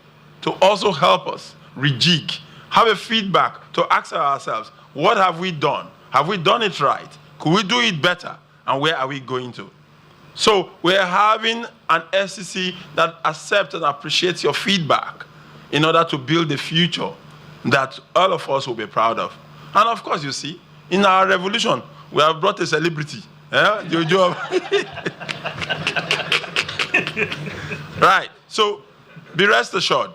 to also help us rejig, have a feedback to ask ourselves, what have we done? Have we done it right? Could we do it better? And where are we going to? So we're having an SEC that accepts and appreciates your feedback in order to build the future that all of us will be proud of. And of course, you see, in our revolution, we have brought a celebrity. Jojo. Right. So be rest assured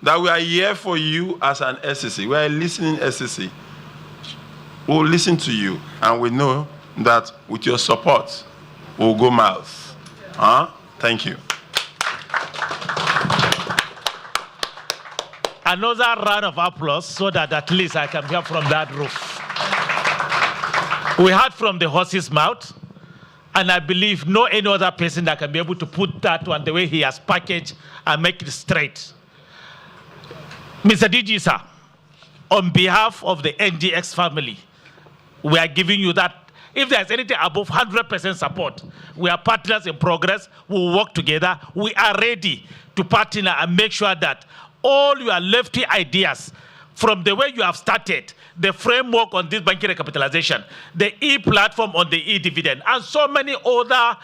that we are here for you as an SEC. We are a listening SEC. We'll listen to you, and we know that with your support, we'll go miles. Thank you. Another round of applause so that at least I can hear from that roof. We heard from the horse's mouth, and I believe no any other person that can be able to put that one the way he has packaged and make it straight. Mr. DG, sir, on behalf of the NGX family, we are giving you that. If there's anything above 100% support, we are partners in progress. We'll work together. We are ready to partner and make sure that all your lefty ideas, from the way you have started, the framework on this banking recapitalization, the e-platform on the e-dividend, and so many other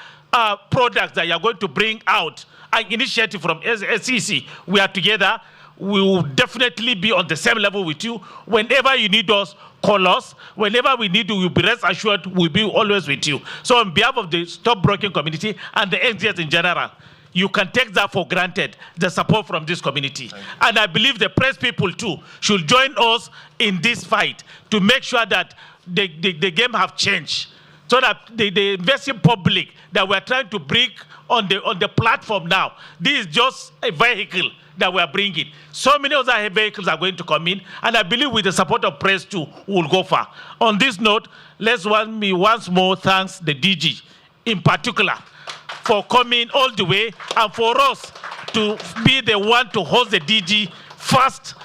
products that you are going to bring out, an initiative from SEC, we are together. We will definitely be on the same level with you. Whenever you need us, call us. Whenever we need you, we'll be rest assured we'll be always with you. So on behalf of the stockbroking community and the NGS in general, you can take that for granted, the support from this community. And I believe the press people too should join us in this fight to make sure that the game have changed. So that the investing public that we're trying to bring on the platform now, this is just a vehicle that we are bringing. So many other vehicles are going to come in, and I believe with the support of press too, we'll go far. On this note, let's once more thanks the DG in particular for coming all the way, and for us to be the one to host the DG first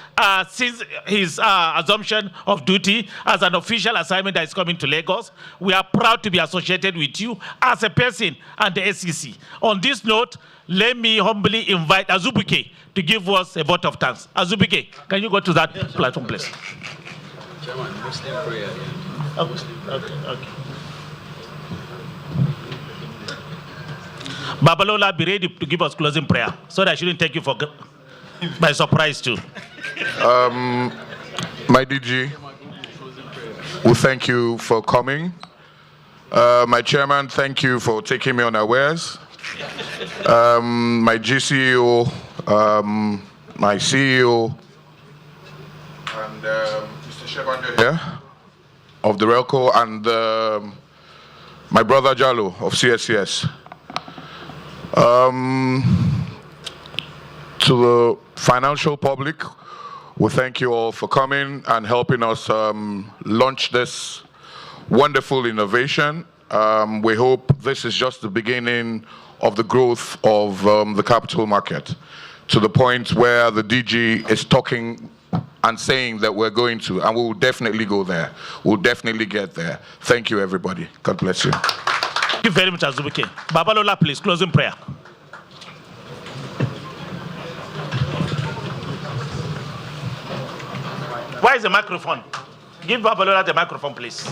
since his assumption of duty as an official assignment that is coming to Lagos. We are proud to be associated with you as a person and the SEC. On this note, let me humbly invite Azubuike to give us a vote of thanks. Azubuike, can you go to that platform, please? Chairman, Muslim prayer. Okay. Babalola, be ready to give us closing prayer, so that I shouldn't take you for by surprise too. My DG, we thank you for coming. My chairman, thank you for taking me unawares. my GCEO, my CEO, and Mr. Shebanjo here of the RELCO, and my brother Jalo of CSCS. To the financial public, we thank you all for coming and helping us launch this wonderful innovation. We hope this is just the beginning of the growth of the capital market, to the point where the DG is talking and saying that we're going to, and we will definitely go there. We'll definitely get there. Thank you, everybody. God bless you. Thank you very much, Azubuike. Babalola, please, closing prayer. Where is the microphone? Give Babalola the microphone, please.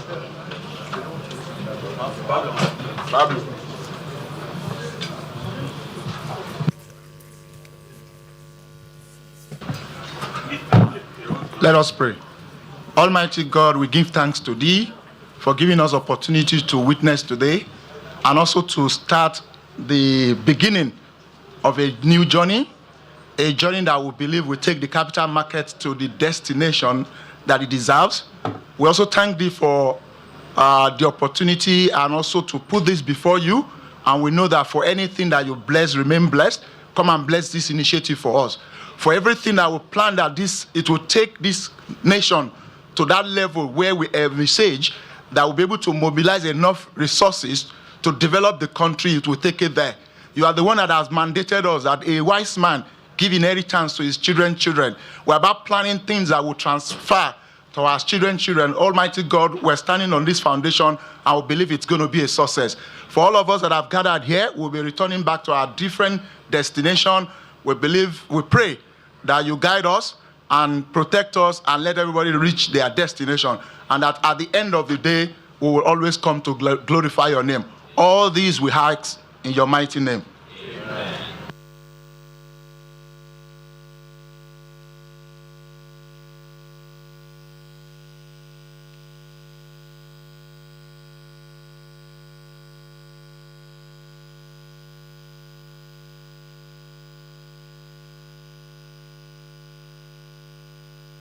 Pablo. Let us pray. Almighty God, we give thanks to Thee for giving us opportunity to witness today and also to start the beginning of a new journey, a journey that we believe will take the capital market to the destination that it deserves. We also thank Thee for the opportunity and also to put this before You. And we know that for anything that You bless, remain blessed. Come and bless this initiative for us. For everything that we plan that it will take this nation to that level where we envisage that we'll be able to mobilize enough resources to develop the country, it will take it there. You are the one that has mandated us that a wise man give inheritance to his children's children. We're about planning things that will transfer to our children's children. Almighty God, we're standing on this foundation and we believe it's going to be a success. For all of us that have gathered here, we'll be returning back to our different destination. We pray that You guide us and protect us and let everybody reach their destination. And that at the end of the day, we will always come to glorify Your name. All these we ask in Your mighty name.